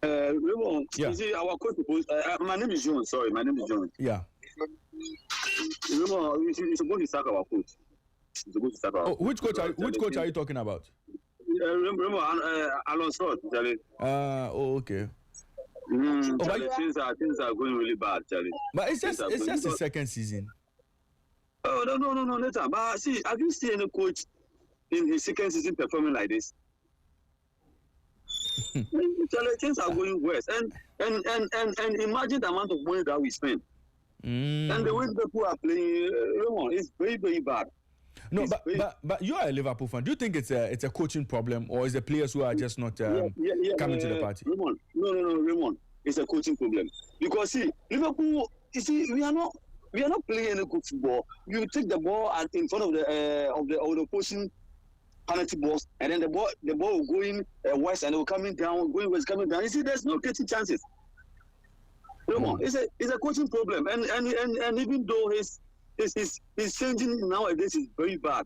Raymond, Yeah. you see, our coach supposed. My name is John. Sorry, my name is John. Yeah. Raymond, you're supposed to sack our coach. You're supposed to sack our Oh, coach. which coach are you talking about? Raymond, Alonso, Charlie. Okay. Charlie, things are going really bad, Charlie. But it's Things just are it's going just his because- second season. Oh no, later. But see, have you seen any coach in his second season performing like this? Charlie, things are going worse, and imagine the amount of money that we spend, and the way people are playing. Raymond, it's very, very bad. No, but you are a Liverpool fan. Do you think it's a coaching problem, or is the players who are just not coming to the party? Raymond, no, Raymond, it's a coaching problem because see, Liverpool. You see, we are not playing any good football. You take the ball in front of the opposition penalty box, and then the ball will go in west and it will coming down, going west, coming down. You see, there's no getting chances. Raymond, it's a coaching problem, and even though his changing nowadays is very bad.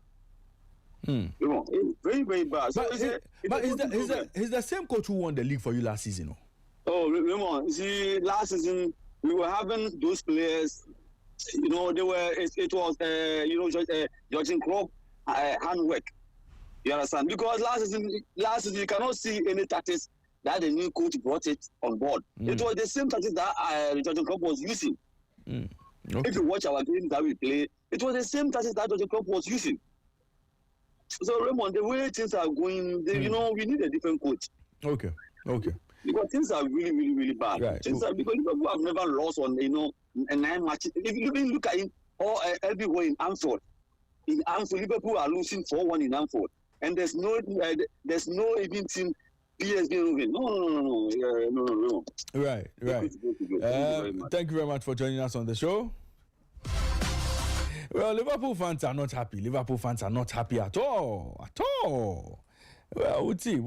Raymond, it's very, very bad. So It's the same coach who won the league for you last season. No? Oh, Raymond, you see, last season we were having those players. You know, it was Jurgen Klopp handwork. You understand? Because last season you cannot see any tactics that the new coach brought it on board. It was the same tactics that Jurgen Klopp was using. Okay. If you watch our games that we play, it was the same tactics that Jurgen Klopp was using. So Raymond, the way things are going, we need a different coach. Okay. Because things are really, really, really bad. Right. Because Liverpool have never lost on 9 matches. If you even look at it everywhere in Anfield, Liverpool are losing 4-1 in Anfield, and there's no even team PSV win. No. Right. Thank you very much for joining us on the show. Well, Liverpool fans are not happy. Liverpool fans are not happy at all. Well, we'll see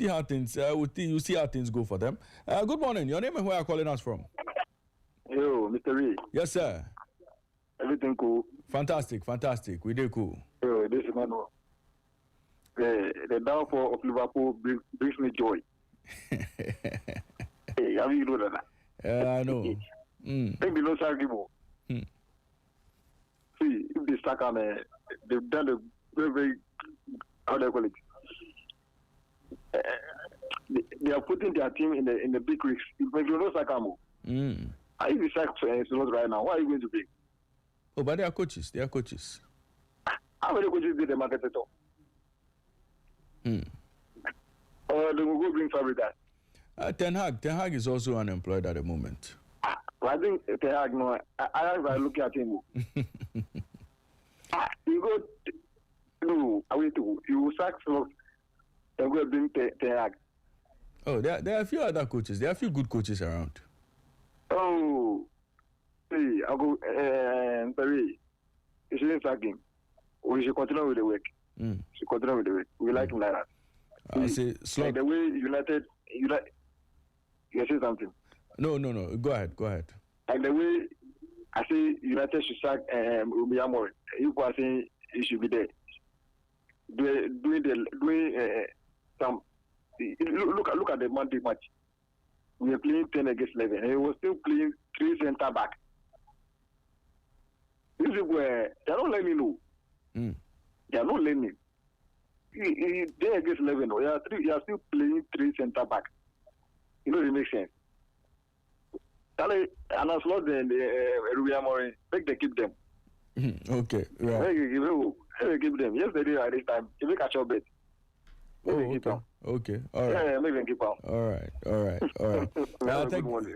how things. You see how things go for them. Good morning. Your name and where are you calling us from? Yo, Mr. Ray. Yes, sir. Everything cool? Fantastic. We did cool. Yo, this is man. The downfall of Liverpool brings me joy. Hey, have you know that? I know. Think they don't sack him. See, if they sack him, they've done a very, very, how do I call it? They are putting their team in the big risks. If they don't sack him, how if you sack Slot right now? What are you going to be? Oh, but they are coaches. How many coaches did the market at all? Or they will go bring Fabregas. Ten Hag is also unemployed at the moment. I think Ten Hag, no, I look at him. You go, no, I wait to you sack Slot and go bring Ten Hag. Oh, there are a few other coaches. There are a few good coaches around. Oh, see, I go, Perry, you shouldn't sack him. We should continue with the work. We like him like that. I say, like the way United, you say something. No. Go ahead. Like the way I say United should sack Ubiyamori. You are saying he should be there. Doing some. Look at the Monday match. We are playing 10 against 11, and he was still playing 3 center back. These people they're not letting know. They are not learning. They against 11. You are still playing 3 center back. You know, it makes sense. And as long as Ubiyamori, make them keep them. Okay, right. Give them. Yesterday at this time, you make a short bet. Okay. All right. Yeah, make them keep out. All right.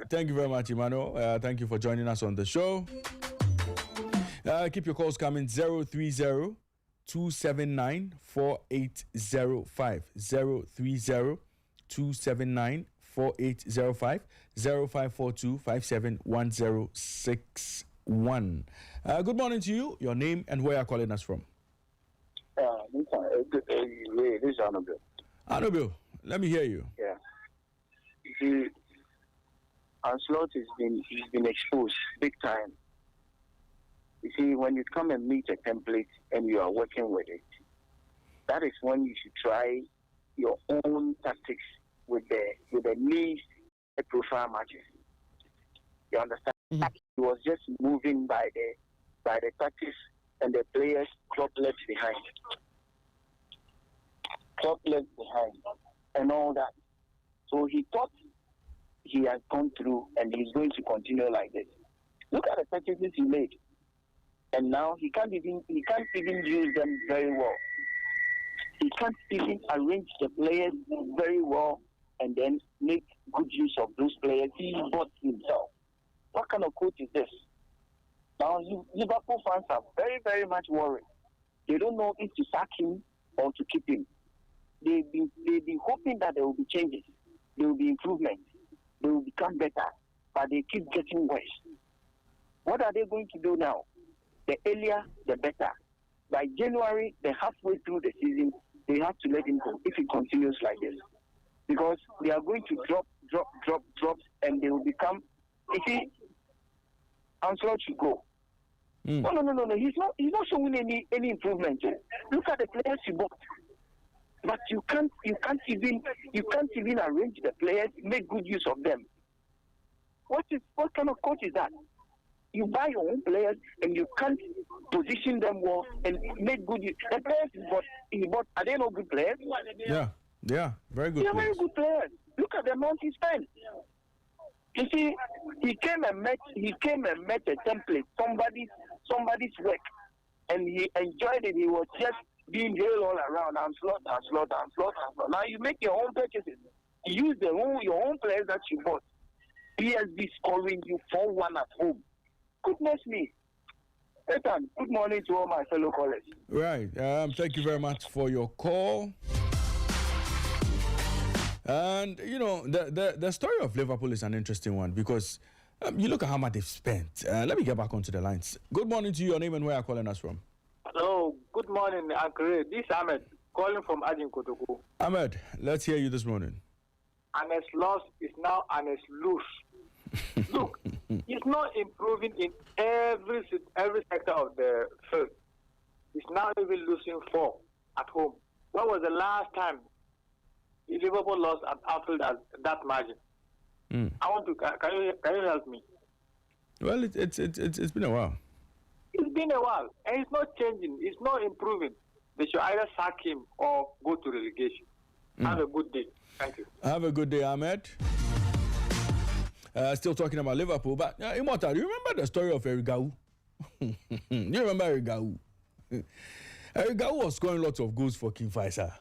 Thank you very much, Emmanuel. Thank you for joining us on the show. Keep your calls coming 030 279 4805 030 279 4805 0542 571061. Good morning to you. Your name and where are you calling us from? This is Annabelle. Annabelle, let me hear you. Yeah. You see, Anslot he's been exposed big time. You see, when you come and meet a template and you are working with it, that is when you should try your own tactics with the needs a profile matches. You understand? Mm-hmm. He was just moving by the tactics, and the players dropped left behind, and all that. So he thought he had gone through, and he's going to continue like this. Look at the purchases he made, and now he can't even use them very well. He can't even arrange the players very well, and then make good use of those players he bought himself. What kind of coach is this? Now, Liverpool fans are very, very much worried. They don't know if to sack him or to keep him. They've been hoping that there will be changes, there will be improvements, they will become better, but they keep getting worse. What are they going to do now? The earlier, the better. By January, they're halfway through the season, they have to let him go if he continues like this. Because they are going to drop, and they will become, you see, Ancelot should go. No. He's not showing any improvement. Look at the players you bought. But you can't even arrange the players, make good use of them. What kind of coach is that? You buy your own players and you can't position them well and make good use. The players he bought, are they not good players? Yeah, very good. They're very good players. Look at the amount he spent. You see, he came and met a template, somebody's work, and he enjoyed it. He was just being hailed all around. Slot. Now you make your own purchases. You use your own players that you bought. PSB scoring you 4-1 at home. Goodness me. Ethan, good morning to all my fellow callers. Right. Thank you very much for your call. And, you know, the story of Liverpool is an interesting one because you look at how much they've spent. Let me get back onto the lines. Good morning to you. Your name and where are you calling us from? Hello. Good morning, Uncle. This is Ahmed, calling from Kotoko. Ahmed, let's hear you this morning. Anes loss is now Anes lose. Look, he's not improving in every sector of the field. He's now even losing 4 at home. When was the last time Liverpool lost at Anfield at that margin? I want to. Can you help me? Well, it's been a while. It's been a while, and it's not changing. It's not improving. They should either sack him or go to relegation. Have a good day. Thank you. Have a good day, Ahmed. Still talking about Liverpool, but Immortal, you remember the story of Erigau? You remember Erigau? Erigau was scoring lots of goals for King Faisal.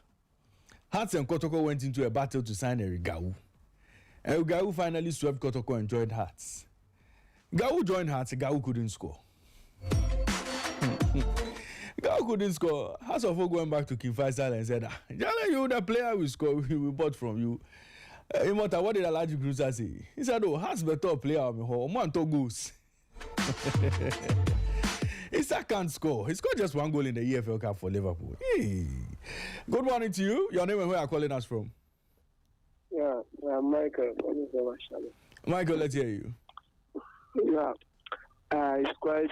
Hearts and Kotoko went into a battle to sign Erigau. Erigau finally swept Kotoko and joined Hearts. Gau joined Hearts, Gau couldn't score. Gau couldn't score. Hearts of went back to King Faisal and said, Jale, you the player we bought from you. Immortal, what did Alaji Cruiser say? He said, Hearts better player of me home. Man to goals. Issa can't score. He scored just 1 goal in the EFL Cup for Liverpool. Hey. Good morning to you. Your name and where are you calling us from? Yeah, Michael. Michael, let's hear you. Yeah, it's quite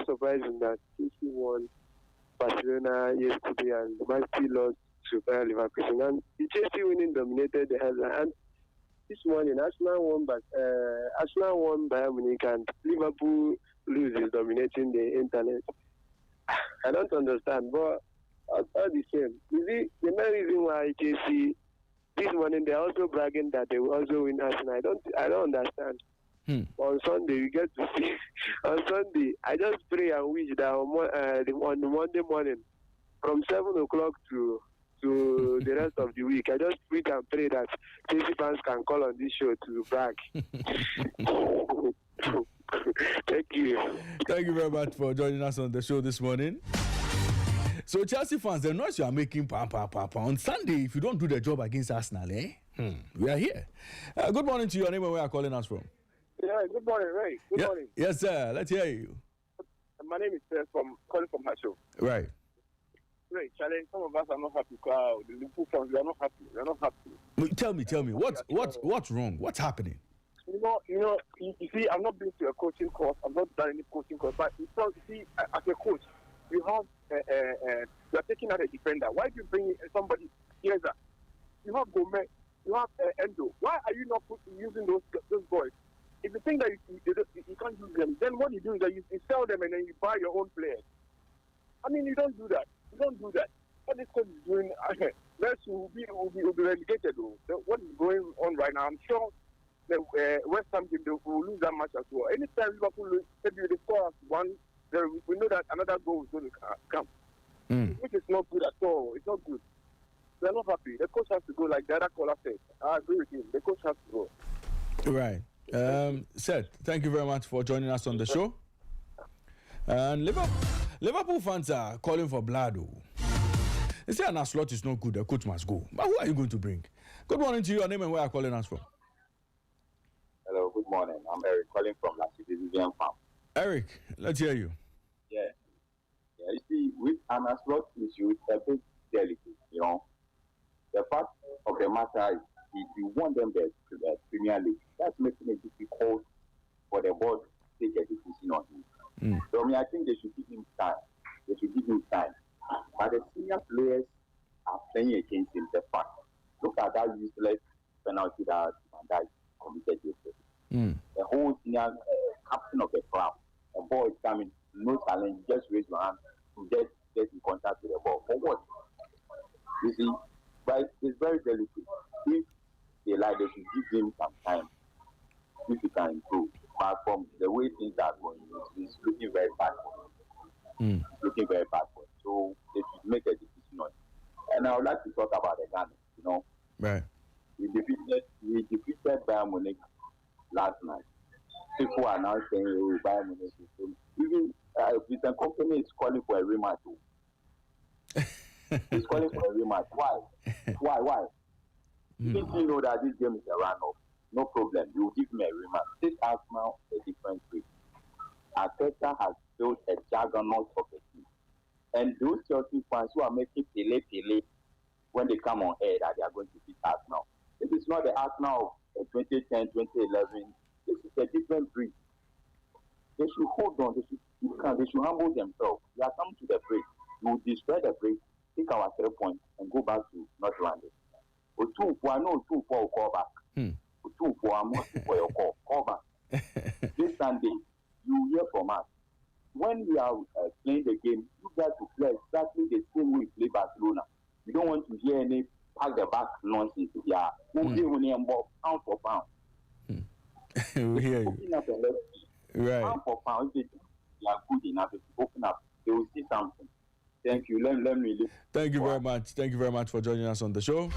surprising that Chelsea won Barcelona yesterday and Man City lost to Bayer Leverkusen. And Chelsea winning dominated the headline. And this morning, Arsenal won Bayern Munich and Liverpool loses, dominating the internet. I don't understand, but all the same, you see, the main reason why Chelsea this morning they're also bragging that they will also win Arsenal. I don't understand. On Sunday, you get to see. On Sunday, I just pray and wish that on the Monday morning, from 7 o'clock to the rest of the week, I just pray and pray that Chelsea fans can call on this show to brag. Thank you. Thank you very much for joining us on the show this morning. So Chelsea fans, the noise you are making on Sunday, if you don't do the job against Arsenal, we are here. Good morning to you. Your name and where are you calling us from? Yeah, good morning, Ray. Good morning. Yes, sir. Let's hear you. My name is calling from Hasho. Right. Ray, Charlie, some of us are not happy. The Liverpool fans, we are not happy. We are not happy. Tell me. What's wrong? What's happening? You see, I've not been to a coaching course. I've not done any coaching course. But you see, as a coach, you have you are taking out a defender. Why do you bring somebody here? You have Gomez, you have Endo. Why are you not using those boys? If you think that you can't use them, then what you do is that you sell them and then you buy your own players. I mean, you don't do that. You don't do that. What this coach is doing, Leicester will be relegated. Though. What is going on right now, I'm sure the West Ham game, they will lose that match as well. Anytime Liverpool lose, maybe they score one, we know that another goal is going to come. Which is not good at all. It's not good. They're not happy. The coach has to go, like the other caller said. I agree with him. The coach has to go. Right. Seth, thank you very much for joining us on the show. And Liverpool fans are calling for blood. They say an slot is not good, the coach must go. But who are you going to bring? Good morning to you. Your name and where are you calling us from? Hello, good morning. I'm Eric calling from La Citizen Farm. Eric, let's hear you. Yeah, you see, with an slot issue, it's a bit delicate, you know. The fact of the matter is, if you want them to the Premier League, that's making it difficult for the board to take a decision on him. So, I mean, I think they should give him time. But the senior players are playing against him. The fact. Look at that useless penalty that Van Dijk committed yesterday. The whole senior captain of the crowd, the ball is coming, no challenge, just raise your hand to get in contact with the ball. For what? You see, but it's very delicate. If they like, they should give him some time if he can improve. But from the way things are going, it's looking very bad for him. It's looking very bad for him. So they should make a decision on it. And I would like to talk about the Ghana, you know. Right. We defeated Bayern Munich last night. People are now saying, oh, Bayern Munich is good. Even the company is calling for a rematch. He's calling for a rematch. Why? If you know that this game is a run-off, no problem. You will give me a rematch. This Arsenal a different way. Arteta has built a juggernaut of a team. And those Chelsea fans who are making Pele when they come on air that they are going to beat Arsenal. This is not the Arsenal of 2010, 2011. This is a different breed. They should hold on. They should humble themselves. We are coming to the break. We will destroy the break, take our 3 points, and go back to North London. I know 2-4 will call back. 2-4, I'm waiting for your call. Call back. This Sunday, you hear from us. When we are playing the game, you guys will play exactly the same way we play Barcelona. We don't want to hear any pack the back nonsense. Yeah, we'll give them pound for pound. We hear you. Open up and let's see. Right. Pound for pound, if they are good enough, if you open up, they will see something. Thank you. Let me leave. Thank you very much. Thank you very much for joining us on the show.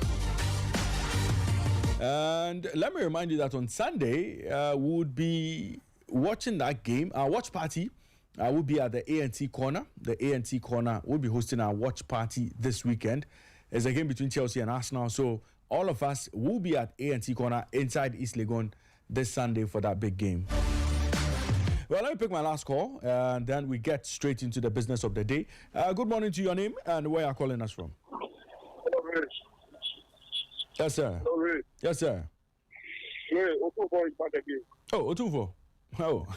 And let me remind you that on Sunday, we would be watching that game. Our watch party will be at the A&T Corner. The A&T Corner will be hosting our watch party this weekend. It's a game between Chelsea and Arsenal. So all of us will be at A&T Corner inside East Legon this Sunday for that big game. Well, let me pick my last call, and then we get straight into the business of the day. Good morning to your name and where you're calling us from. Yes, sir. Yes, sir. Otunfo is back again. Oh, Otunfo. Oh.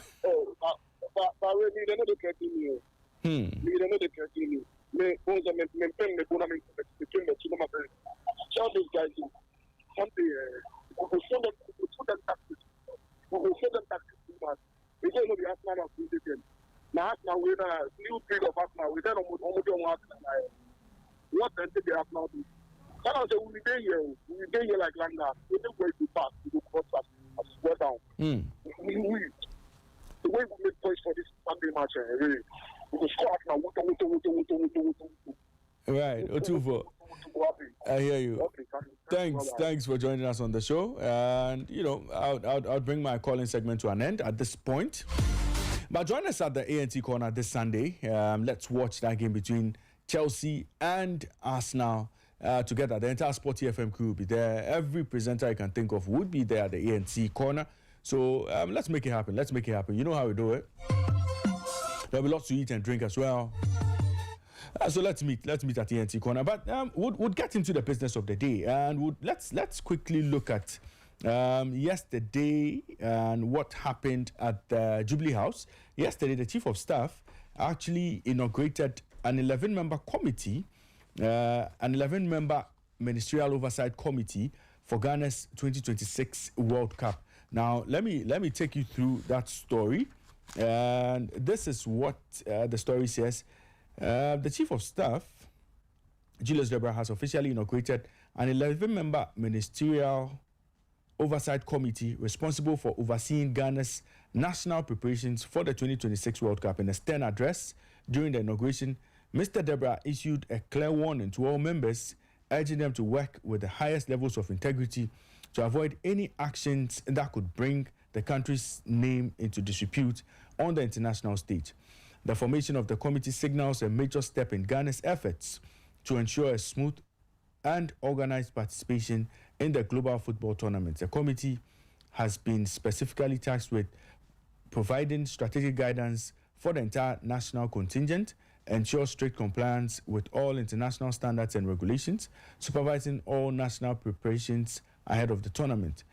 But we don't know the continue. We don't know the continue. Me pen the tournament between the two of my friends. Tell these guys something. We will show them tactics. We will show them tactics. We don't know the Arsenal of this weekend. Now Arsenal we're a new breed of Arsenal. We don't know what the Arsenal do. That was a we be here like Langa. We don't go to pass. We go cross pass. Square down. The way we make points for this Sunday match, really, we will score now. Right, Otunfo. I hear you. Thanks for joining us on the show. And you know, I'll bring my calling segment to an end at this point. But join us at the A&T Corner this Sunday. Let's watch that game between Chelsea and Arsenal together. The entire Sporty FM crew will be there. Every presenter I can think of would be there at the A&T Corner. So let's make it happen. Let's make it happen. You know how we do it. There'll be lots to eat and drink as well. So let's meet at the A&T Corner. But we'll get into the business of the day, and let's quickly look at yesterday and what happened at the Jubilee House. Yesterday, the Chief of Staff actually inaugurated an 11-member committee, an 11-member ministerial oversight committee for Ghana's 2026 World Cup. Now, let me take you through that story. And this is what the story says. The Chief of Staff, Julius Debra, has officially inaugurated an 11-member ministerial oversight committee responsible for overseeing Ghana's national preparations for the 2026 World Cup. In a stern address during the inauguration, Mr. Debra issued a clear warning to all members, urging them to work with the highest levels of integrity to avoid any actions that could bring the country's name into disrepute on the international stage. The formation of the committee signals a major step in Ghana's efforts to ensure a smooth and organized participation in the global football tournament. The committee has been specifically tasked with providing strategic guidance for the entire national contingent, ensure strict compliance with all international standards and regulations, supervising all national preparations ahead of the tournament.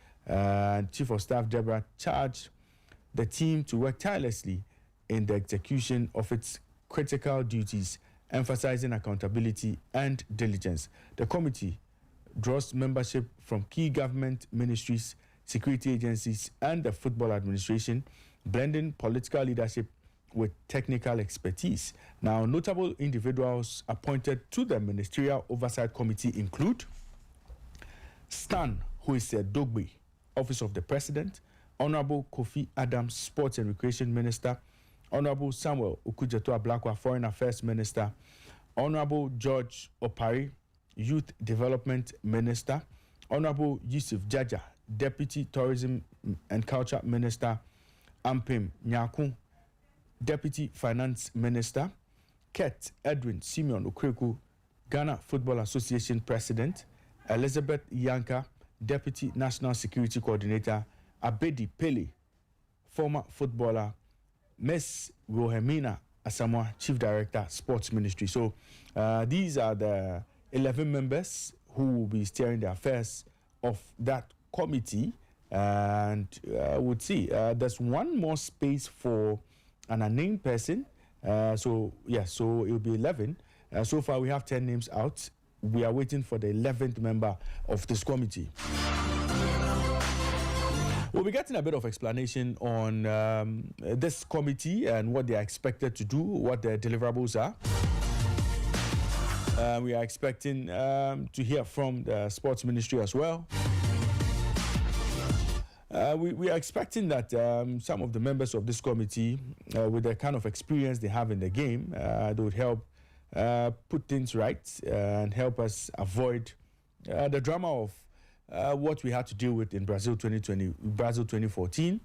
Chief of Staff Debra charged the team to work tirelessly in the execution of its critical duties, emphasizing accountability and diligence. The committee draws membership from key government ministries, security agencies, and the Football Administration, blending political leadership with technical expertise. Now, notable individuals appointed to the Ministerial Oversight Committee include Stan, who is a Dogbe, Office of the President, Honorable Kofi Adams, Sports and Recreation Minister, Honorable Samuel Okujeto-Ablakwa, Foreign Affairs Minister, Honorable George Opari, Youth Development Minister, Honorable Yusuf Jaja, Deputy Tourism and Culture Minister, Ampim Nyaku, Deputy Finance Minister, Ket Edwin Simeon Okreku, Ghana Football Association President, Elizabeth Yanka, Deputy National Security Coordinator, Abedi Pele, former footballer, Ms. Wilhelmina Asamoah, Chief Director, Sports Ministry. So these are the 11 members who will be steering the affairs of that committee. And we'll see. There's one more space for an unnamed person. So it will be 11. So far, we have 10 names out. We are waiting for the 11th member of this committee. We'll be getting a bit of explanation on this committee and what they are expected to do, what their deliverables are. We are expecting to hear from the Sports Ministry as well. We are expecting that some of the members of this committee, with the kind of experience they have in the game, they would help put things right and help us avoid the drama of what we had to deal with in Brazil 2014.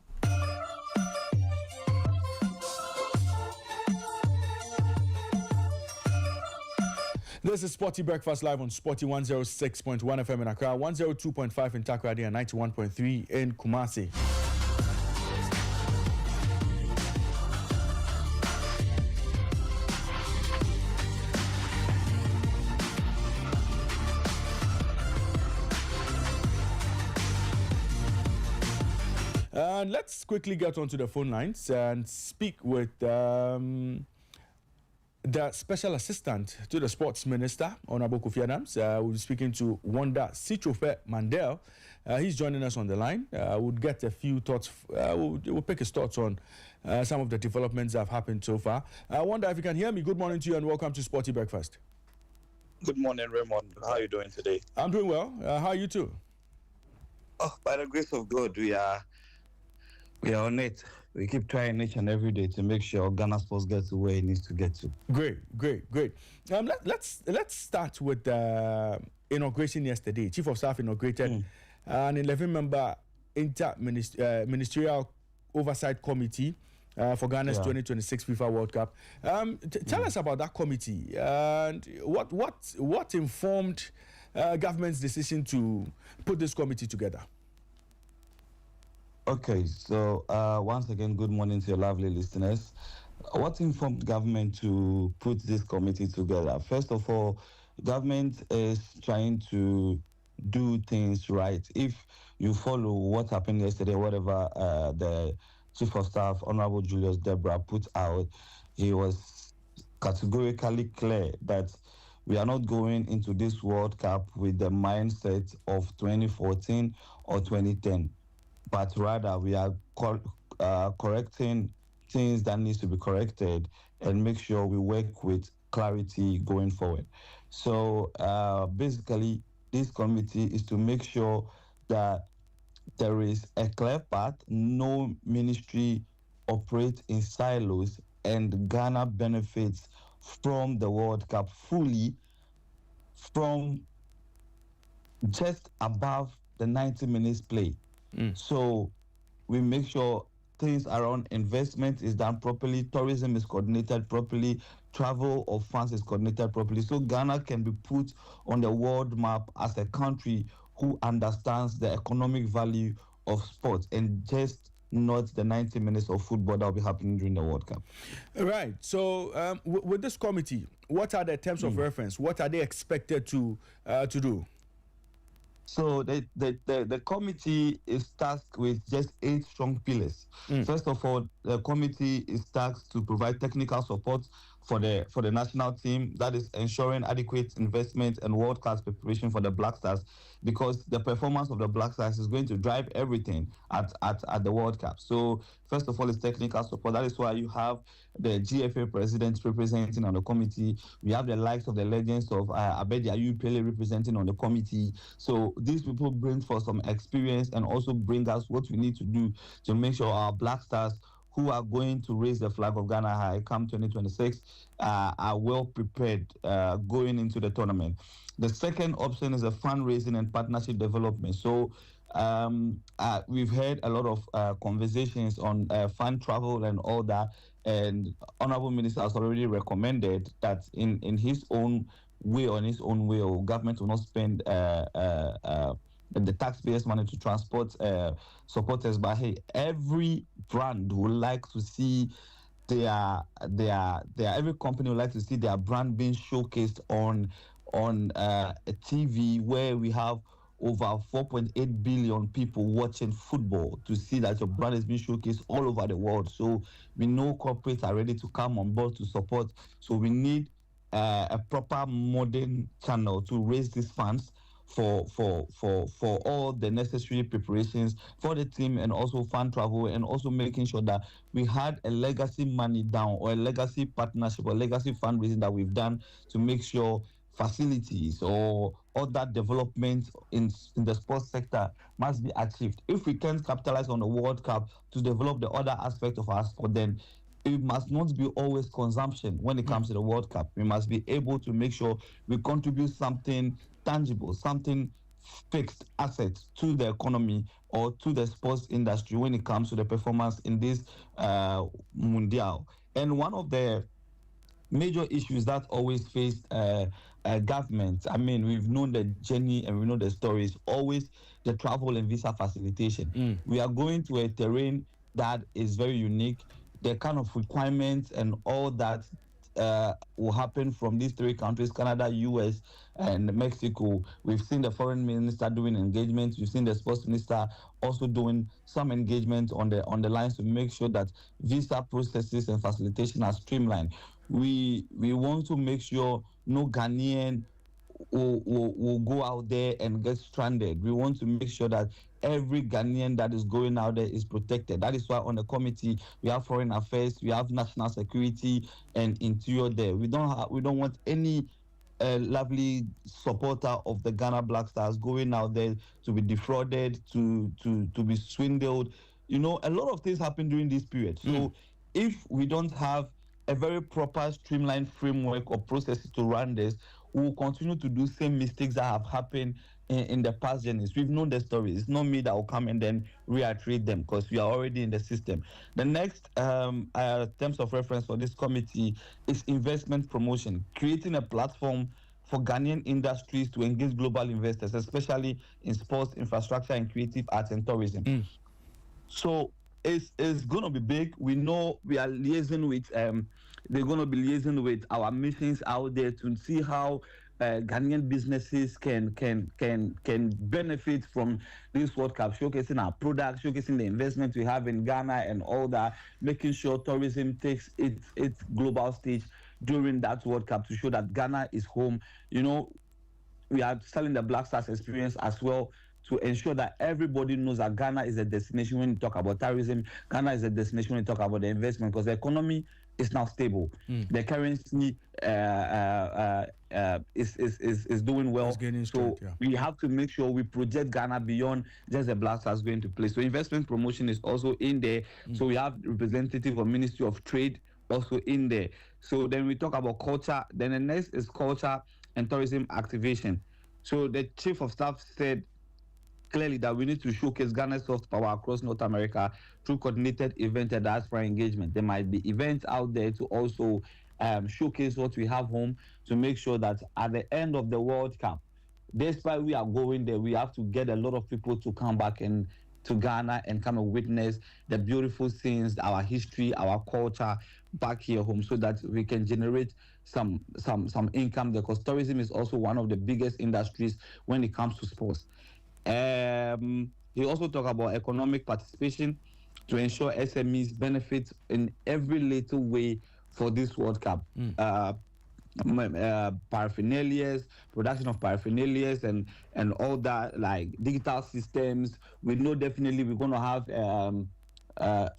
This is Sporty Breakfast live on Sporty 106.1 FM in Accra, 102.5 in Takoradi, and 91.3 in Kumasi. And let's quickly get onto the phone lines and speak with the Special Assistant to the Sports Minister, Honorable Kofi Adams. We'll be speaking to Wanda Sichofe Mandel. He's joining us on the line. We'll get a few thoughts. We'll pick his thoughts on some of the developments that have happened so far. Wanda, if you can hear me, good morning to you and welcome to Sporty Breakfast. Good morning, Raymond. How are you doing today? I'm doing well. How are you too? Oh, by the grace of God, we are on it. We keep trying each and every day to make sure Ghana Sports gets to where it needs to get to. Great. Let's start with the inauguration yesterday. Chief of Staff inaugurated an 11-member inter-ministerial oversight committee for Ghana's 2026 FIFA World Cup. Tell us about that committee and what informed government's decision to put this committee together. Okay, so once again, good morning to your lovely listeners. What informed government to put this committee together? First of all, government is trying to do things right. If you follow what happened yesterday, whatever the Chief of Staff, Honorable Julius Debra, put out, he was categorically clear that We are not going into this World Cup with the mindset of 2014 or 2010, but rather we are correcting things that needs to be corrected and make sure we work with clarity going forward. So basically, this committee is to make sure that there is a clear path, no ministry operates in silos, and Ghana benefits from the World Cup fully from just above the 90 minutes play. So we make sure things around investment is done properly, tourism is coordinated properly, travel of funds is coordinated properly. So Ghana can be put on the world map as a country who understands the economic value of sports and just not the 90 minutes of football that will be happening during the World Cup. Right. So with this committee, what are the terms of reference? What are they expected to do? So the committee is tasked with just 8 strong pillars. First of all, the committee is tasked to provide technical support for the national team. That is ensuring adequate investment and world-class preparation for the Black Stars, because the performance of the Black Stars is going to drive everything at the World Cup. So first of all, it's technical support. That is why you have the GFA president representing on the committee. We have the likes of the legends of Abedi Ayupele representing on the committee. So these people bring for some experience and also bring us what we need to do to make sure our Black Stars who are going to raise the flag of Ghana high come 2026 are well prepared going into the tournament. The second option is a fundraising and partnership development. So we've had a lot of conversations on fund travel and all that, and Honorable Minister has already recommended that in his own way, government will not spend the taxpayers' money to transport supporters. But hey, every brand would like to see every company would like to see their brand being showcased on a TV where we have over 4.8 billion people watching football, to see that your brand is being showcased all over the world. So we know corporates are ready to come on board to support. So we need a proper modern channel to raise these funds for all the necessary preparations for the team, and also fund travel, and also making sure that we had a legacy money down, or a legacy partnership or legacy fundraising that we've done to make sure facilities or other development in the sports sector must be achieved. If we can't capitalize on the World Cup to develop the other aspect of our sport, then it must not be always consumption when it comes to the World Cup. We must be able to make sure we contribute something tangible, something fixed assets to the economy or to the sports industry when it comes to the performance in this Mundial. And one of the major issues that always faced government, I mean, we've known the journey and we know the stories, always the travel and visa facilitation. We are going to a terrain that is very unique. The kind of requirements and all that will happen from these 3 countries, Canada, US, and Mexico. We've seen the foreign minister doing engagements. We've seen the sports minister also doing some engagement on the lines to make sure that visa processes and facilitation are streamlined. We want to make sure no Ghanaian will go out there and get stranded. We want to make sure that every Ghanaian that is going out there is protected. That is why on the committee we have foreign affairs, we have national security and interior there. We don't want any lovely supporter of the Ghana Black Stars going out there to be defrauded, to be swindled. You know, a lot of things happen during this period. So if we don't have a very proper streamlined framework or processes to run this, we will continue to do same mistakes that have happened in the past journeys. We've known the stories. It's not me that will come and then reiterate them, because we are already in the system. The next terms of reference for this committee is investment promotion, creating a platform for Ghanaian industries to engage global investors, especially in sports, infrastructure, and creative arts and tourism. So it's going to be big. We know we are liaising with, they're going to be liaising with our missions out there to see how Ghanaian businesses can benefit from this World Cup, showcasing our products, showcasing the investment we have in Ghana and all that, making sure tourism takes its global stage during that World Cup to show that Ghana is home. We are selling the Black Stars experience as well to ensure that everybody knows that Ghana is a destination when you talk about tourism. Ghana is a destination when you talk about the investment, because the economy is now stable. The currency is doing well. Strength, yeah. We have to make sure we project Ghana beyond just the Black Stars going to play. So investment promotion is also in there. So we have representative of Ministry of Trade also in there. So then we talk about culture. Then the next is culture and tourism activation. So the chief of staff said clearly that we need to showcase Ghana's soft power across North America through coordinated event and diaspora engagement. There might be events out there to also showcase what we have home, to make sure that at the end of the World Cup, despite we are going there, we have to get a lot of people to come back and to Ghana and come and witness the beautiful scenes, our history, our culture back here home, so that we can generate some income, because tourism is also one of the biggest industries when it comes to sports. He also talked about economic participation to ensure SMEs benefit in every little way for this World Cup. Paraphernalias, production of paraphernalias, and all that, like digital systems. We know definitely we're going to have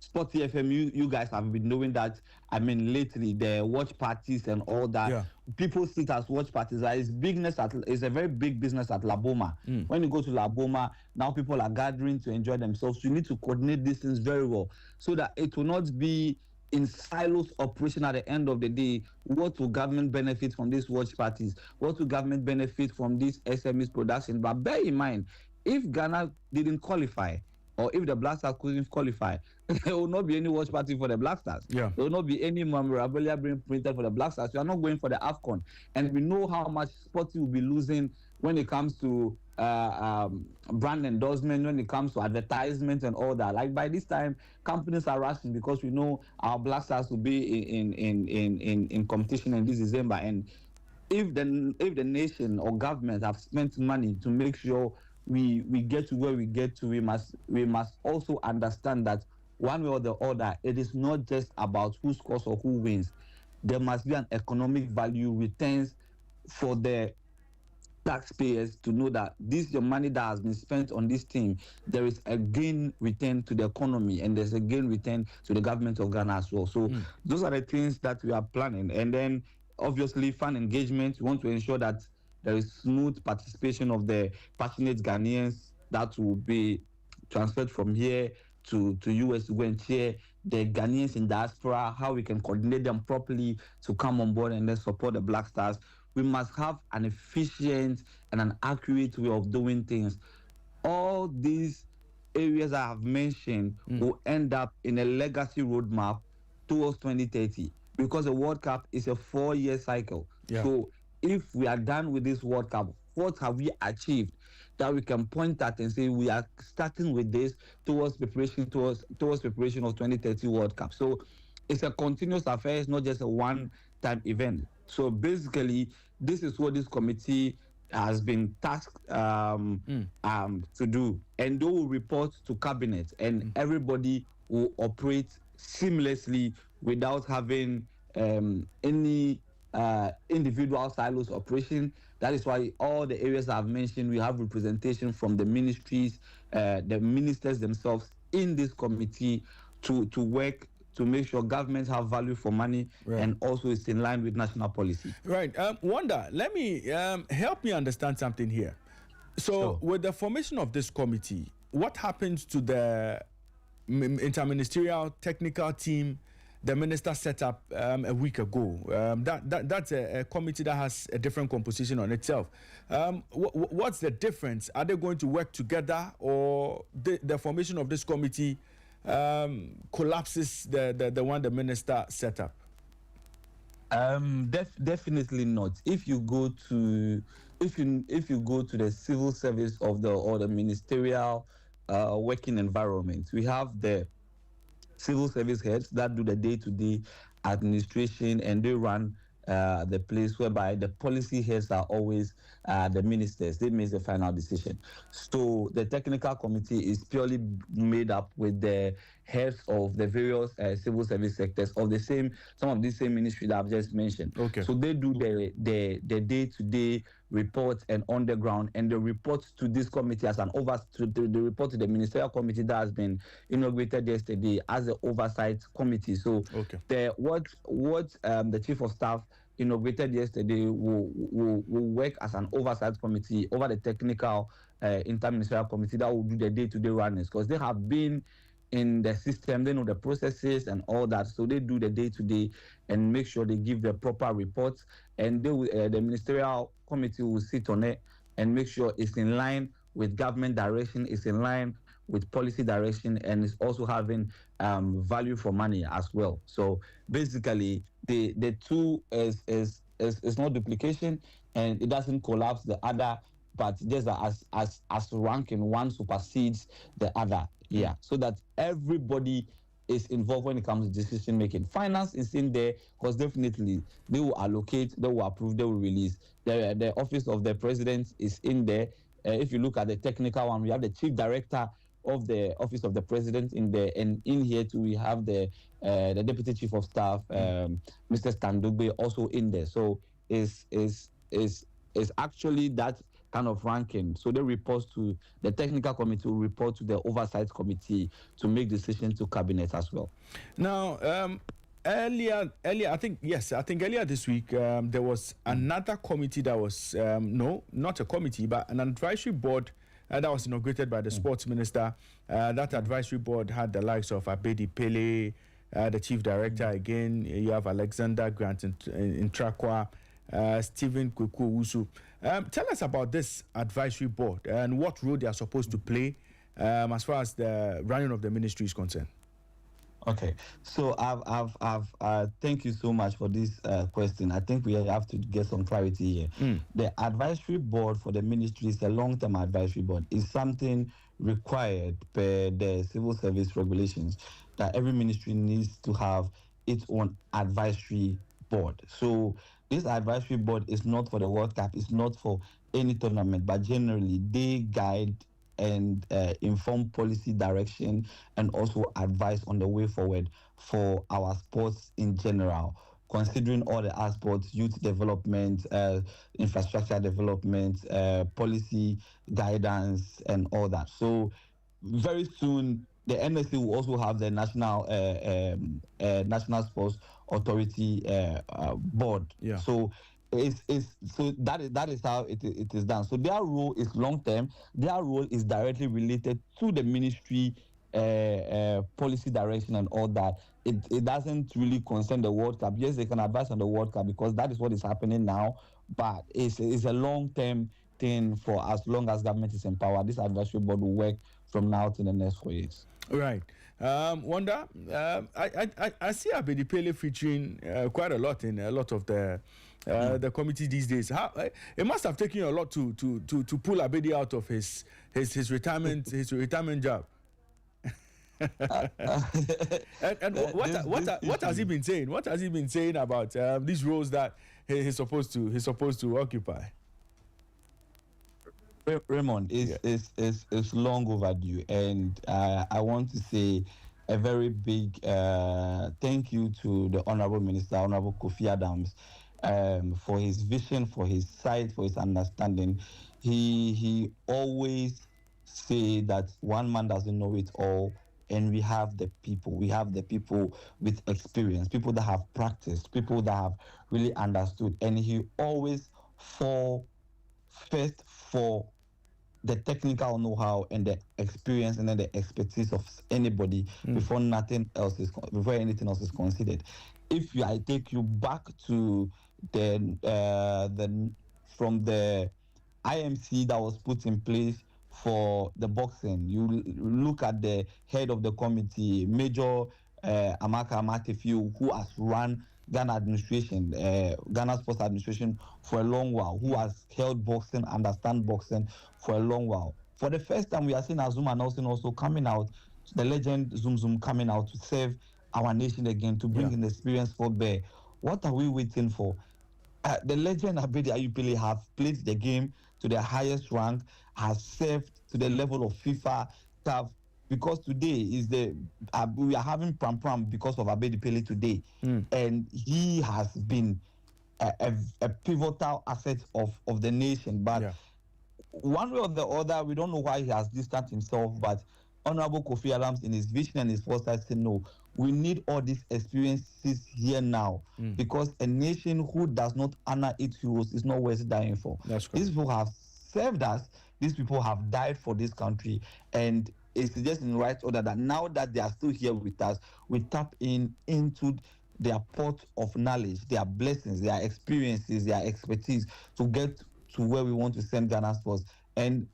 Sporty FM. You guys have been knowing that. I mean, lately the watch parties and all that. Yeah. People see it as watch parties. It's a very big business at Laboma. When you go to Laboma, now people are gathering to enjoy themselves. You need to coordinate these things very well, so that it will not be in silos operation. At the end of the day, what will government benefit from these watch parties? What will government benefit from this SMEs production? But bear in mind, if Ghana didn't qualify, or if the Black Stars couldn't qualify, there will not be any watch party for the Black Stars. Yeah. There will not be any memorabilia being printed for the Black Stars. We are not going for the AFCON. And we know how much Sporty will be losing when it comes to brand endorsement, when it comes to advertisement and all that. Like by this time, companies are rushing, because we know our Black Stars will be in competition in this December. And if the nation or government have spent money to make sure we get to where we get to, we must also understand that one way or the other, it is not just about who scores or who wins. There must be an economic value returns for the taxpayers to know that this is your money that has been spent on this team. There is a gain return to the economy, and there's a gain return to the government of Ghana as well. So those are the things that we are planning. And then obviously fan engagement. We want to ensure that there is smooth participation of the passionate Ghanaians that will be transferred from here to US to go and cheer the Ghanaians in diaspora, how we can coordinate them properly to come on board and then support the Black Stars. We must have an efficient and an accurate way of doing things. All these areas I have mentioned will end up in a legacy roadmap towards 2030, because the World Cup is a 4-year cycle. Yeah. So if we are done with this World Cup, what have we achieved that we can point at and say we are starting with this towards preparation of 2030 World Cup? So it's a continuous affair. It's not just a one-time event. So basically, this is what this committee has been tasked to do, and they will report to cabinet, and everybody will operate seamlessly without having any individual silos operation. That is why all the areas I've mentioned, we have representation from the ministries, the ministers themselves in this committee to work to make sure governments have value for money, and also it's in line with national policy. Right. Wanda, let me help me understand something here. So with the formation of this committee, what happens to the inter-ministerial technical team the minister set up a week ago? That's a committee that has a different composition on itself. What's the difference? Are they going to work together, or the formation of this committee collapses the one the minister set up? Definitely not. If you go to the civil service or the ministerial working environment, we have the civil service heads that do the day-to-day administration, and they run the place whereby the policy heads are always the ministers. They make the final decision. So the technical committee is purely made up with the heads of the various civil service sectors of some of these same ministry that I've just mentioned. Okay. So they do the day-to-day reports and on the ground, and the reports to this committee as the report to the ministerial committee that has been inaugurated yesterday as the oversight committee. So what the chief of staff inaugurated yesterday will work as an oversight committee over the technical inter-ministerial committee that will do the day-to-day runnings, because they have been in the system, they know the processes and all that, so they do the day-to-day and make sure they give the proper reports, and the ministerial committee will sit on it and make sure it's in line with government direction, it's in line with policy direction, and it's also having value for money as well. So basically, the two is not duplication, and it doesn't collapse the other, but just as ranking, one supersedes the other. Yeah, so that everybody is involved when it comes to decision making. Finance is in there because definitely they will allocate, they will approve, they will release. The office of the president is in there. If you look at the technical one, we have the chief director of the office of the president in there, and in here too we have the deputy chief of staff, Mr. Standogbe, also in there. So is actually that kind of ranking. So they report to the technical committee, will report to the oversight committee to make decisions to cabinet as well. Now, earlier, I think earlier this week, there was another committee that was, no, not a committee, but an advisory board that was inaugurated by the sports minister. That advisory board had the likes of Abedi Pele, the chief director again. You have Alexander Grant in Trakwa, Stephen Kwekwu. Tell us about this advisory board and what role they are supposed to play as far as the running of the ministry is concerned. Okay, so I've thank you so much for this question. I think we have to get some clarity here. The advisory board for the ministry is a long-term advisory board. It's something required per the civil service regulations that every ministry needs to have its own advisory board. So this advisory board is not for the World Cup, it's not for any tournament, but generally they guide and inform policy direction and also advice on the way forward for our sports in general, considering all the aspects: youth development, infrastructure development, policy guidance, and all that. So very soon the NSA will also have the National Sports Authority board. Yeah. So that is how it is done. So their role is long term. Their role is directly related to the ministry policy direction and all that. It doesn't really concern the World Cup. Yes, they can advise on the World Cup because that is what is happening now. But it's a long term thing for as long as government is in power. This advisory board will work from now to the next 4 years. Right. Wanda, I see Abedi Pele featuring quite a lot in a lot of the committee these days. It must have taken you a lot to pull Abedi out of his retirement job. and what has he been saying? What has he been saying about these roles that he's supposed to occupy? Raymond, is long overdue, and I want to say a very big thank you to the Honorable Minister, Honorable Kofi Adams, for his vision, for his sight, for his understanding. He always say that one man doesn't know it all, and we have the people. We have the people with experience, people that have practiced, people that have really understood, and he always fall first for the technical know-how and the experience and then the expertise of anybody before anything else is considered. If I take you back to the from the IMC that was put in place for the boxing, you look at the head of the committee, Major Amaka Amatefiu, who has run Ghana Sports Administration for a long while, who has held boxing, understand boxing for a long while. For the first time, we are seeing Azuma Nelson also coming out, the legend Zoom coming out to serve our nation again, to bring in experience for bear. What are we waiting for? The legend Abedi Ayupele have played the game to the highest rank, has served to the level of FIFA, CAF, because today is we are having pram pram because of Abedi Pele today, and he has been a pivotal asset of the nation. But one way or the other, we don't know why he has distanced himself, but Honorable Kofi Adams, in his vision and his foresight, said, no, we need all these experiences here now, because a nation who does not honor its heroes is not worth dying for. These people have served us, these people have died for this country, and it's just in right order that now that they are still here with us, we tap into their pot of knowledge, their blessings, their experiences, their expertise to get to where we want to send Ghana sports. And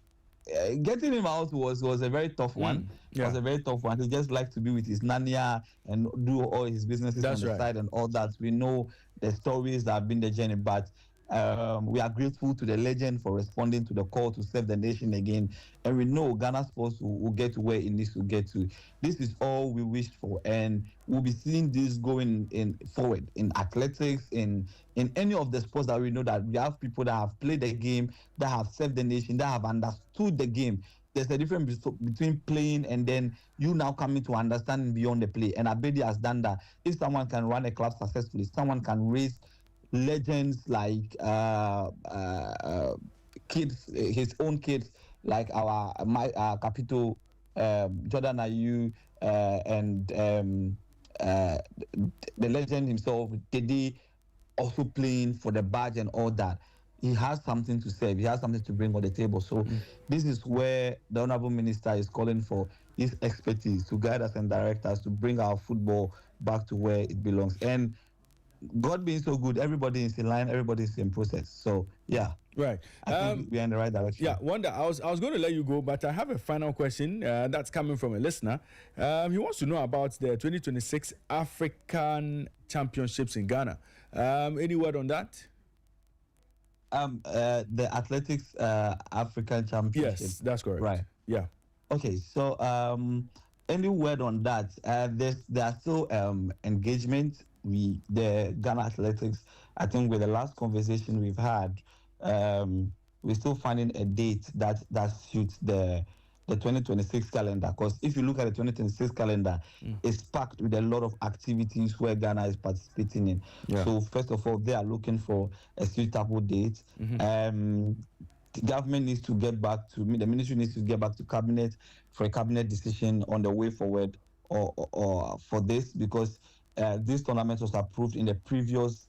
getting him out was a very tough one. It was a very tough one. He just liked to be with his nania and do all his businesses on the side and all that. We know the stories that have been the journey, but we are grateful to the legend for responding to the call to serve the nation again. And we know Ghana sports will get to where it needs to get to. This is all we wished for, and we'll be seeing this going in forward in athletics, in any of the sports that we know, that we have people that have played the game, that have served the nation, that have understood the game. There's a difference between playing and then you now coming to understanding beyond the play. And Abedi has done that. If someone can run a club successfully, someone can raise legends like kids, his own kids, like our Capito, Jordan Ayew, and the legend himself, Teddy, also playing for the badge and all that. He has something to serve. He has something to bring on the table. So this is where the Honorable Minister is calling for his expertise to guide us and direct us to bring our football back to where it belongs. And God being so good, everybody is in line, everybody is in process. So yeah, right. I think we're in the right direction. Yeah, Wanda, I was going to let you go, but I have a final question that's coming from a listener. He wants to know about the 2026 African Championships in Ghana. Any word on that? The athletics African Championship. Yes, that's correct. Right. Yeah. Okay, so any word on that? There are still engagement. The Ghana Athletics, I think with the last conversation we've had, we're still finding a date that suits the 2026 calendar. Because if you look at the 2026 calendar, it's packed with a lot of activities where Ghana is participating in. So first of all, they are looking for a suitable date. The government needs to get back to the ministry needs to get back to cabinet for a cabinet decision on the way forward or for this, because this tournament was approved in the previous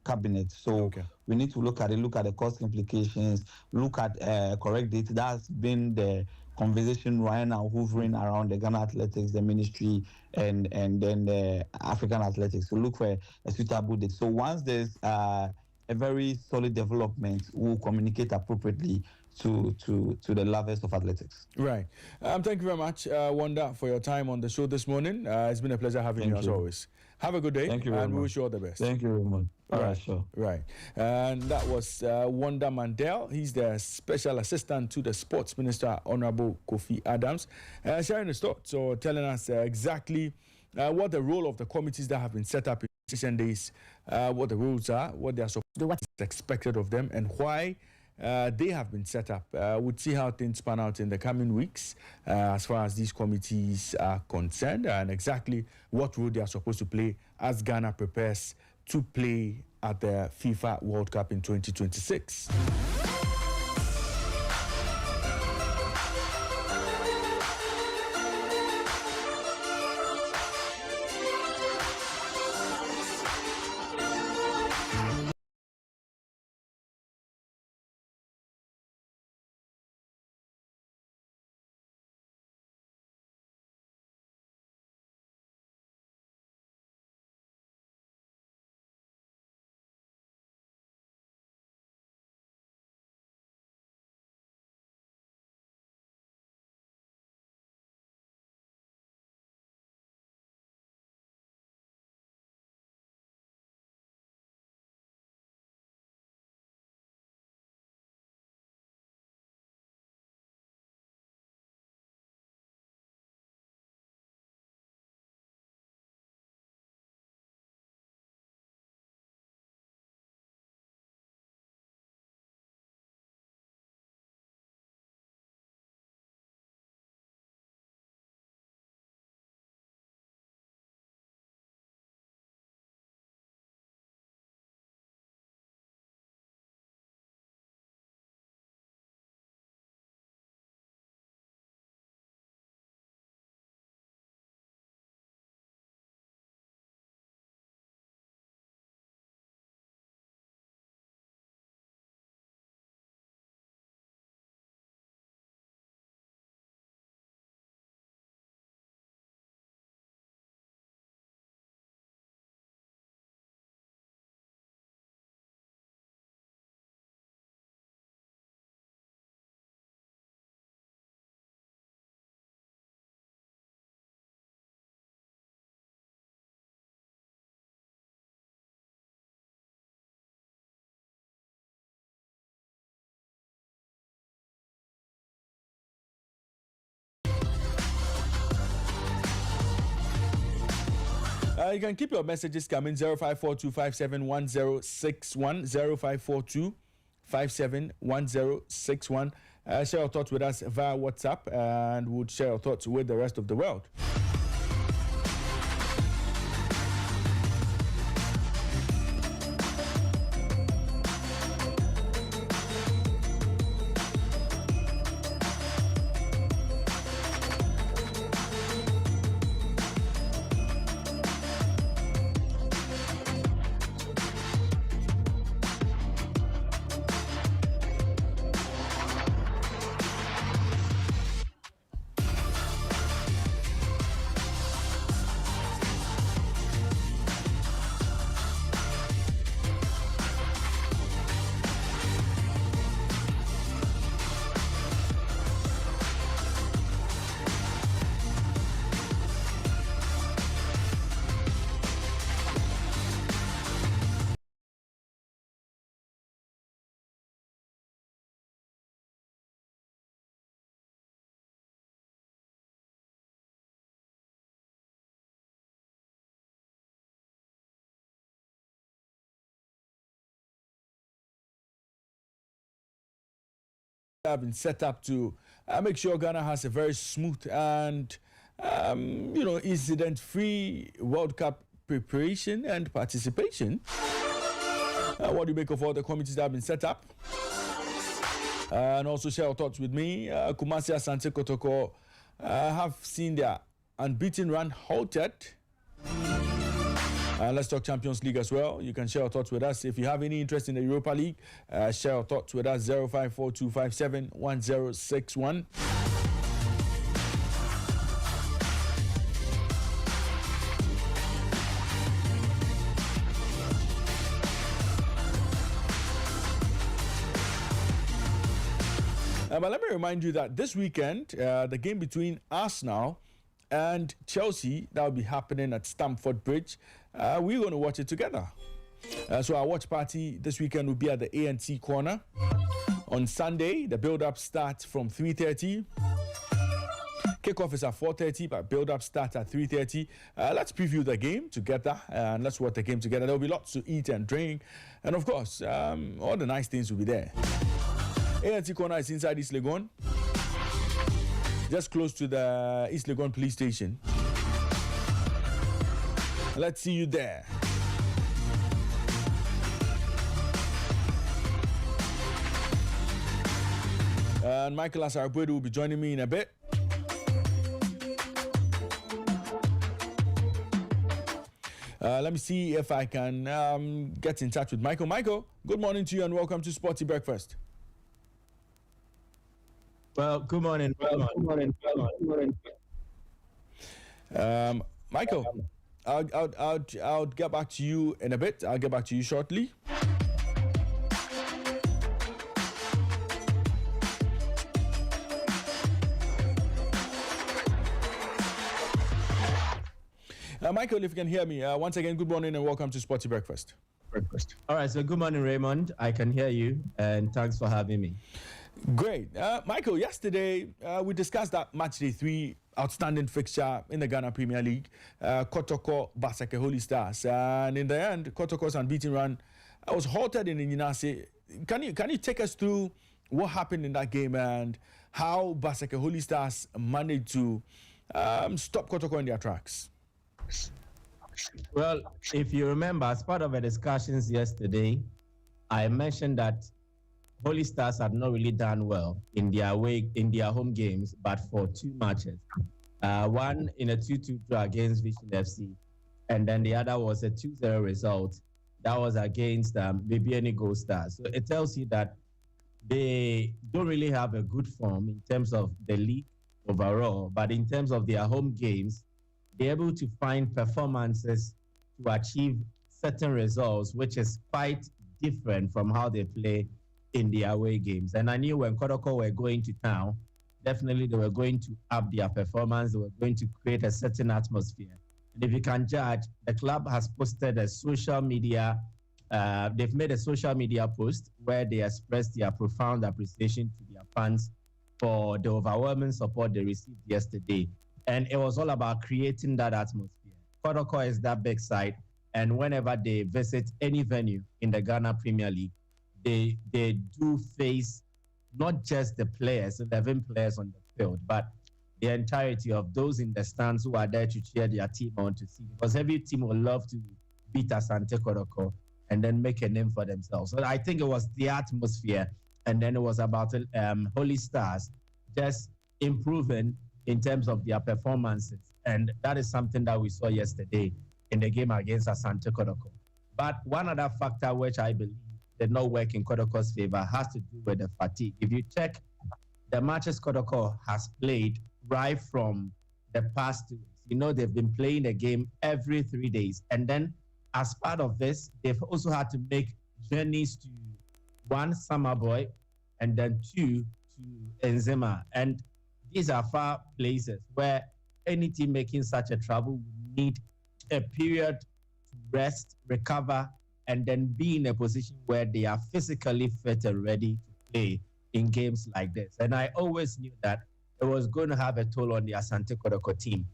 cabinet. So we need to look at the cost implications, look at correct data. That's been the conversation right now hovering around the Ghana Athletics, the ministry, and then the African Athletics. So look for a suitable date. So once there's a very solid development, we'll communicate appropriately to the lovers of athletics. Right. Thank you very much, Wanda, for your time on the show this morning. It's been a pleasure having you as always. Have a good day. Thank you, and we wish you all the best. Thank you, Raymond. All right, sure. Right. And that was Wanda Mandel. He's the Special Assistant to the Sports Minister, Honorable Kofi Adams, sharing his thoughts or telling us exactly what the role of the committees that have been set up in recent days, what the rules are, what they are supposed to do, what is expected of them, and why they have been set up. We'll see how things pan out in the coming weeks as far as these committees are concerned, and exactly what role they are supposed to play as Ghana prepares to play at the FIFA World Cup in 2026. You can keep your messages coming 0542571061 0542571061. Share your thoughts with us via WhatsApp, and we'll share your thoughts with the rest of the world. Have been set up to make sure Ghana has a very smooth and incident-free World Cup preparation and participation. What do you make of all the committees that have been set up? And also share your thoughts with me. Kumasi, Asante, Kotoko have seen their unbeaten run halted. Let's talk Champions League as well. You can share your thoughts with us. If you have any interest in the Europa League, share your thoughts with us 0542571061. But let me remind you that this weekend, the game between Arsenal and Chelsea, that will be happening at Stamford Bridge. We're going to watch it together. So our watch party this weekend will be at the ANC corner. On Sunday, the build-up starts from 3:30. Kickoff is at 4:30, but build-up starts at 3:30. Let's preview the game together, and let's watch the game together. There will be lots to eat and drink, and of course, all the nice things will be there. ANC corner is inside East Legon, just close to the East Legon police station. Let's see you there. And Michael Asarabwedu will be joining me in a bit. Let me see if I can get in touch with Michael. Michael, good morning to you and welcome to Sporty Breakfast. Well, good morning. Michael, I'll get back to you in a bit. I'll get back to you shortly. Michael, if you can hear me, once again, good morning and welcome to Sporty Breakfast. All right, so good morning, Raymond. I can hear you, and thanks for having me. Great. Michael, yesterday we discussed that match day 3 outstanding fixture in the Ghana Premier League, Kotoko Basake Holy Stars. And in the end, Kotoko's unbeaten run was halted in Inyinase. Can you take us through what happened in that game and how Basake Holy Stars managed to stop Kotoko in their tracks? Well, if you remember, as part of the discussions yesterday, I mentioned that Holy Stars had not really done well in their home games, but for 2 matches. One in a 2-2 draw against Vision FC, and then the other was a 2-0 result. That was against BBN Gold Stars. So it tells you that they don't really have a good form in terms of the league overall, but in terms of their home games, they're able to find performances to achieve certain results, which is quite different from how they play in the away games. And I knew when Kotoko were going to town, definitely they were going to up their performance. They were going to create a certain atmosphere. And if you can judge, the club has posted a social media, they've made a social media post where they expressed their profound appreciation to their fans for the overwhelming support they received yesterday. And it was all about creating that atmosphere. Kotoko is that big side, and whenever they visit any venue in the Ghana Premier League, they do face not just the players, 11 players on the field, but the entirety of those in the stands who are there to cheer their team on to see. Because every team would love to beat Asante Kotoko and then make a name for themselves. So I think it was the atmosphere, and then it was about Holy Stars just improving in terms of their performances. And that is something that we saw yesterday in the game against Asante Kotoko. But one other factor which I believe did not work in Kotoko's favor has to do with the fatigue. If you check the matches Kotoko has played right from the past 2 weeks, they've been playing the game every 3 days. And then as part of this, they've also had to make journeys to one, Samaboy, and then 2 to Nzema. And these are far places where any team making such a travel would need a period to rest, recover, and then be in a position where they are physically fit and ready to play in games like this. And I always knew that it was going to have a toll on the Asante Kotoko team.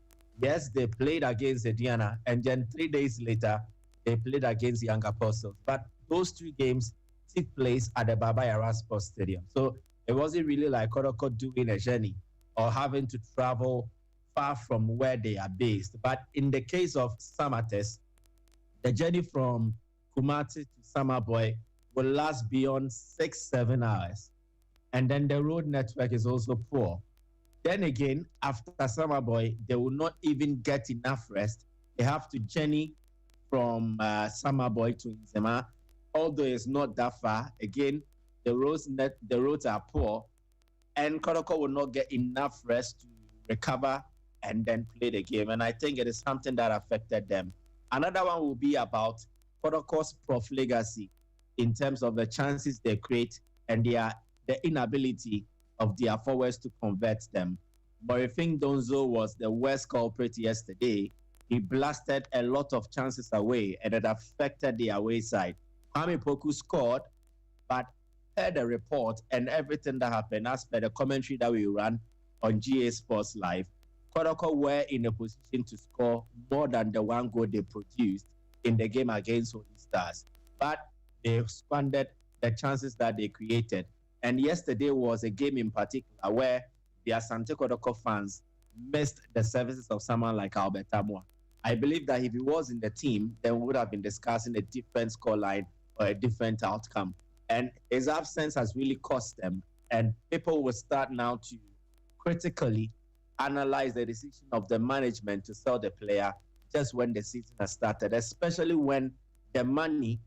Yes, they played against Ediana, and then 3 days later, they played against Young Apostles. But those 2 games took place at the Baba Yara Sports Stadium. So it wasn't really like Kotoko doing a journey or having to travel far from where they are based. But in the case of Samates, the journey from Kumasi to Samaboy will last beyond 6-7 hours. And then the road network is also poor. Then again, after Samaboy, they will not even get enough rest. They have to journey from Samaboy to Nzema, although it's not that far. Again, the roads are poor, and Kotoko will not get enough rest to recover and then play the game. And I think it is something that affected them. Another one will be about Kotoko's profligacy in terms of the chances they create and the inability of their forwards to convert them. Morifing Donzo was the worst culprit yesterday. He blasted a lot of chances away, and it affected the away side. Kwame Poku scored, but per the report and everything that happened, as per the commentary that we ran on GA Sports Live, Kotoko were in a position to score more than the 1 goal they produced in the game against Holy Stars. But they squandered the chances that they created. And yesterday was a game in particular where the Asante Kotoko fans missed the services of someone like Albert Amwa. I believe that if he was in the team, then we would have been discussing a different scoreline or a different outcome. And his absence has really cost them. And people will start now to critically analyze the decision of the management to sell the player just when the season has started, especially when the money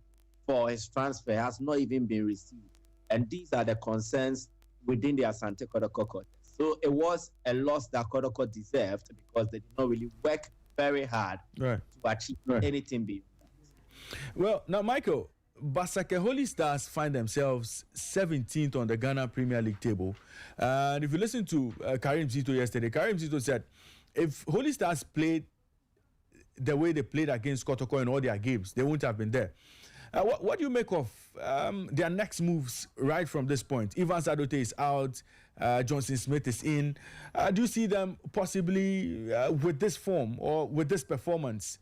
for his transfer has not even been received. And these are the concerns within the Asante Kotoko contest. So it was a loss that Kotoko deserved because they did not really work very hard to achieve anything beyond that. Well, now, Michael, Basake Holy Stars find themselves 17th on the Ghana Premier League table. And if you listen to Karim Zito yesterday, Karim Zito said if Holy Stars played the way they played against Kotoko in all their games, they wouldn't have been there. What do you make of their next moves right from this point? Ivan Sadote is out, Johnson Smith is in. Do you see them possibly with this form or with this performance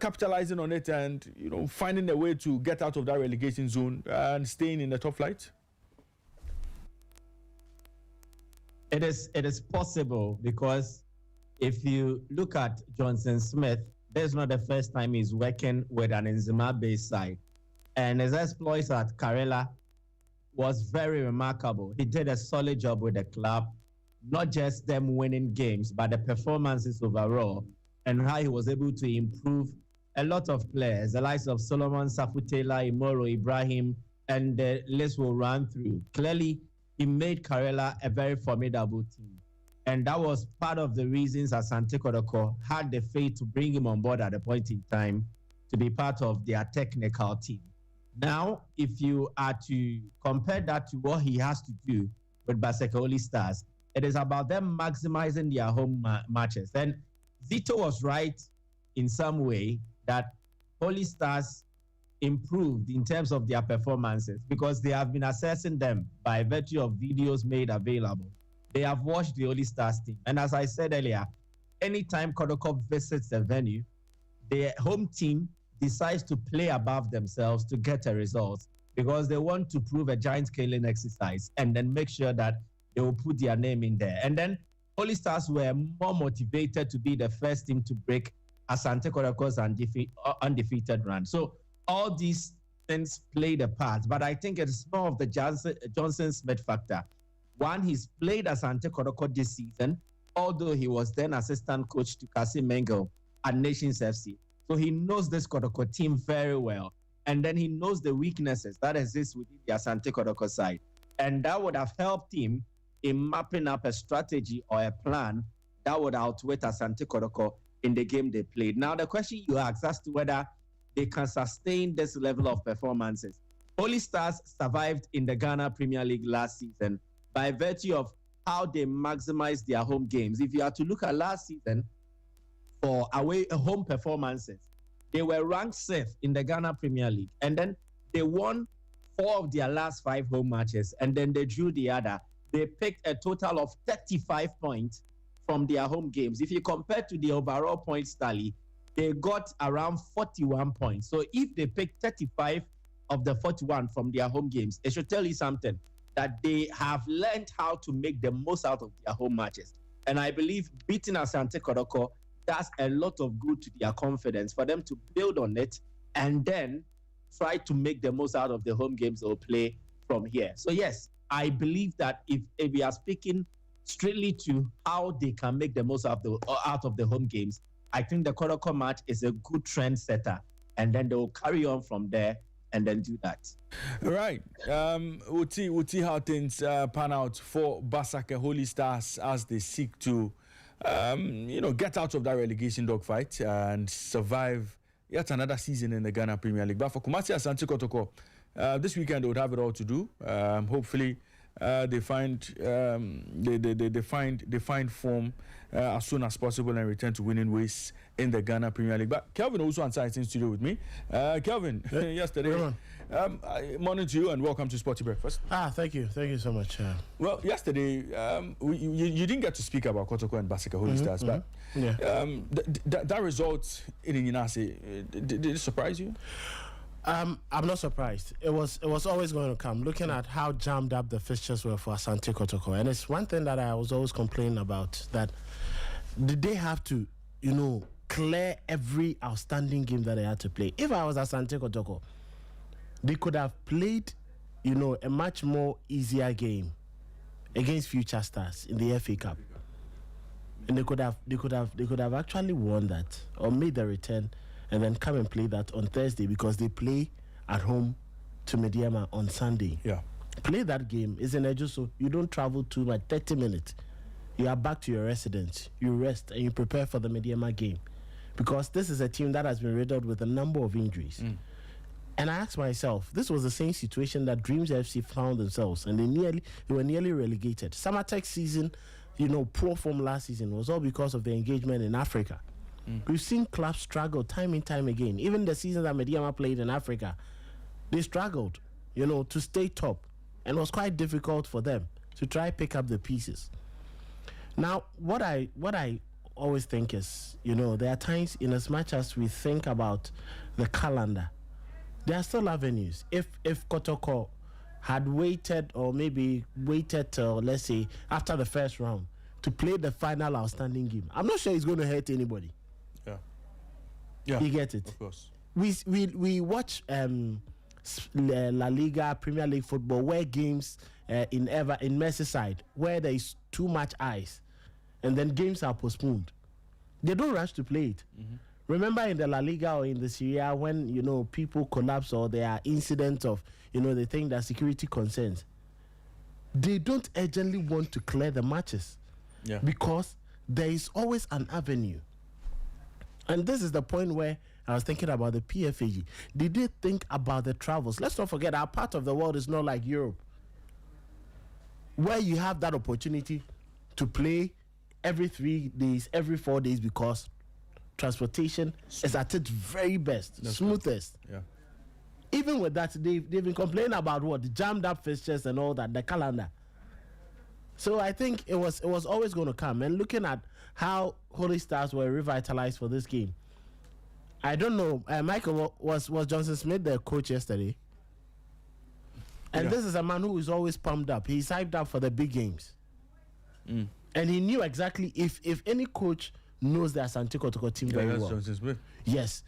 capitalizing on it and finding a way to get out of that relegation zone and staying in the top flight? It is possible because if you look at Johnson Smith, this is not the first time he's working with an Nzema-based side. And his exploits at Karela was very remarkable. He did a solid job with the club, not just them winning games, but the performances overall, and how he was able to improve a lot of players, the likes of Solomon, Safutela, Imoro, Ibrahim, and the list will run through. Clearly, he made Karela a very formidable team. And that was part of the reasons Asante Kotoko had the faith to bring him on board at a point in time to be part of their technical team. Now, if you are to compare that to what he has to do with Basake Holy Stars, it is about them maximizing their home matches. And Zito was right in some way that Holy Stars improved in terms of their performances because they have been assessing them by virtue of videos made available. They have watched the Holy Stars team. And as I said earlier, anytime Kotoko visits the venue, the home team decides to play above themselves to get a result because they want to prove a giant scaling exercise and then make sure that they will put their name in there. And then Holy Stars were more motivated to be the first team to break Asante Kotoko's undefeated run. So all these things played a part, but I think it's more of the Johnson Smith factor. One, he's played Asante Kotoko this season, although he was then assistant coach to Kasim Mengel at Nations FC. So he knows this Kotoko team very well. And then he knows the weaknesses that exist within the Asante Kotoko side. And that would have helped him in mapping up a strategy or a plan that would outwit Asante Kotoko in the game they played. Now, the question you asked as to whether they can sustain this level of performances. Holy Stars survived in the Ghana Premier League last season by virtue of how they maximized their home games. If you are to look at last season for away home performances, they were ranked 6th in the Ghana Premier League. And then they won 4 of their last 5 home matches, and then they drew the other. They picked a total of 35 points from their home games. If you compare to the overall points tally, they got around 41 points. So if they picked 35 of the 41 from their home games, it should tell you something, that they have learned how to make the most out of their home matches. And I believe beating Asante Kotoko does a lot of good to their confidence for them to build on it and then try to make the most out of the home games they'll play from here. So yes, I believe that if we are speaking strictly to how they can make the most out of the home games, I think the Kotoko match is a good trend setter, and then they will carry on from there and then do that. Right. We'll see how things pan out for Basake Holy Stars as they seek to, get out of that relegation dogfight and survive yet another season in the Ghana Premier League. But for Kumasi Asante Kotoko, this weekend they would have it all to do. Hopefully, they find form as soon as possible and return to winning ways in the Ghana Premier League. But Kelvin also on site in studio with me. Kelvin, yesterday, morning to you and welcome to Sporty Breakfast. Thank you so much. Well, yesterday you didn't get to speak about Kotoko and Basake Holy Stars, but that result in Inase, did it surprise you? I'm not surprised. It was always going to come. Looking at how jammed up the fixtures were for Asante Kotoko, and it's one thing that I was always complaining about, that did they have to, clear every outstanding game that they had to play? If I was Asante Kotoko, they could have played, a much more easier game against Future Stars in the FA Cup, and they could have actually won that or made the return and then come and play that on Thursday, because they play at home to Mediama on Sunday. Yeah. Play that game. It's an edge, so you don't travel too much, 30 minutes. You are back to your residence. You rest and you prepare for the Mediama game. Because this is a team that has been riddled with a number of injuries. And I asked myself, this was the same situation that Dreams FC found themselves, and they were nearly relegated. Samatex season, poor form last season was all because of the engagement in Africa. We've seen clubs struggle time and time again. Even the season that Mediama played in Africa, they struggled, to stay top. And it was quite difficult for them to try pick up the pieces. Now, what I always think is, there are times, in as much as we think about the calendar, there are still avenues. If Kotoko had waited, or maybe waited till, let's say, after the first round to play the final outstanding game, I'm not sure it's going to hurt anybody. Yeah, you get it. Of course. We watch La Liga, Premier League football, where games in Merseyside, where there is too much ice, and then games are postponed. They don't rush to play it. Remember in the La Liga or in the Serie A, when people collapse or there are incidents of they think that security concerns, they don't urgently want to clear the matches, because there is always an avenue. And this is the point where I was thinking about the PFAG. Did they think about the travels? Let's not forget, our part of the world is not like Europe, where you have that opportunity to play every 3 days, every 4 days, because transportation is at its very best, smoothest. Yeah. Even with that, they've been complaining about the jammed up fixtures and all that, the calendar. So I think it was always going to come. And looking at how Holy Stars were revitalized for this game, I don't know. Michael, was Johnson Smith the coach yesterday? And this is a man who is always pumped up. He's hyped up for the big games. And he knew exactly if any coach knows the Asante Kotoko team very well. Johnson Smith. Yes.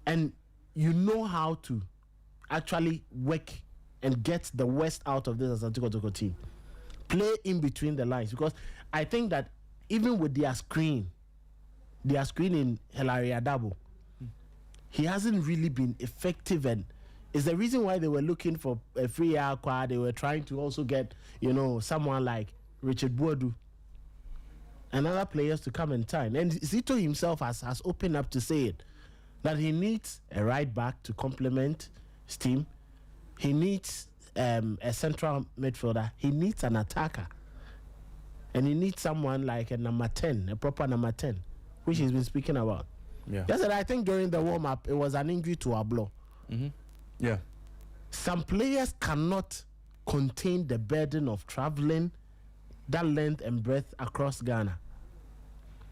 And you know how to actually work and get the worst out of this Asante Kotoko team. Play in between the lines. Because I think that even with their screen in Hilary Adabo, he hasn't really been effective, and it's the reason why they were looking for a free aqua. They were trying to also get, someone like Richard Boadu and other players to come and sign. And Zito himself has opened up to say it, that he needs a right back to complement his team. He needs a central midfielder. He needs an attacker. And he needs someone like a number 10, a proper number 10, which he's been speaking about. Yeah. Yesterday, I think during the warm-up, it was an injury to Ablo. Yeah. Some players cannot contain the burden of traveling that length and breadth across Ghana.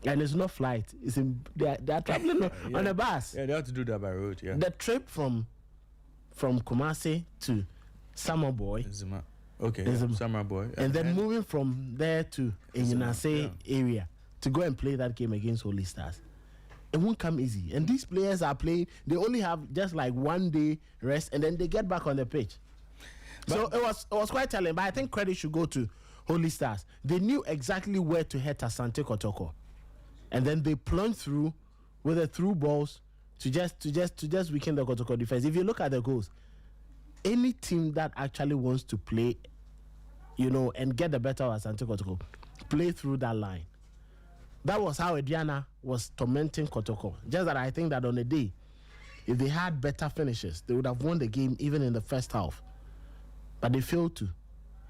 And it's not flight. They're traveling on a bus. Yeah, they have to do that by road, yeah. The trip from Kumasi to Samaboy. Zima. Okay, Samaboy. And then moving from there to Enyinase area to go and play that game against Holy Stars. It won't come easy. And these players are playing, they only have just like 1 day rest and then they get back on the pitch. So it was quite telling, but I think credit should go to Holy Stars. They knew exactly where to hit Asante Kotoko. And then they plunged through with the through balls to just weaken the Kotoko defense. If you look at the goals, any team that actually wants to play, and get the better of Asante Kotoko, play through that line. That was how Ediana was tormenting Kotoko. Just that I think that on the day, if they had better finishes, they would have won the game even in the first half. But they failed to.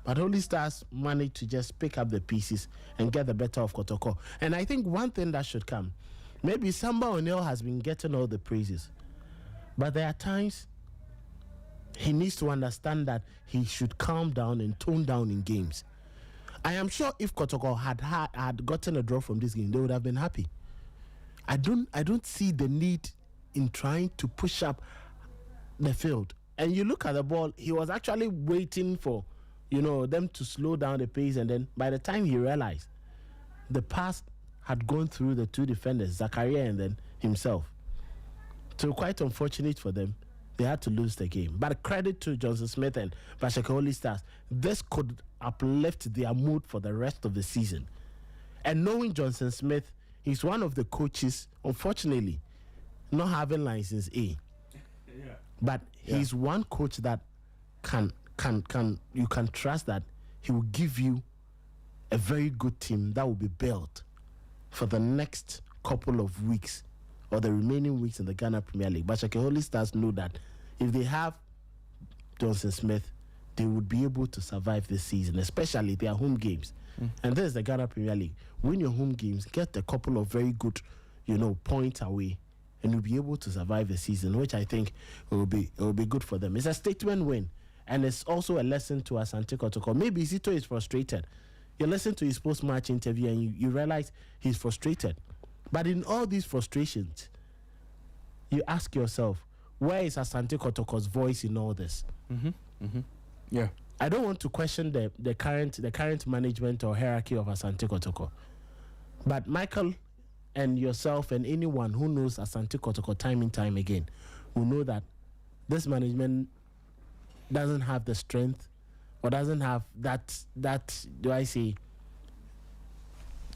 But Holy Stars managed to just pick up the pieces and get the better of Kotoko. And I think one thing that should come, maybe Samba O'Neill has been getting all the praises. But there are times he needs to understand that he should calm down and tone down in games. I am sure if Kotoko had gotten a draw from this game, they would have been happy. I don't see the need in trying to push up the field. And you look at the ball, he was actually waiting for, them to slow down the pace, and then by the time he realized, the pass had gone through the two defenders, Zakaria and then himself. So quite unfortunate for them. They had to lose the game. But credit to Johnson Smith and Basake Holy Stars. This could uplift their mood for the rest of the season. And knowing Johnson Smith, he's one of the coaches, unfortunately, not having license A. But he's one coach that you can trust that he will give you a very good team that will be built for the next couple of weeks or the remaining weeks in the Ghana Premier League. But Basake Holy Stars know that if they have Johnson Smith, they would be able to survive this season, especially their home games. And this is the Ghana Premier League. Win your home games, get a couple of very good, points away, and you'll be able to survive the season, which I think will be good for them. It's a statement win, and it's also a lesson to Asante Kotoko. Maybe Zito is frustrated. You listen to his post-match interview and you realize he's frustrated. But in all these frustrations, you ask yourself, where is Asante Kotoko's voice in all this? Yeah. I don't want to question the current management or hierarchy of Asante Kotoko. But Michael and yourself and anyone who knows Asante Kotoko time and time again will know that this management doesn't have the strength or doesn't have that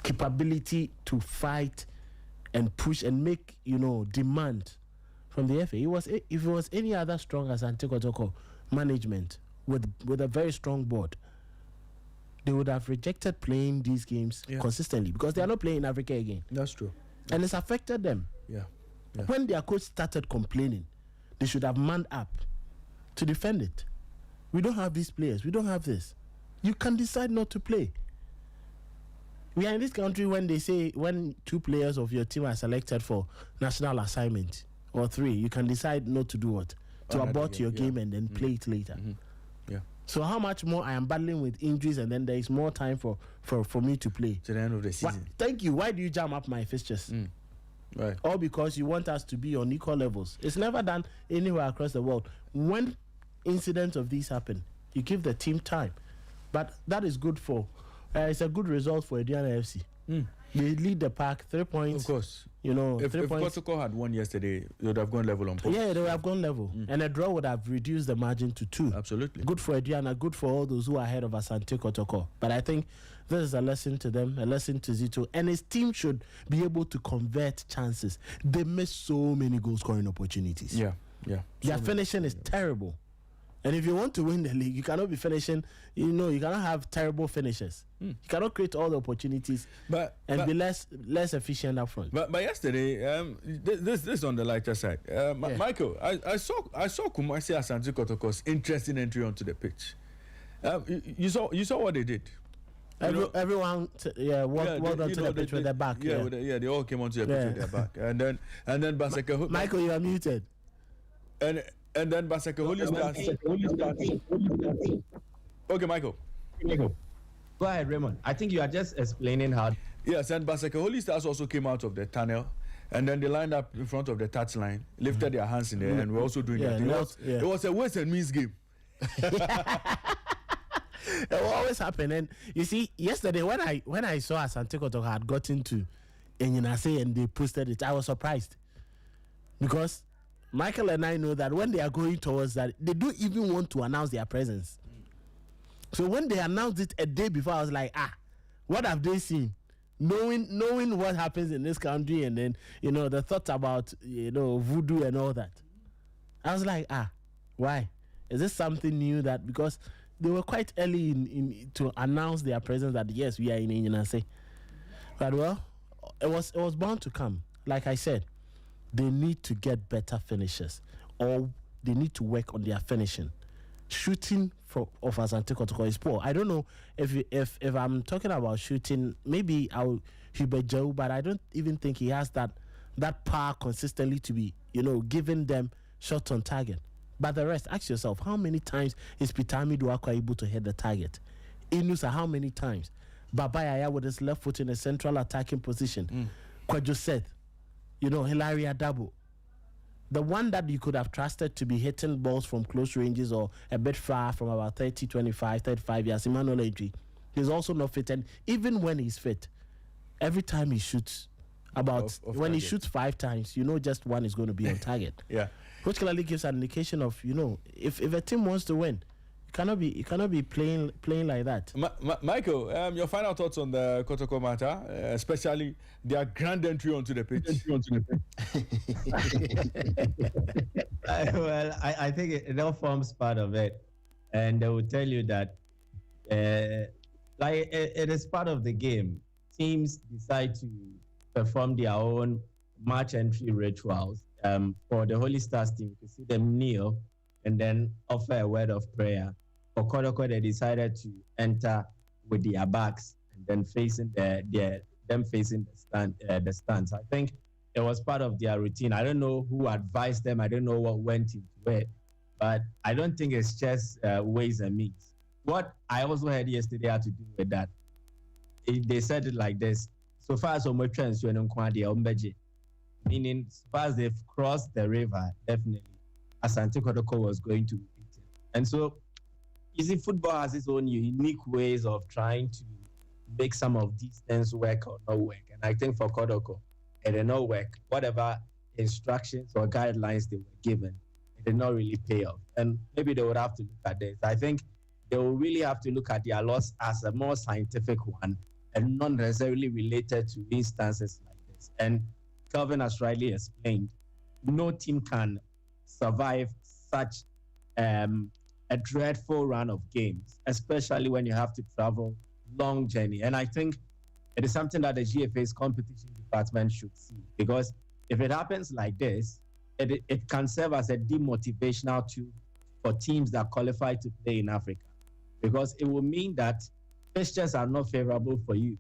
capability to fight and push and make, demand from the FA. If it was any other strong Asante Kotoko management with a very strong board, they would have rejected playing these games consistently because they are not playing in Africa again. That's true. And it's affected them. Yeah. When their coach started complaining, they should have manned up to defend it. We don't have these players. We don't have this. You can decide not to play. We are in this country when they say when 2 players of your team are selected for national assignment or 3, you can decide not to do what? To abort your game and then play it later. Yeah. So how much more I am battling with injuries and then there is more time for me to play. To the end of the season. Thank you. Why do you jam up my fixtures? Right. Or because you want us to be on equal levels. It's never done anywhere across the world. When incidents of these happen, you give the team time. But that is good for, it's a good result for Ediana FC. They lead the pack, 3 points. Of course. You know, if 3 points. Kotoko had won yesterday, they would have gone level on points. Yeah, they would have gone level. And a draw would have reduced the margin to 2. Absolutely. Good for Ediana, good for all those who are ahead of Asante Kotoko. But I think this is a lesson to them, a lesson to Zito. And his team should be able to convert chances. They miss so many goal scoring opportunities. Yeah. Their finishing is terrible. And if you want to win the league, you cannot be finishing, you cannot have terrible finishes. You cannot create all the opportunities and be less efficient up front. But yesterday, this on the lighter side. Michael, I saw Kumasi Asante Kotoko's interesting entry onto the pitch. You saw what they did. Everyone walked onto the pitch with their back. They all came onto the pitch with their back. And then Basake. Michael, you are muted. And then Basake Holy Stars. Okay, Michael. Go ahead, Raymond. I think you are just explaining how. Yes, and Basake Holy Stars also came out of the tunnel, and then they lined up in front of the touchline, lifted their hands in the air, and we're also doing that. It was a waste and means game. It will always happen. And you see, yesterday when I saw Asante Kotoko had gotten to Enyinase and they posted it, I was surprised. Because Michael and I know that when they are going towards that, they don't even want to announce their presence. So when they announced it a day before, I was like, what have they seen? Knowing what happens in this country, and then, the thoughts about, voodoo and all that. I was like, why? Is this something new that, because they were quite early in to announce their presence that, yes, we are in Enyinase. But, well, it was bound to come. Like I said, they need to get better finishes, or they need to work on their finishing. Shooting of Asante Kotoko is poor. I don't know if I'm talking about shooting, maybe I'll Hubert Joe, but I don't even think he has that power consistently to be, giving them shots on target. But the rest, ask yourself, how many times is Pitami Duakwa able to hit the target? Inusa, how many times? Babayaya with his left foot in a central attacking position. Kwajo Seth, Hilaria Dabo. The one that you could have trusted to be hitting balls from close ranges or a bit far from about 30, 25, 35 years, Emmanuel Adri, he's also not fit. And even when he's fit, every time he shoots, when he shoots 5 times, just one is going to be on target. Yeah. Which clearly gives an indication of, if a team wants to win, you cannot be playing like that. Michael, your final thoughts on the Kotoko matter, especially their grand entry onto the pitch. Well, I think it all forms part of it, and they will tell you that it is part of the game. Teams decide to perform their own match entry rituals. For the Holy Stars team, to see them kneel and then offer a word of prayer. For Kotoko, they decided to enter with their backs and then facing the stands. I think it was part of their routine. I don't know who advised them. I don't know what went into it, but I don't think it's just ways and means. What I also heard yesterday had to do with that. They said it like this: so far as meaning as far as they've crossed the river, definitely Asante Kotoko was going to beat it. And so, you see, football has its own unique ways of trying to make some of these things work or not work. And I think for Kotoko, it did not work. Whatever instructions or guidelines they were given, it did not really pay off. And maybe they would have to look at this. I think they will really have to look at their loss as a more scientific one and not necessarily related to instances like this. And Kelvin has rightly explained, no team can survive such a dreadful run of games, especially when you have to travel long journey. And I think it is something that the GFA's competition department should see, because if it happens like this, it can serve as a demotivational tool for teams that qualify to play in Africa, because it will mean that fixtures are not favorable for you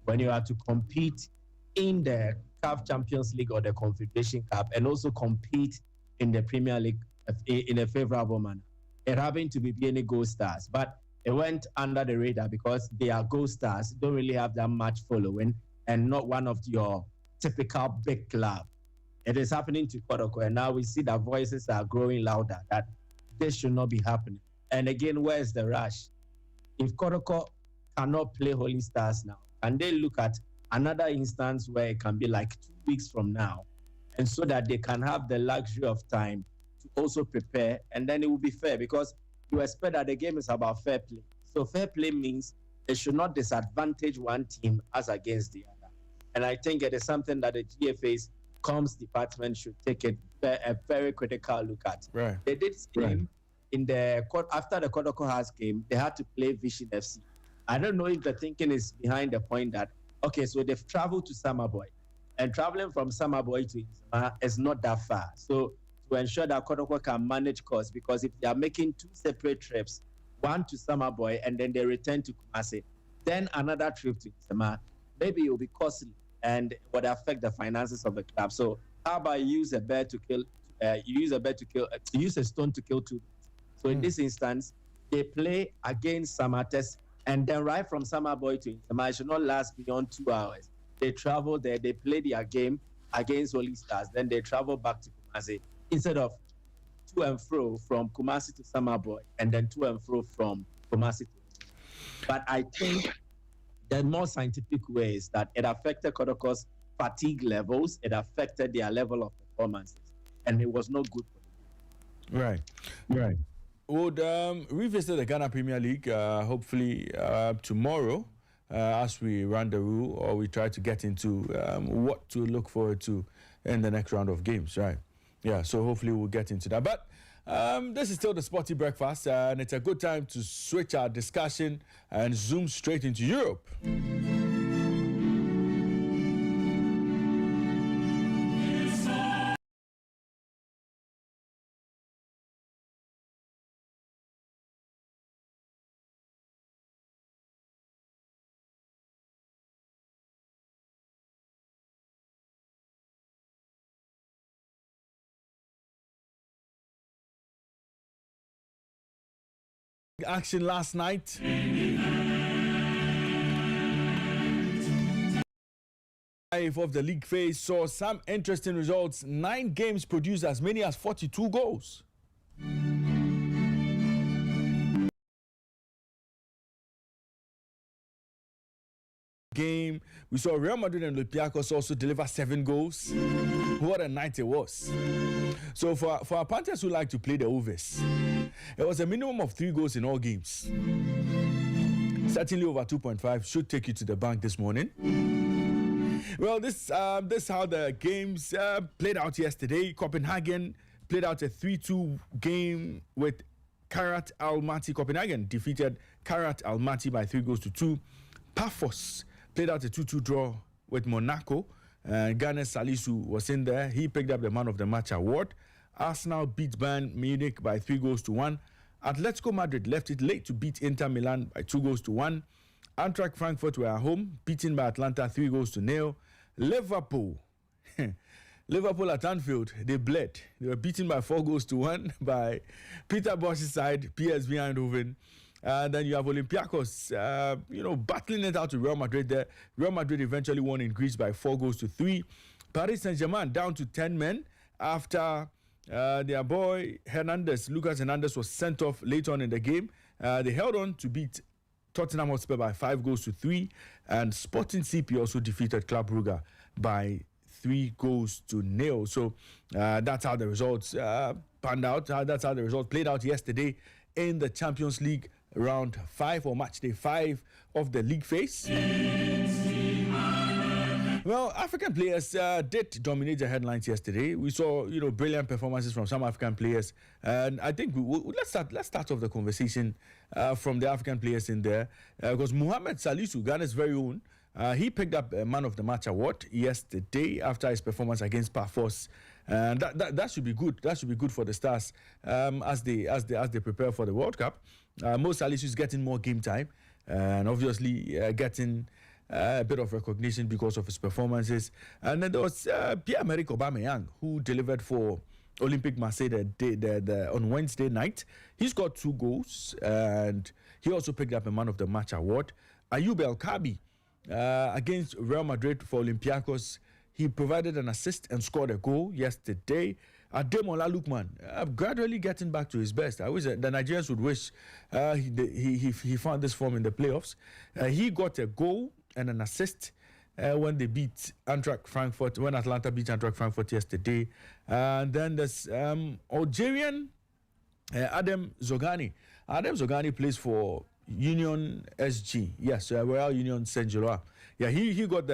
when you are to compete in the CAF Champions League or the Confederation Cup and also compete in the Premier League in a favorable manner. It happened to be BNA Gold Stars, but it went under the radar because they are Gold Stars, don't really have that much following, and not one of your typical big club. It is happening to Kotoko, and now we see that voices are growing louder that this should not be happening. And again, where is the rush? If Kotoko cannot play Holy Stars now, and they look at another instance where it can be like 2 weeks from now, and so that they can have the luxury of time to also prepare, and then it will be fair, because you expect that the game is about fair play. So fair play means it should not disadvantage one team as against the other. And I think it is something that the GFA's comms department should take a very critical look at. Right. They did same in the after the Kotoko House game, they had to play Vision FC. I don't know if the thinking is behind the point that, okay, so they've traveled to Samaboy, and traveling from Samaboy to Insama is not that far. So to ensure that Kotoko can manage costs, because if they are making 2 separate trips, one to Samaboy and then they return to Kumasi, then another trip to Insama, maybe it will be costly and would affect the finances of the club. So how about use a stone to kill 2 birds? So in this instance, they play against Samates, and then right from Samaboy to Insama, it should not last beyond 2 hours. They travel there, they play their game against Holy Stars, then they travel back to Kumasi, instead of to and fro from Kumasi to Samaboy, and then to and fro from Kumasi to Insama. But I think the more scientific way is that it affected Kotoko's fatigue levels, it affected their level of performances, and it was not good for them. Right. Would revisit the Ghana Premier League hopefully tomorrow as we run the rule, or we try to get into what to look forward to in the next round of games, right? Yeah, so hopefully we'll get into that. But this is still the Sporty Breakfast, and it's a good time to switch our discussion and zoom straight into Europe. Action last night. Of the league phase saw some interesting results. 9 games produced as many as 42 goals. Game, we saw Real Madrid and Olympiacos also deliver 7 goals. What a night it was. So for our punters who like to play the overs, it was a minimum of 3 goals in all games. Certainly over 2.5 should take you to the bank this morning. Well, this is how the games played out yesterday. Copenhagen played out a 3-2 game with Karat Almaty. Copenhagen defeated Karat Almaty by 3-2. Paphos played out a 2-2 draw with Monaco. Ganes Salisu was in there. He picked up the Man of the Match award. Arsenal beat Bayern Munich by 3-1. Atletico Madrid left it late to beat Inter Milan by 2-1. Eintracht Frankfurt were at home, beaten by Atlanta 3-0. Liverpool at Anfield, they bled. They were beaten by 4-1 by Peter Bosch's side, PSV Eindhoven. And then you have Olympiacos, battling it out to Real Madrid there. Real Madrid eventually won in Greece by 4-3. Paris Saint-Germain down to 10 men after their boy Lucas Hernandez was sent off late on in the game. They held on to beat Tottenham Hotspur by 5-3. And Sporting CP also defeated Club Brugge by 3-0. So that's how the results panned out. That's how the results played out yesterday in the Champions League round 5 or match day 5 of the league phase. Well, African players did dominate the headlines yesterday. We saw, brilliant performances from some African players, and I think let's start off the conversation from the African players in there, because Mohamed Salisu, Ghana's very own, he picked up a Man of the Match award yesterday after his performance against Paphos, and that should be good. That should be good for the Stars as they prepare for the World Cup. Mo Salisu is getting more game time, and obviously getting a bit of recognition because of his performances. And then there was Pierre-Emerick Aubameyang, who delivered for Olympique Marseille on Wednesday night. He scored 2 goals, and he also picked up a Man of the Match award. Ayoub El Kabi against Real Madrid for Olympiacos, he provided an assist and scored a goal yesterday. Ademola Lookman gradually getting back to his best. I wish the Nigerians would wish he found this form in the playoffs. He got a goal and an assist when they beat Eintracht Frankfurt, when Atlanta beat Eintracht Frankfurt yesterday. And then there's Algerian Adem Zogani. Adem Zogani plays for Union SG. Yes, Royal Union Saint-Gilloise. Yeah, he got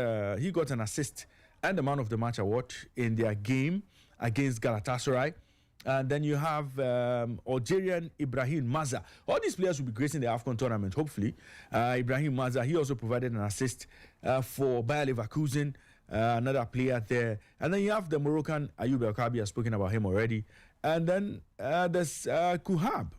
an assist and the Man of the Match award in their game against Galatasaray. And then you have Algerian Ibrahim Maza. All these players will be gracing the AFCON tournament, hopefully. Ibrahim Maza, he also provided an assist for Bayer Leverkusen, another player there. And then you have the Moroccan Ayoub El Kabi, I've spoken about him already. And then there's Kuhab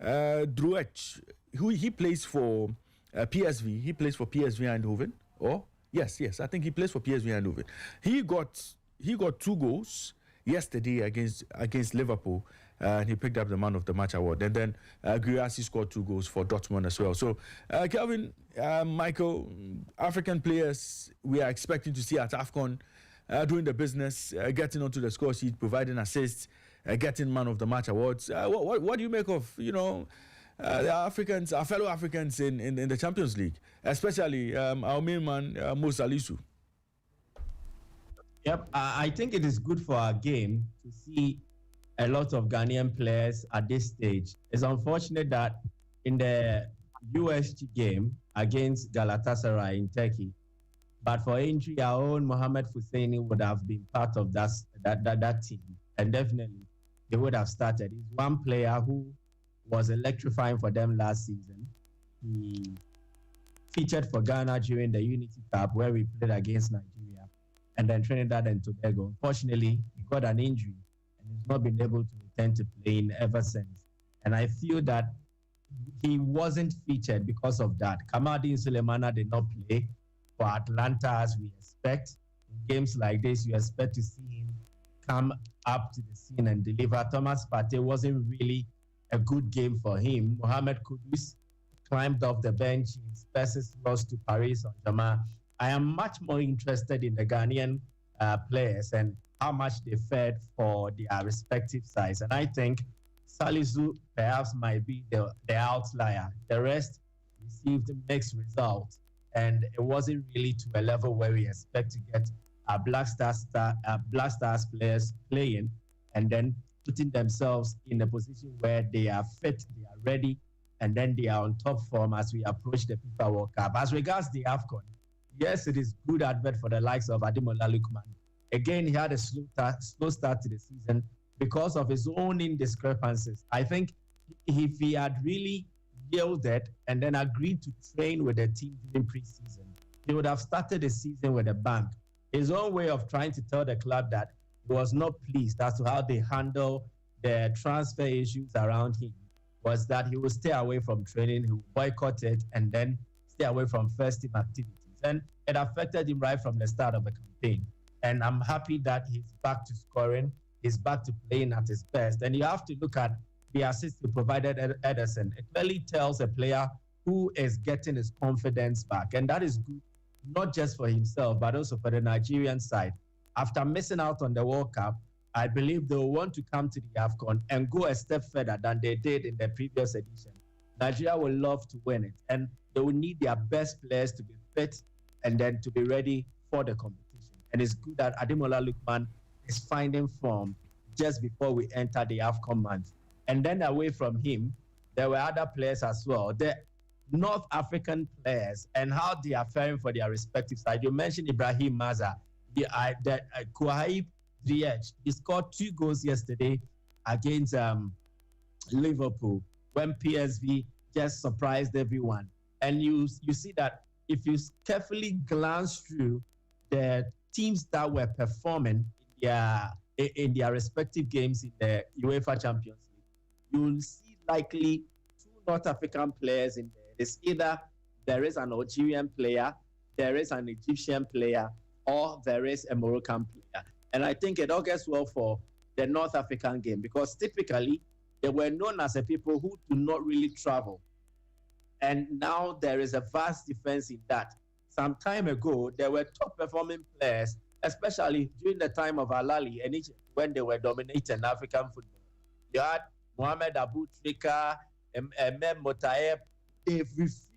Drouech, who he plays for PSV. He plays for PSV Eindhoven. Oh, yes, I think he plays for PSV Eindhoven. He got 2 goals yesterday against Liverpool, and he picked up the Man of the Match award. And then Guirassy scored 2 goals for Dortmund as well. So, Kelvin, Michael, African players we are expecting to see at AFCON doing the business, getting onto the score sheet, providing assists, getting Man of the Match awards. What do you make of, the Africans, our fellow Africans in the Champions League, especially our main man, Mo Salisu? Yep, I think it is good for our game to see a lot of Ghanaian players at this stage. It's unfortunate that in the USG game against Galatasaray in Turkey, but for injury, our own Mohamed Husseini would have been part of that team, and definitely they would have started. He's one player who was electrifying for them last season. He featured for Ghana during the Unity Cup where we played against Nigeria, and then Trinidad and Tobago. Unfortunately, he got an injury and he's not been able to return to playing ever since. And I feel that he wasn't featured because of that. Kamaldeen Sulemana did not play for Atlanta as we expect. In games like this, you expect to see him come up to the scene and deliver. Thomas Partey wasn't really a good game for him. Mohamed Kudus climbed off the bench in Spurs' loss to Paris Saint-Germain. I am much more interested in the Ghanaian players and how much they fared for their respective sides. And I think Salisu perhaps might be the outlier. The rest received mixed results, and it wasn't really to a level where we expect to get our Black Stars players playing and then putting themselves in a position where they are fit, they are ready, and then they are on top form as we approach the FIFA World Cup. As regards the AFCON, yes, it is good advert for the likes of Ademola Lookman. Again, he had a slow start to the season because of his own indiscrepancies. I think if he had really yielded and then agreed to train with the team during preseason, he would have started the season with a bang. His own way of trying to tell the club that he was not pleased as to how they handle the transfer issues around him was that he would stay away from training, he would boycott it, and then stay away from first team activities. And it affected him right from the start of the campaign. And I'm happy that he's back to scoring, he's back to playing at his best. And you have to look at the assist he provided Ederson. It clearly tells a player who is getting his confidence back. And that is good, not just for himself, but also for the Nigerian side. After missing out on the World Cup, I believe they will want to come to the AFCON and go a step further than they did in the previous edition. Nigeria will love to win it, and they will need their best players to be fit and then to be ready for the competition. And it's good that Ademola Lookman is finding form just before we enter the AFCON month. And then away from him, there were other players as well. The North African players and how they are faring for their respective side. You mentioned Ibrahim Maza, Kouaib Ziyech. He scored 2 goals yesterday against Liverpool when PSV just surprised everyone. And you see that if you carefully glance through the teams that were performing in their respective games in the UEFA Champions League, you will see likely 2 North African players in there. It's either there is an Algerian player, there is an Egyptian player, or there is a Moroccan player. And I think it all gets well for the North African game because typically they were known as a people who do not really travel. And now there is a vast difference in that. some time ago, there were top performing players, especially during the time of Alali and Egypt, when they were dominating African football. You had Mohamed Abu Trika, Mem Motaeb. They've refused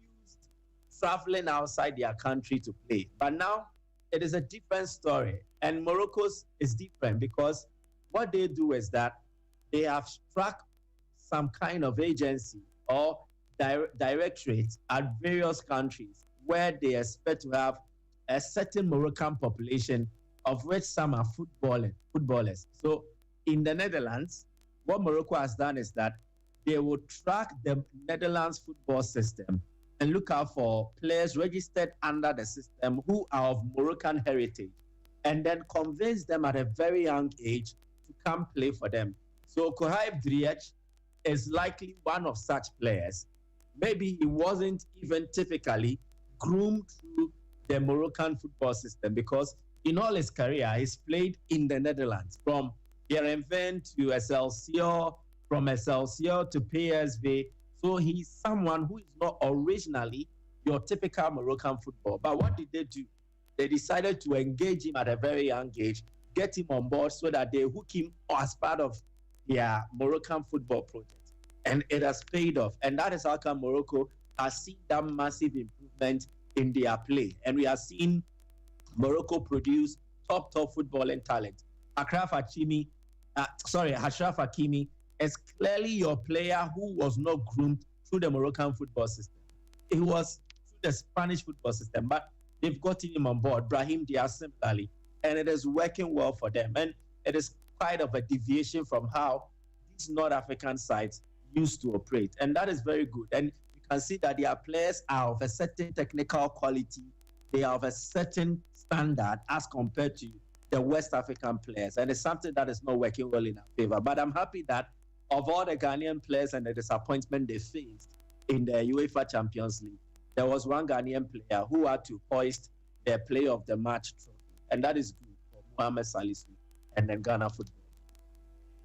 traveling outside their country to play. But now it is a different story. And Morocco's is different because what they do is that they have struck some kind of agency or directorate at various countries where they expect to have a certain Moroccan population, of which some are footballers. So in the Netherlands, what Morocco has done is that they will track the Netherlands football system and look out for players registered under the system who are of Moroccan heritage, and then convince them at a very young age to come play for them. So Kohaib Driech is likely one of such players. Maybe he wasn't even typically groomed through the Moroccan football system, because in all his career, he's played in the Netherlands, from Heerenveen to Excelsior, from Excelsior to PSV. So he's someone who is not originally your typical Moroccan football. But what did they do? They decided to engage him at a very young age, get him on board so that they hook him as part of their Moroccan football project. And it has paid off. And that is how come Morocco has seen that massive improvement in their play. And we have seen Morocco produce top footballing talent. Ashraf Hakimi is clearly your player who was not groomed through the Moroccan football system. It was through the Spanish football system, but they've gotten him on board. Brahim Diaz similarly, and it is working well for them. And it is quite of a deviation from how these North African sides used to operate. And that is very good. And you can see that their players are of a certain technical quality. They are of a certain standard as compared to the West African players. And it's something that is not working well in our favor. But I'm happy that of all the Ghanaian players and the disappointment they faced in the UEFA Champions League, there was one Ghanaian player who had to hoist their Player of the Match trophy. And that is good for Mohamed Salisu and then Ghana football.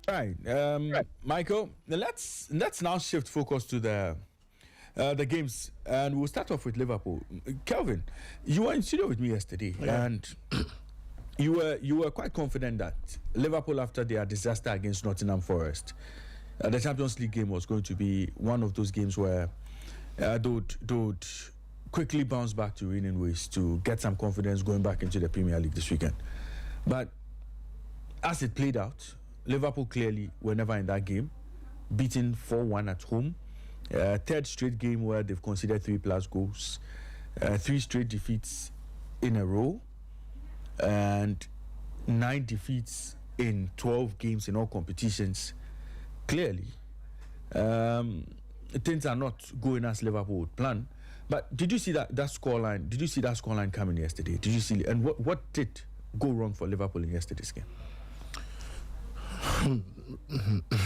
Right. Michael, let's now shift focus to the games, and we'll start off with Liverpool. Kelvin, you were in studio with me yesterday, and you were quite confident that Liverpool, after their disaster against Nottingham Forest, the Champions League game was going to be one of those games where they would quickly bounce back to winning ways to get some confidence going back into the Premier League this weekend. But as it played out, Liverpool clearly were never in that game, beaten 4-1 at home. Third straight game where they've conceded 3+ goals, 3 straight defeats in a row, and 9 defeats in 12 games in all competitions. Clearly, things are not going as Liverpool would plan. But did you see that scoreline? Did you see that scoreline coming yesterday? Did you see? And what did go wrong for Liverpool in yesterday's game?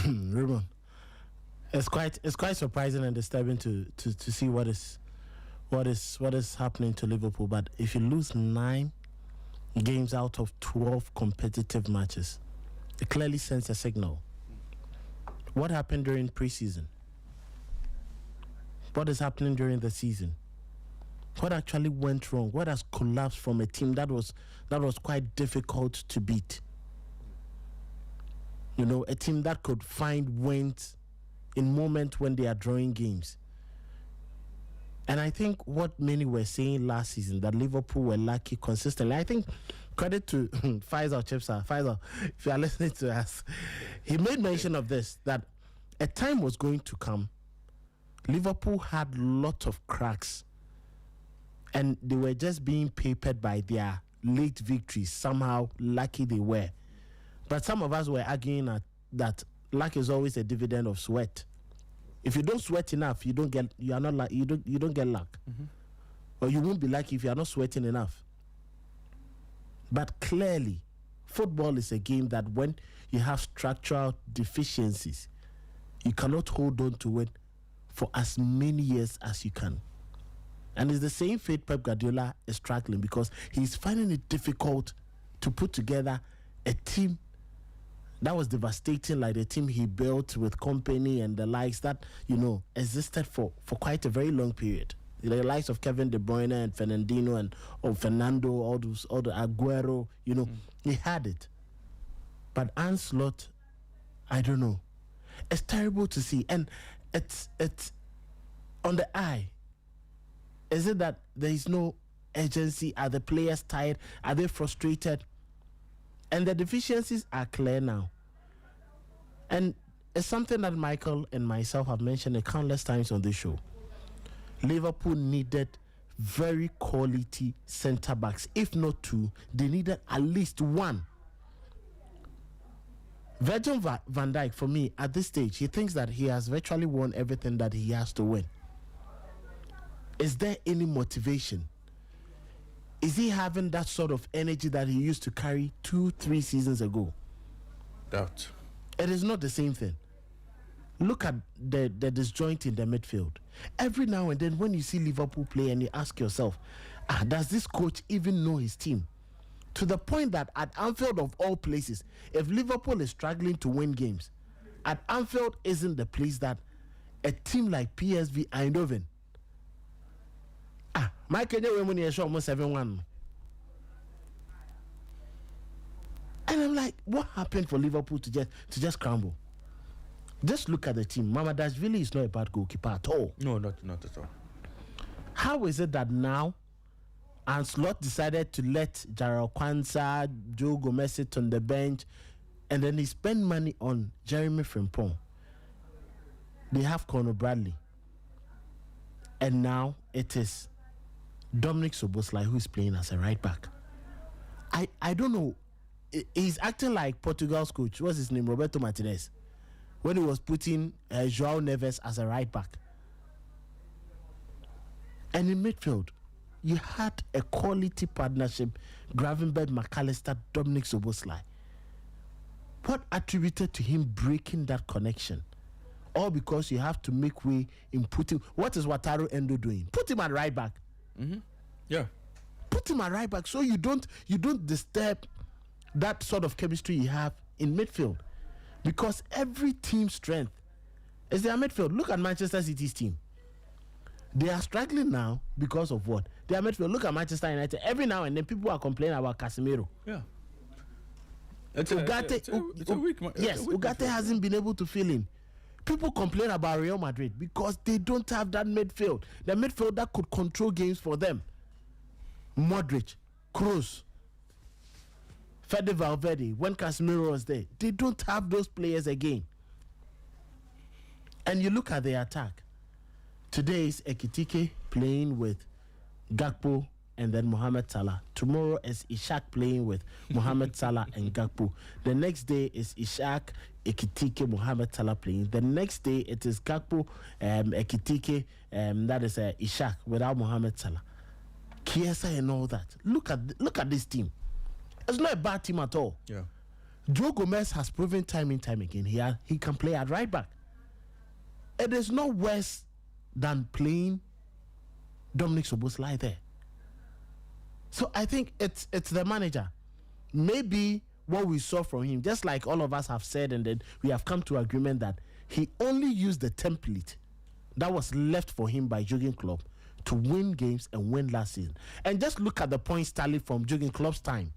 Raymond, it's quite surprising and disturbing to see what is happening to Liverpool. But if you lose 9 games out of 12 competitive matches, it clearly sends a signal. What happened during preseason? What is happening during the season? What actually went wrong? What has collapsed from a team that was quite difficult to beat? You know, a team that could find wins in moments when they are drawing games. And I think what many were saying last season, that Liverpool were lucky consistently. I think credit to Faisal Chipsa. Faisal, if you are listening to us, he made mention of this, that a time was going to come. Liverpool had lots of cracks, and they were just being papered by their late victories. Somehow lucky they were. But some of us were arguing that luck is always a dividend of sweat. If you don't sweat enough, you don't get luck. Mm-hmm. Or you won't be lucky if you are not sweating enough. But clearly, football is a game that when you have structural deficiencies, you cannot hold on to it for as many years as you can. And it's the same fate Pep Guardiola is struggling, because he's finding it difficult to put together a team that was devastating, like the team he built with Company and the likes that, existed for quite a very long period. the likes of Kevin De Bruyne and Fernandinho and Fernando, all the Aguero, he had it. But Ancelotti, I don't know. It's terrible to see, and it's on the eye. Is it that there is no urgency? Are the players tired? Are they frustrated? And the deficiencies are clear now. And it's something that Michael and myself have mentioned countless times on this show. Liverpool needed very quality centre backs. If not two, they needed at least one. Virgil van Dijk, for me, at this stage, he thinks that he has virtually won everything that he has to win. Is there any motivation? Is he having that sort of energy that he used to carry 2-3 seasons ago? Doubt. It is not the same thing. Look at the disjoint in the midfield. Every now and then when you see Liverpool play and you ask yourself, does this coach even know his team? To the point that at Anfield of all places, if Liverpool is struggling to win games, at Anfield isn't the place that a team like PSV Eindhoven, Michael Raymond is almost 7-1. And I'm like, what happened for Liverpool to just crumble? Just look at the team. Mamadashvili is not a bad goalkeeper at all. No, not at all. How is it that now Ancelotti decided to let Jarrell Kwanzaa, Joe Gomez sit on the bench, and then he spent money on Jeremy Frimpong? They have Conor Bradley. And now it is Dominic Szoboszlai who is playing as a right back. I don't know. He's acting like Portugal's coach. What's his name? Roberto Martinez. When he was putting João Neves as a right back. And in midfield, you had a quality partnership, Gravenberch, McAllister, Dominic Szoboszlai. What attributed to him breaking that connection? All because you have to make way in putting... What is Wataru Endo doing? Put him at right back. Mm-hmm. Yeah. Put him at right back so you don't disturb that sort of chemistry you have in midfield. Because every team's strength is their midfield. Look at Manchester City's team. They are struggling now because of what? Their midfield. Look at Manchester United. Every now and then people are complaining about Casemiro. Yeah. Ugarte hasn't been able to fill in. People complain about Real Madrid because they don't have that midfield. The midfield that could control games for them. Modric, Kroos, Fede Valverde, when Casemiro was there, they don't have those players again. And you look at the attack. Today is Ekitike playing with Gakpo and then Mohamed Salah. Tomorrow is Ishak playing with Mohamed Salah and Gakpo. The next day is Ishak, Ekitike, Mohamed Salah playing. The next day it is Gakpo, Ekitike, that is Ishak without Mohamed Salah. Chiesa and all that. Look at this team. It's not a bad team at all. Yeah. Joe Gomez has proven time and time again he can play at right back. It is not worse than playing Dominic Szoboszlai there. So I think it's the manager. Maybe what we saw from him, just like all of us have said, and then we have come to agreement that he only used the template that was left for him by Jurgen Klopp to win games and win last season. And just look at the points tallied from Jurgen Klopp's time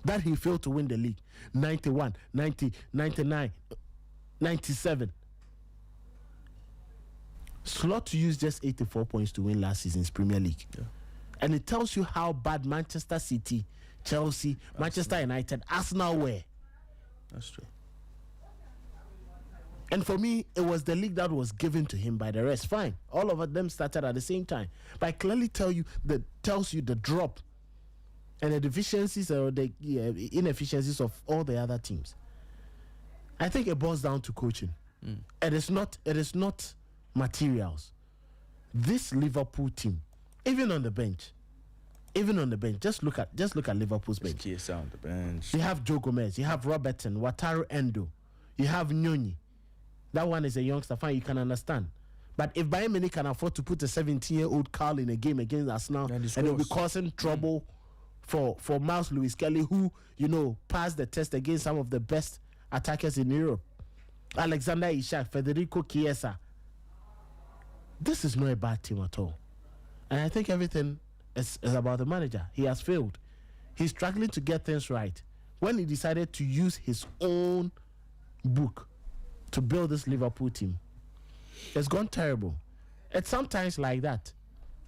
that he failed to win the league. 91, 90, 99, 97. Slot used just 84 points to win last season's Premier League. Yeah. And it tells you how bad Manchester City, Chelsea, Manchester United, Arsenal were. That's true. And for me, it was the league that was given to him by the rest. Fine. All of them started at the same time. But I clearly tells you the drop and the deficiencies or the inefficiencies of all the other teams. I think it boils down to coaching. It is not materials. This Liverpool team, even on the bench, just look at Liverpool's bench. Chiesa on the bench. You have Joe Gomez, you have Robertson, Wataru Endo, you have Nyoni. That one is a youngster, fine, you can understand. But if Bayern Munich can afford to put a 17-year-old Carl in a game against Arsenal, and it'll be causing trouble for Miles Lewis Kelly, who passed the test against some of the best attackers in Europe, Alexander Isak, Federico Chiesa. This is not a bad team at all. And I think everything is about the manager. He has failed. He's struggling to get things right. When he decided to use his own book to build this Liverpool team, it's gone terrible. It's sometimes like that.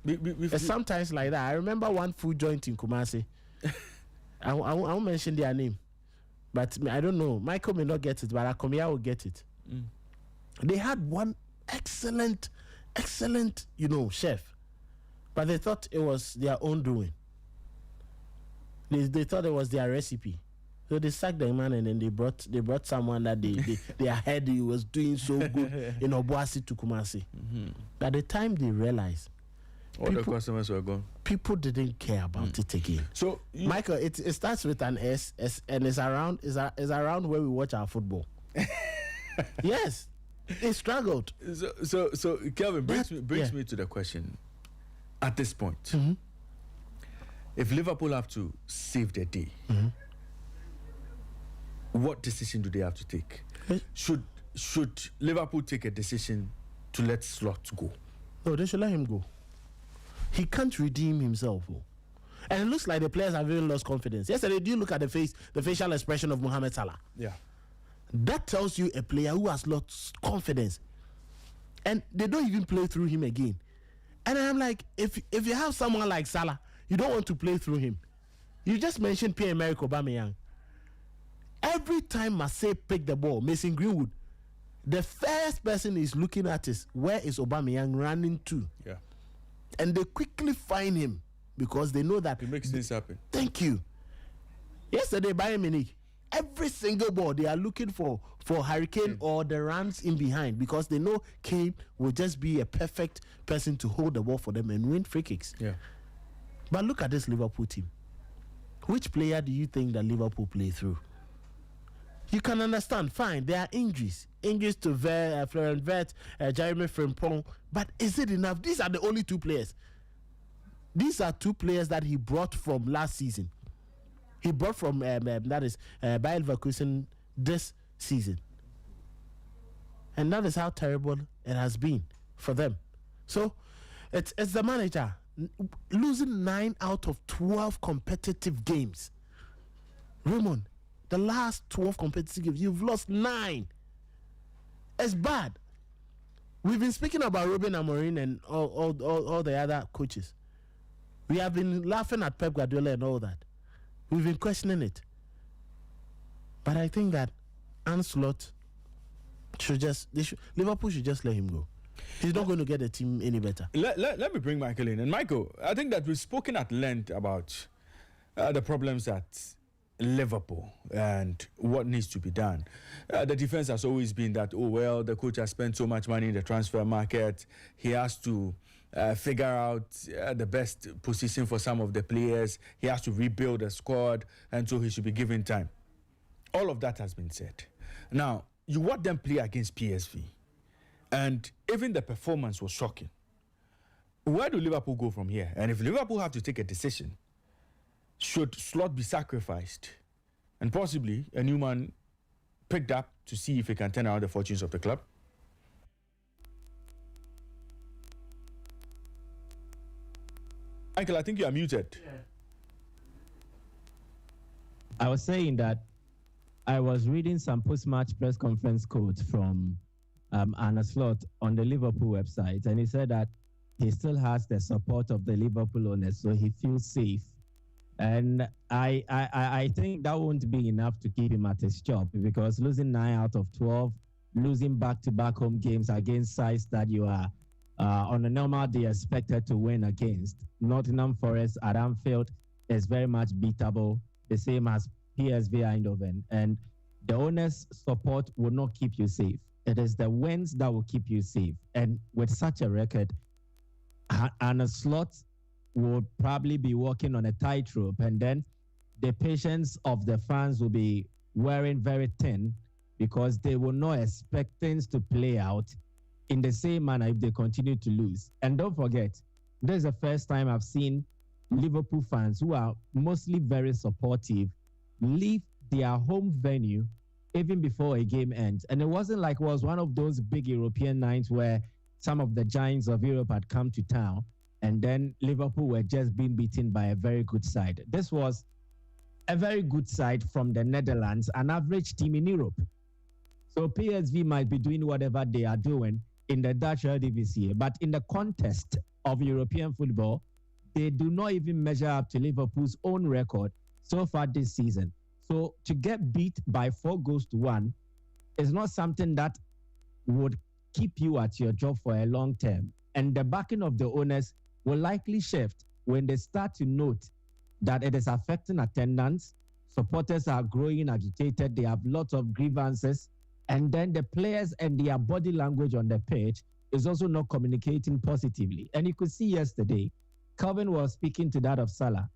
It's sometimes like that. I remember one food joint in Kumasi. I won't mention their name, but I don't know. Michael may not get it, but Akomia will get it. They had one excellent, chef, but they thought it was their own doing. They thought it was their recipe, so they sacked the man, and then they brought someone that they heard he was doing so good in Obuasi to Kumasi. By the time they realized, all the customers were gone. People didn't care about it again. So Michael, it starts with an S, and it's around where we watch our football. Yes, they struggled. So Kelvin brings me to the question. At this point, if Liverpool have to save their day, what decision do they have to take? Should Liverpool take a decision to let Slot go? No, they should let him go. He can't redeem himself. And it looks like the players have really lost confidence. Yesterday, do you look at the facial expression of Mohamed Salah? Yeah. That tells you a player who has lost confidence. And they don't even play through him again. And I'm like, if you have someone like Salah, you don't want to play through him. You just mentioned Pierre-Emerick Aubameyang. Every time Marseille pick the ball, Mason Greenwood, the first person is looking at is, where is Aubameyang running to? Yeah. And they quickly find him because they know that it makes this happen. Thank you. Yesterday, Bayern Munich, every single ball they are looking for Hurricane or the runs in behind, because they know Kane will just be a perfect person to hold the ball for them and win free kicks. Yeah. But look at this Liverpool team. Which player do you think that Liverpool play through? You can understand, fine, there are injuries to Florent Vert, Jeremy Frimpong, but is it enough? These are the only two players. These are two players that he brought from last season. He brought from Bayer Leverkusen this season, and that is how terrible it has been for them. So it's the manager losing 9 out of 12 competitive games. Raymond, the last 12 competitive games, you've lost 9. It's bad. We've been speaking about Ruben Amorim and all the other coaches. We have been laughing at Pep Guardiola and all that. We've been questioning it. But I think that Slot Liverpool should just let him go. He's not going to get the team any better. Let me bring Michael in. And Michael, I think that we've spoken at length about the problems at Liverpool and what needs to be done. The defense has always been that, the coach has spent so much money in the transfer market. He has to figure out the best position for some of the players. He has to rebuild the squad, and so he should be given time. All of that has been said. Now, you watch them play against PSV, and even the performance was shocking. Where do Liverpool go from here? And if Liverpool have to take a decision, should Slot be sacrificed and possibly a new man picked up to see if he can turn around the fortunes of the club? Michael, I think you are muted. Yeah. I was saying that I was reading some post-match press conference quotes from Arne Slot on the Liverpool website, and he said that he still has the support of the Liverpool owners, so he feels safe. And I think that won't be enough to keep him at his job, because losing 9 out of 12, losing back-to-back home games against sides that you are on a normal day expected to win against. Nottingham Forest at Anfield is very much beatable, the same as PSV Eindhoven. And the owners' support will not keep you safe. It is the wins that will keep you safe. And with such a record, Arne Slot will probably be walking on a tightrope, and then the patience of the fans will be wearing very thin, because they will not expect things to play out in the same manner if they continue to lose. And don't forget, this is the first time I've seen Liverpool fans, who are mostly very supportive, leave their home venue even before a game ends. And it wasn't like it was one of those big European nights where some of the giants of Europe had come to town. and then Liverpool were just being beaten by a very good side. This was a very good side from the Netherlands, an average team in Europe. So PSV might be doing whatever they are doing in the Dutch Eredivisie, but in the context of European football, they do not even measure up to Liverpool's own record so far this season. So to get beat by 4-1 is not something that would keep you at your job for a long term. And the backing of the owners will likely shift when they start to note that it is affecting attendance. Supporters are growing agitated. They have lots of grievances. And then the players and their body language on the pitch is also not communicating positively. And you could see yesterday, Calvin was speaking to that of Salah.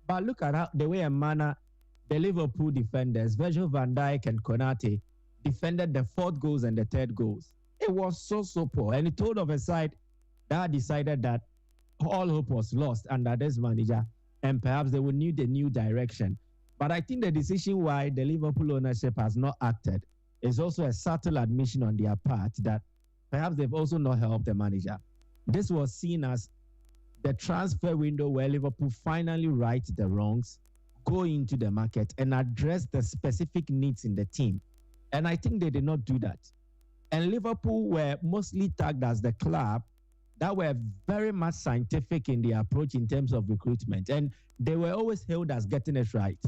But look at the way and manner the Liverpool defenders, Virgil van Dijk and Konate, defended the 4th goals and the 3rd goals. It was so poor. And it told of a side that decided that all hope was lost under this manager, and perhaps they would need a new direction. But I think the decision why the Liverpool ownership has not acted is also a subtle admission on their part that perhaps they've also not helped the manager. This was seen as the transfer window where Liverpool finally right the wrongs, go into the market and address the specific needs in the team. And I think they did not do that. And Liverpool were mostly tagged as the club that were very much scientific in their approach in terms of recruitment. And they were always hailed as getting it right.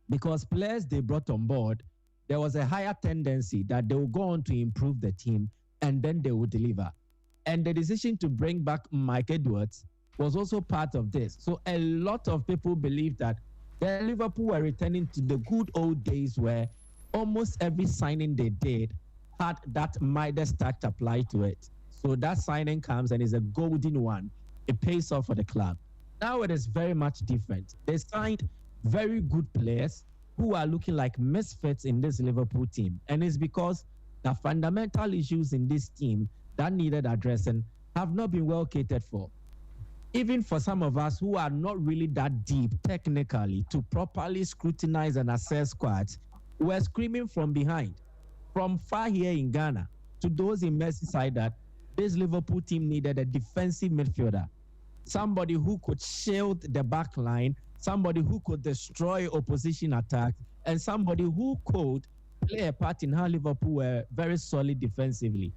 Because players they brought on board, there was a higher tendency that they would go on to improve the team and then they would deliver. And the decision to bring back Mike Edwards was also part of this. So a lot of people believe that the Liverpool were returning to the good old days where almost every signing they did had that Midas touch applied to it. So that signing comes and is a golden one. It pays off for the club. Now it is very much different. They signed very good players who are looking like misfits in this Liverpool team. And it's because the fundamental issues in this team that needed addressing have not been well catered for. Even for some of us who are not really that deep technically to properly scrutinize and assess squads, we're screaming from behind, from far here in Ghana to those in Merseyside that this Liverpool team needed a defensive midfielder, somebody who could shield the back line, somebody who could destroy opposition attacks, and somebody who could play a part in how Liverpool were very solid defensively.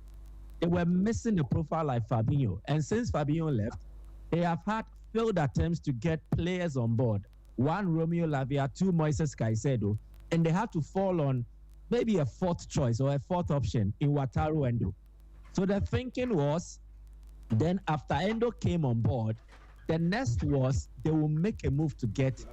They were missing a profile like Fabinho. And since Fabinho left, they have had failed attempts to get players on board. 1, Romeo Lavia, 2, Moises Caicedo, and they had to fall on maybe a 4th choice or a 4th option in Wataru Endo. So the thinking was, then after Endo came on board, the next was they will make a move to get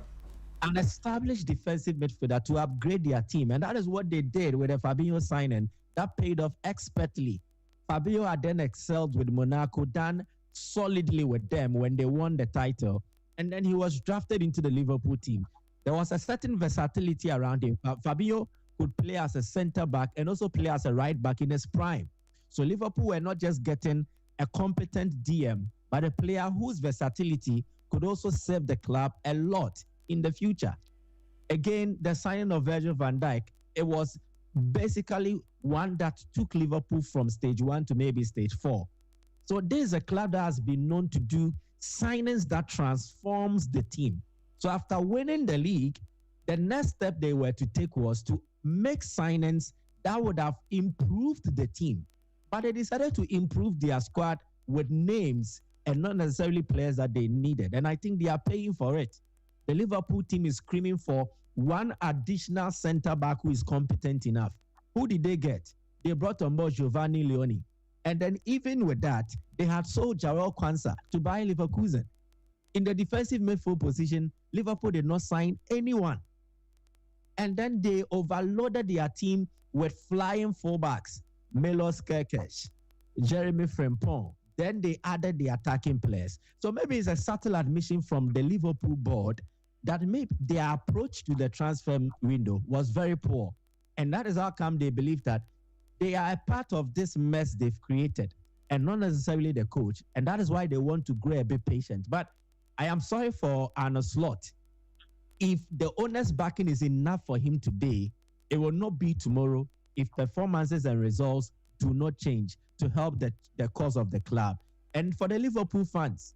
an established defensive midfielder to upgrade their team. And that is what they did with the Fabinho signing. That paid off expertly. Fabinho had then excelled with Monaco, done solidly with them when they won the title. And then he was drafted into the Liverpool team. There was a certain versatility around him. Fabinho could play as a centre-back and also play as a right-back in his prime. So Liverpool were not just getting a competent DM, but a player whose versatility could also serve the club a lot in the future. Again, the signing of Virgil van Dijk, it was basically one that took Liverpool from stage 1 to maybe stage 4. So this is a club that has been known to do signings that transforms the team. So after winning the league, the next step they were to take was to make signings that would have improved the team. But they decided to improve their squad with names and not necessarily players that they needed. And I think they are paying for it. The Liverpool team is screaming for one additional centre-back who is competent enough. Who did they get? They brought on board Giovanni Leoni. And then even with that, they had sold Jarrell Kwanzaa to buy Leverkusen. In the defensive midfield position, Liverpool did not sign anyone. And then they overloaded their team with flying fullbacks, Milos Kerkesh, Jeremy Frimpong. Then they added the attacking players. So maybe it's a subtle admission from the Liverpool board that maybe their approach to the transfer window was very poor. And that is how come they believe that they are a part of this mess they've created and not necessarily the coach. And that is why they want to grow a bit patient. But I am sorry for Arne Slot. If the owner's backing is enough for him today, it will not be tomorrow if performances and results do not change to help the cause of the club. And for the Liverpool fans,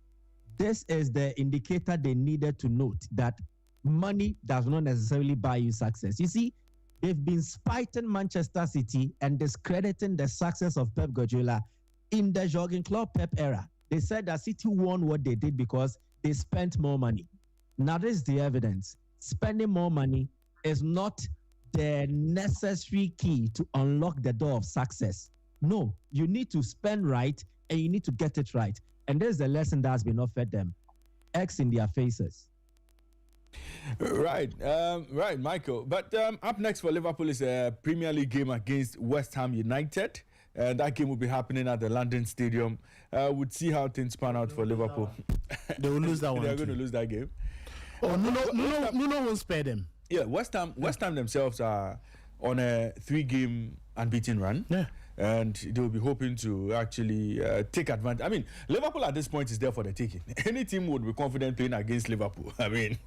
this is the indicator they needed to note that money does not necessarily buy you success. You see, they've been spiting Manchester City and discrediting the success of Pep Guardiola in the Jurgen Klopp Pep era. They said that City won what they did because they spent more money. Now, this is the evidence. Spending more money is not the necessary key to unlock the door of success. No, you need to spend right and you need to get it right. And there's a lesson that has been offered them. X in their faces. Right, Michael. But up next for Liverpool is a Premier League game against West Ham United. That game will be happening at the London Stadium. We'll see how things pan out for Liverpool. They will lose that one. They're going to lose that game. Oh, Nuno won't spare them. Yeah, West Ham themselves are on a 3-game unbeaten run. Yeah. And they will be hoping to actually take advantage. I mean, Liverpool at this point is there for the taking. Any team would be confident playing against Liverpool. I mean,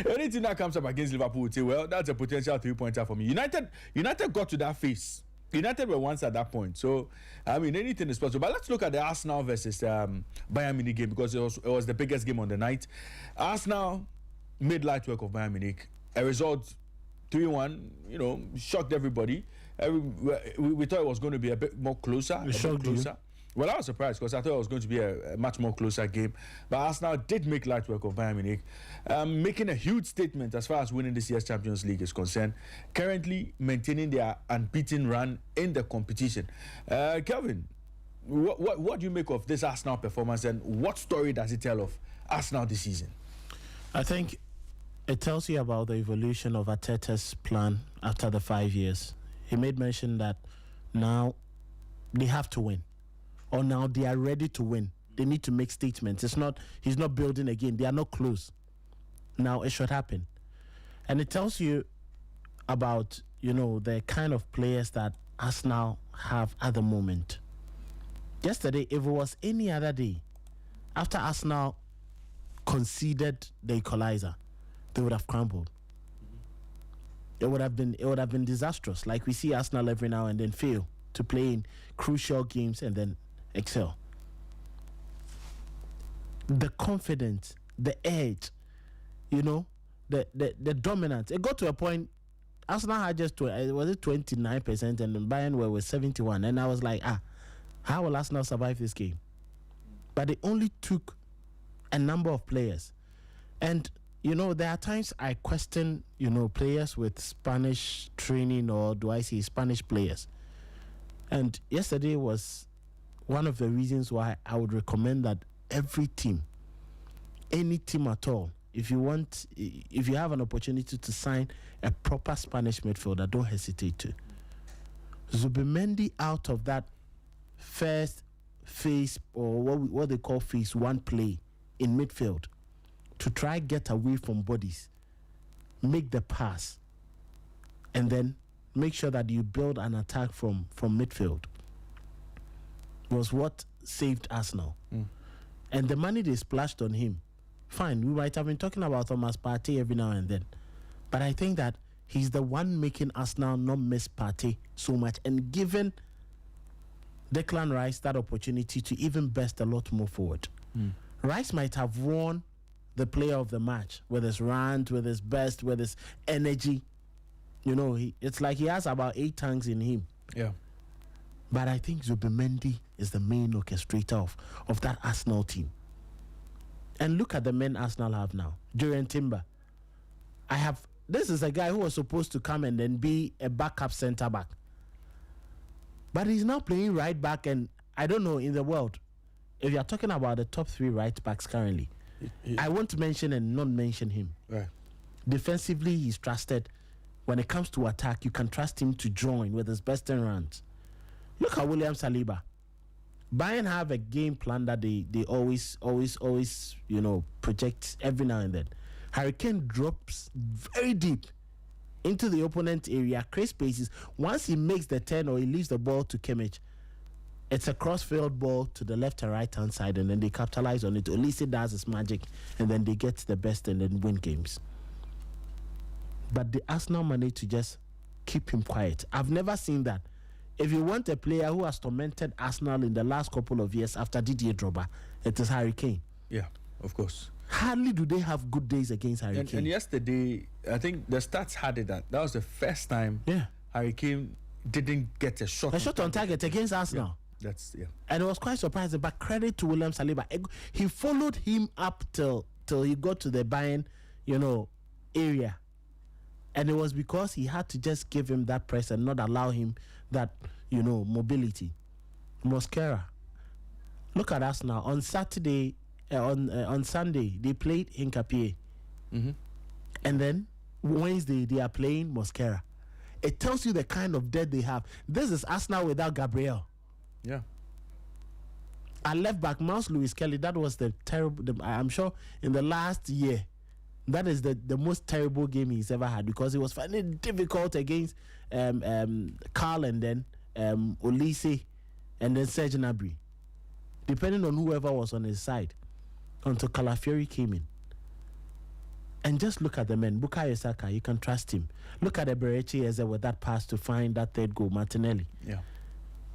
any team that comes up against Liverpool would say, well, that's a potential 3-pointer for me. United got to that phase. United were once at that point. So, I mean, anything is possible. But let's look at the Arsenal versus Bayern Munich game because it was the biggest game on the night. Arsenal made light work of Bayern Munich. A result 3-1, shocked everybody. We thought it was going to be a bit more closer. Well, I was surprised because I thought it was going to be a much more closer game. But Arsenal did make light work of Bayern Munich, making a huge statement as far as winning this year's Champions League is concerned. Currently maintaining their unbeaten run in the competition. Kelvin, what do you make of this Arsenal performance and what story does it tell of Arsenal this season? I think it tells you about the evolution of Arteta's plan after the 5 years. He made mention that now they have to win, or now they are ready to win. They need to make statements. He's not building again. They are not close. Now it should happen. And it tells you about, the kind of players that Arsenal have at the moment. Yesterday, if it was any other day, after Arsenal conceded the equalizer, they would have crumbled. It would have been disastrous. Like we see Arsenal every now and then fail to play in crucial games and then excel. The confidence, the edge, the dominance. It got to a point. Arsenal had just 29% and Bayern were with 71%, and I was like, how will Arsenal survive this game? But they only took a number of players, and there are times I question, players with Spanish training, or do I say Spanish players? And yesterday was one of the reasons why I would recommend that every team, any team at all, if you have an opportunity to sign a proper Spanish midfielder, don't hesitate to. Zubimendi out of that first phase, or what they call phase 1 play in midfield, to try get away from bodies, make the pass, and then make sure that you build an attack from midfield, was what saved Arsenal. And the money they splashed on him, fine, we might have been talking about Thomas Partey every now and then, but I think that he's the one making Arsenal not miss Partey so much and giving Declan Rice that opportunity to even burst a lot more forward. Rice might have won the player of the match with his rant, with his burst, with his energy. It's like he has about 8 tanks in him. Yeah. But I think Zubimendi is the main orchestrator of that Arsenal team. And look at the men Arsenal have now. Jurrien Timber. This is a guy who was supposed to come and then be a backup centre back. But he's now playing right back, and I don't know in the world, if you're talking about the top 3 right backs currently, I won't mention and not mention him. Right. Defensively, he's trusted. When it comes to attack, you can trust him to join with his best runs. Look at William Saliba. Bayern have a game plan that they always project every now and then. Harry Kane drops very deep into the opponent area, creates spaces. Once he makes the turn or he leaves the ball to Kimmich, it's a cross-field ball to the left and right-hand side, and then they capitalize on it. Olise does his magic, and then they get the best and then win games. But the Arsenal managed to just keep him quiet. I've never seen that. If you want a player who has tormented Arsenal in the last couple of years after Didier Drogba, It is Harry Kane. Yeah, of course. Hardly do they have good days against Harry Kane. And yesterday, I think the stats had it that was the first time Harry Kane didn't get a shot on target against Arsenal. Yeah, and it was quite surprising, but credit to William Saliba. He followed him up till he got to the Bayern, area. And it was because he had to just give him that press and not allow him that, mobility. Mosquera. Look at us now. On Saturday, on Sunday, they played Hinkapie. Mm-hmm. And then Wednesday, they are playing Mosquera. It tells you the kind of depth they have. This is Arsenal without Gabriel. Yeah. At left back, Mouse Lewis Kelly, that was the terrible, I'm sure in the last year, that is the most terrible game he's ever had, because he was finding it difficult against Carl and then Olise and then Serge Gnabry, depending on whoever was on his side, until Calafiori came in. And just look at the men. Bukayo Saka, you can trust him. Look at Eberechi Eze with that pass to find that third goal, Martinelli. Yeah,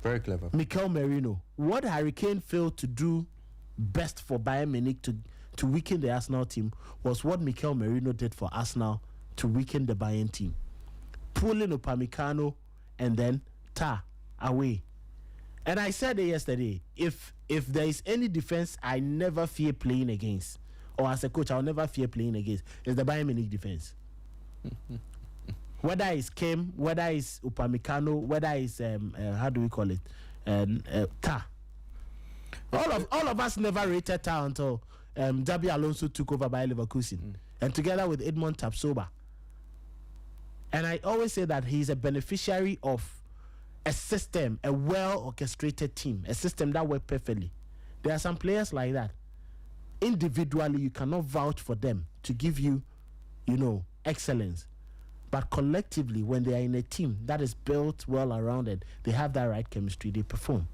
very clever. Mikel Merino. What Harry Kane failed to do best for Bayern Munich to weaken the Arsenal team was what Mikel Merino did for Arsenal to weaken the Bayern team. Pulling Upamecano and then away. And I said it yesterday, if there is any defense I never fear playing against, or as a coach I'll never fear playing against, is the Bayern Munich defense. Whether it's Kim, whether it's Upamecano, whether it's how do we call it, all of us never rated Ta until Xabi Alonso took over by Leverkusen, and together with Edmond Tapsoba. And I always say that he's a beneficiary of a system, a well-orchestrated team, a system that works perfectly. There are some players like that. Individually, you cannot vouch for them to give you, excellence. But collectively, when they are in a team that is built well around it, they have that right chemistry, they perform.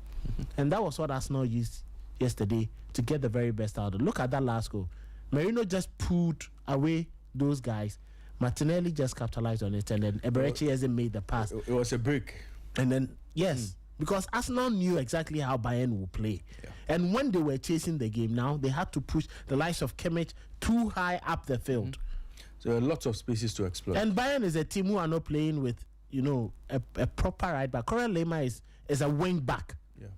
And that was what Arsenal used yesterday to get the very best out of it. Look at that last goal. Merino just pulled away those guys. Martinelli just capitalized on it, and then Eberechi hasn't made the pass. It was a break. And then, because Arsenal knew exactly how Bayern would play. Yeah. And when they were chasing the game now, they had to push the likes of Kimmich too high up the field. So there are lots of spaces to explore. And Bayern is a team who are not playing with, a proper right back. Conrad Lema is a wing back. Yeah.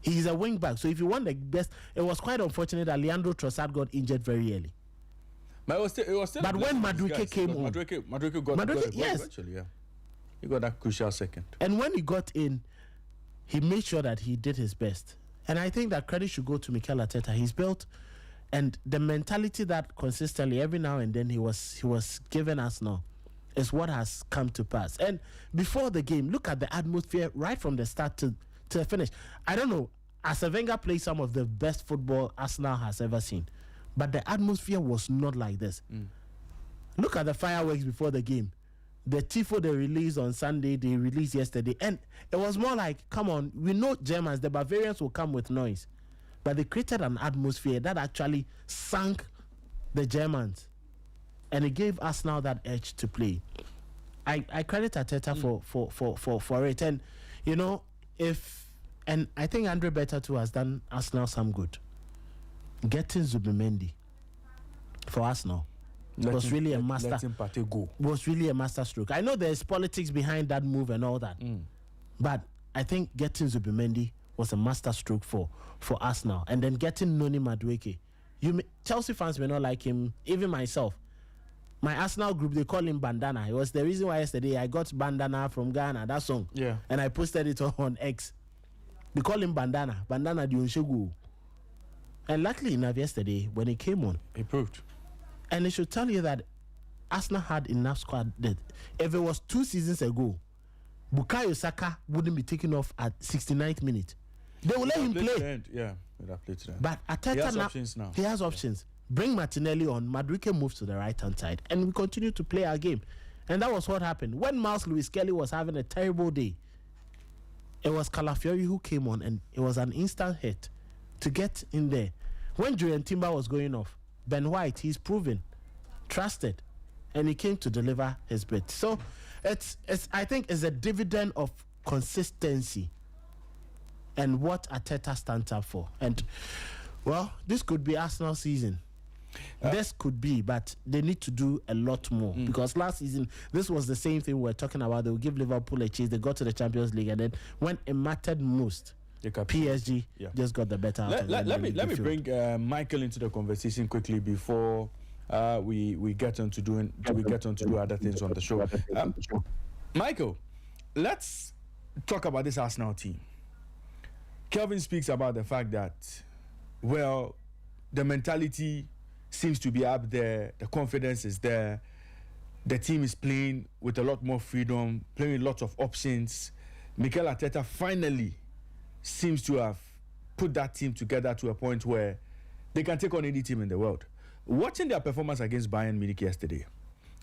He's a wing back. So if you want the best, it was quite unfortunate that Leandro Trossard got injured very early. But it was still but when Madueke came on, Madueke got it eventually, yeah. He got that crucial second. And when he got in, he made sure that he did his best. And I think that credit should go to Mikel Arteta. He's built, and the mentality that consistently every now and then he was giving us now is what has come to pass. And before the game, look at the atmosphere right from the start to the finish. I don't know, Arsene Wenger played some of the best football Arsenal has ever seen, but the atmosphere was not like this. Look at the fireworks before the game. The tifo they released on Sunday, they released yesterday. And it was more like, come on, we know Germans, the Bavarians will come with noise. But they created an atmosphere that actually sank the Germans. And it gave us now that edge to play. I credit Arteta for it. And, and I think Andre Beta too has done Arsenal some good. Getting Zubimendi for Arsenal was really a master stroke. I know there's politics behind that move and all that, but I think getting Zubimendi was a master stroke for Arsenal. And then getting Noni Madueke. Chelsea fans may not like him, even myself. My Arsenal group, they call him Bandana. It was the reason why yesterday I got Bandana from Ghana, that song. Yeah. And I posted it on X. They call him Bandana the Unshegu. And luckily enough, yesterday, when he came on, he proved. And it should tell you that Arsenal had enough squad that if it was 2 seasons ago, Bukayo Saka wouldn't be taken off at 69th minute. They will let him play. Yeah, he'll play to But Arteta he has options. Bring Martinelli on. Madueke moves to the right-hand side. And we continue to play our game. And that was what happened. When Miles Lewis Kelly was having a terrible day, it was Calafiori who came on, and it was an instant hit to get in there. When Julian Timber was going off, Ben White, he's proven, trusted, and he came to deliver his bit. So I think it's a dividend of consistency and what Arteta stands up for. And, well, this could be Arsenal season. This could be, but they need to do a lot more because last season this was the same thing we were talking about. They will give Liverpool a chase. They got to the Champions League, and then when it mattered most, PSG just got the better. Let me bring Michael into the conversation quickly before we get on to do other things on the show. Michael, let's talk about this Arsenal team. Kelvin speaks about the fact that, well, the mentality seems to be up there, the confidence is there, the team is playing with a lot more freedom, playing with lots of options. Mikel Arteta finally seems to have put that team together to a point where they can take on any team in the world. Watching their performance against Bayern Munich yesterday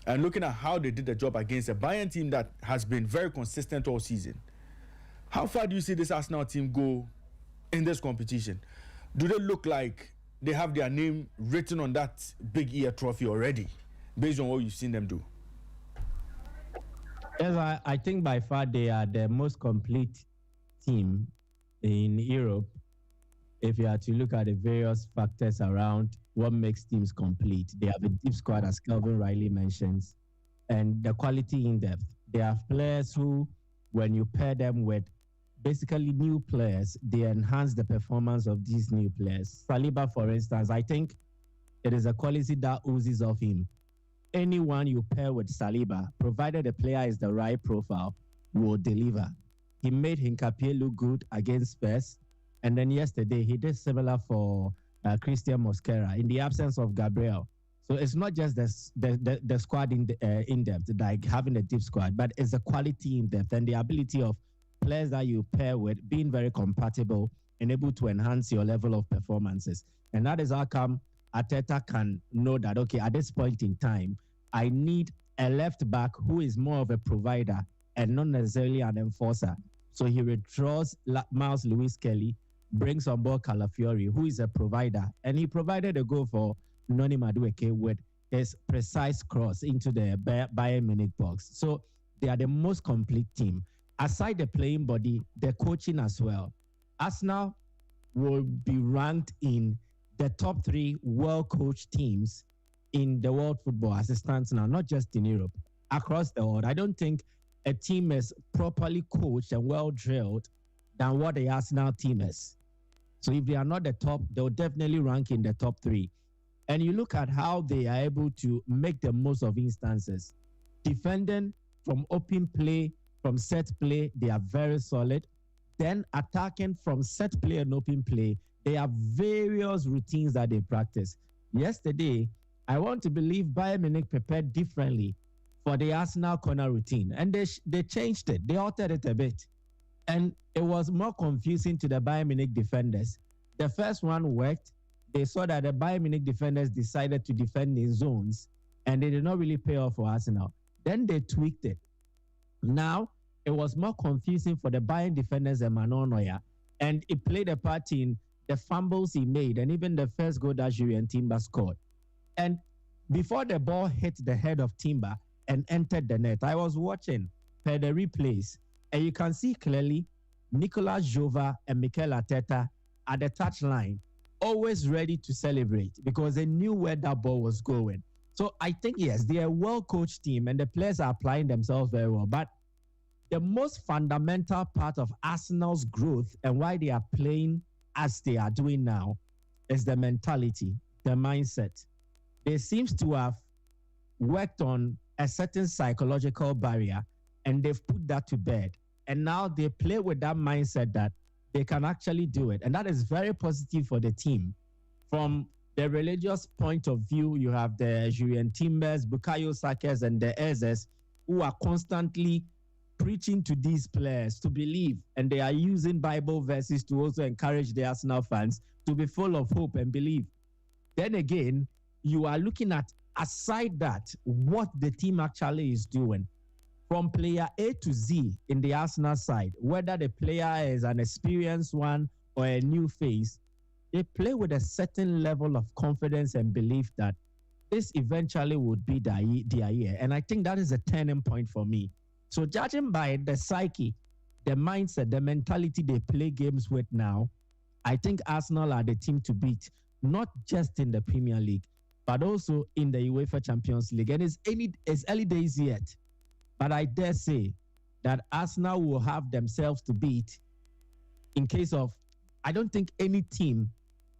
and looking at how they did the job against a Bayern team that has been very consistent all season, how far do you see this Arsenal team go in this competition? Do they look like they have their name written on that big ear trophy already, based on what you've seen them do? Yes, I think by far they are the most complete team in Europe. If you are to look at the various factors around what makes teams complete, they have a deep squad, as Kelvin Riley mentions, and the quality in depth. They have players who, when you pair them with basically new players, they enhance the performance of these new players. Saliba, for instance, I think it is a quality that oozes off him. Anyone you pair with Saliba, provided the player is the right profile, will deliver. He made Hincapié look good against Spurs, and then yesterday he did similar for Christian Mosquera in the absence of Gabriel. So it's not just the squad in depth, like having a deep squad, but it's the quality in depth and the ability of players that you pair with being very compatible and able to enhance your level of performances. And that is how come Arteta can know that, okay, at this point in time, I need a left back who is more of a provider and not necessarily an enforcer. So he withdraws Miles Lewis Kelly, brings on board Calafiori, who is a provider. And he provided a goal for Noni Madueke with his precise cross into the Bayern Munich box. So they are the most complete team. Aside the playing body, the coaching as well. Arsenal will be ranked in the top 3 well-coached teams in the world football as it stands now, not just in Europe, across the world. I don't think a team is properly coached and well-drilled than what the Arsenal team is. So if they are not the top, they'll definitely rank in the top 3. And you look at how they are able to make the most of instances. Defending from open play, from set play, they are very solid. Then attacking from set play and open play, they have various routines that they practice. Yesterday, I want to believe Bayern Munich prepared differently for the Arsenal corner routine. And they changed it. They altered it a bit. And it was more confusing to the Bayern Munich defenders. The first one worked. They saw that the Bayern Munich defenders decided to defend in zones, and they did not really pay off for Arsenal. Then they tweaked it. Now, it was more confusing for the Bayern defenders and Manuel Neuer, and it played a part in the fumbles he made and even the first goal that Julian Timber scored. And before the ball hit the head of Timber and entered the net, I was watching per the replays, and you can see clearly Nicolas Jova and Mikel Arteta at the touchline, always ready to celebrate because they knew where that ball was going. So I think, yes, they are a well-coached team and the players are applying themselves very well. But the most fundamental part of Arsenal's growth and why they are playing as they are doing now is the mentality, the mindset. They seem to have worked on a certain psychological barrier and they've put that to bed. And now they play with that mindset that they can actually do it. And that is very positive for the team. From the religious point of view, you have the Julian Timbers, Bukayo Sakes, and the Ezes who are constantly preaching to these players to believe. And they are using Bible verses to also encourage the Arsenal fans to be full of hope and believe. Then again, you are looking at, aside that, what the team actually is doing. From player A to Z in the Arsenal side, whether the player is an experienced one or a new face, they play with a certain level of confidence and belief that this eventually would be their year. And I think that is a turning point for me. So judging by the psyche, the mindset, the mentality they play games with now, I think Arsenal are the team to beat, not just in the Premier League, but also in the UEFA Champions League. And it's early days yet, but I dare say that Arsenal will have themselves to beat in case of, I don't think any team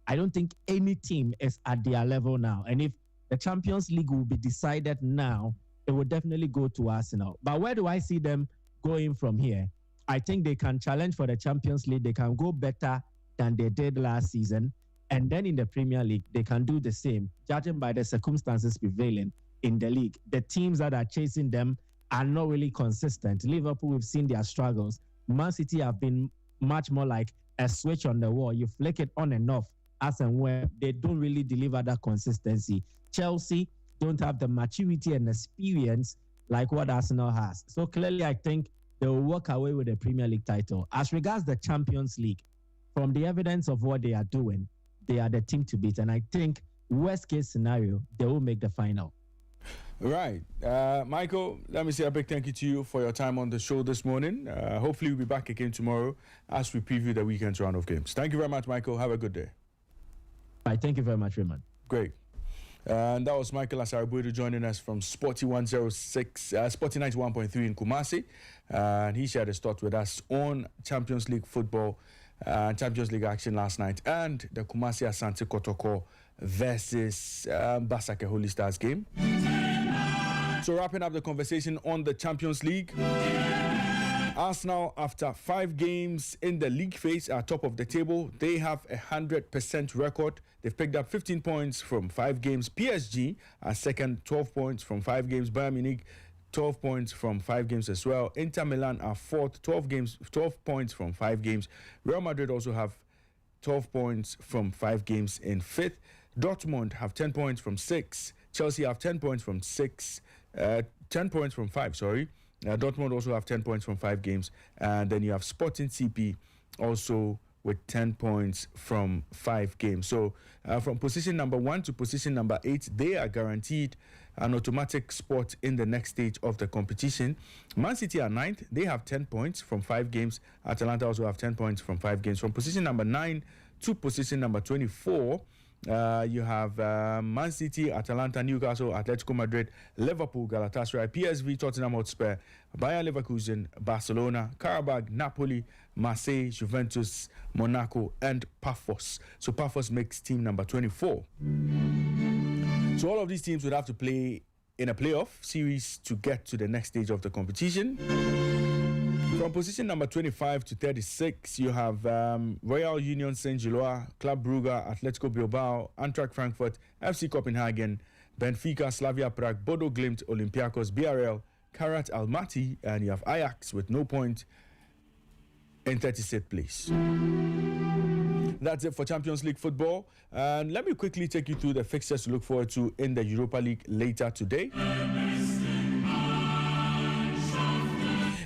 is at their level now. And if the Champions League will be decided now, it will definitely go to Arsenal. But where do I see them going from here? I think they can challenge for the Champions League. They can go better than they did last season. And then in the Premier League, they can do the same, judging by the circumstances prevailing in the league. The teams that are chasing them are not really consistent. Liverpool, we've seen their struggles. Man City have been much more like a switch on the wall. You flick it on and off as and when. They don't really deliver that consistency. Chelsea don't have the maturity and experience like what Arsenal has. So clearly, I think they will walk away with the Premier League title. As regards the Champions League, from the evidence of what they are doing, they are the team to beat. And I think, worst case scenario, they will make the final. Right. Michael, let me say a big thank you to you for your time on the show this morning. Hopefully, we'll be back again tomorrow as we preview the weekend's round of games. Thank you very much, Michael. Have a good day. Right. Thank you very much, Raymond. Great. And that was Michael Asaribuedu joining us from Sporty 106, Sporty 91.3 in Kumasi. And he shared his thoughts with us on Champions League football, Champions League action last night, and the Kumasi Asante Kotoko versus Basake Holy Stars game. So wrapping up the conversation on the Champions League, Arsenal, after 5 games in the league phase, are top of the table. They have 100% record. They've picked up 15 points from 5 games. PSG are second, 12 points from 5 games. Bayern Munich, 12 points from 5 games as well. Inter Milan are fourth, 12 points from 5 games. Real Madrid also have 12 points from 5 games in 5th. Dortmund have 10 points from 6. Chelsea have 10 points from 10 points from 5, sorry. Dortmund also have 10 points from 5 games. And then you have Sporting CP also with 10 points from 5 games. So from position number 1 to position number 8, they are guaranteed an automatic spot in the next stage of the competition. Man City are 9th. They have 10 points from 5 games. Atalanta also have 10 points from 5 games. From position number 9 to position number 24, you have Man City, Atalanta, Newcastle, Atletico Madrid, Liverpool, Galatasaray, PSV, Tottenham Hotspur, Bayer Leverkusen, Barcelona, Karabakh, Napoli, Marseille, Juventus, Monaco, and Pafos. So Pafos makes team number 24. So all of these teams would have to play in a playoff series to get to the next stage of the competition. From position number 25 to 36, you have Royal Union Saint-Gilloise, Club Brugge, Atletico Bilbao, Eintracht Frankfurt, FC Copenhagen, Benfica, Slavia Prague, Bodo Glimt, Olympiacos, BRL, Karat Almaty, and you have Ajax with no point in 36th place. That's it for Champions League football. And let me quickly take you through the fixtures to look forward to in the Europa League later today.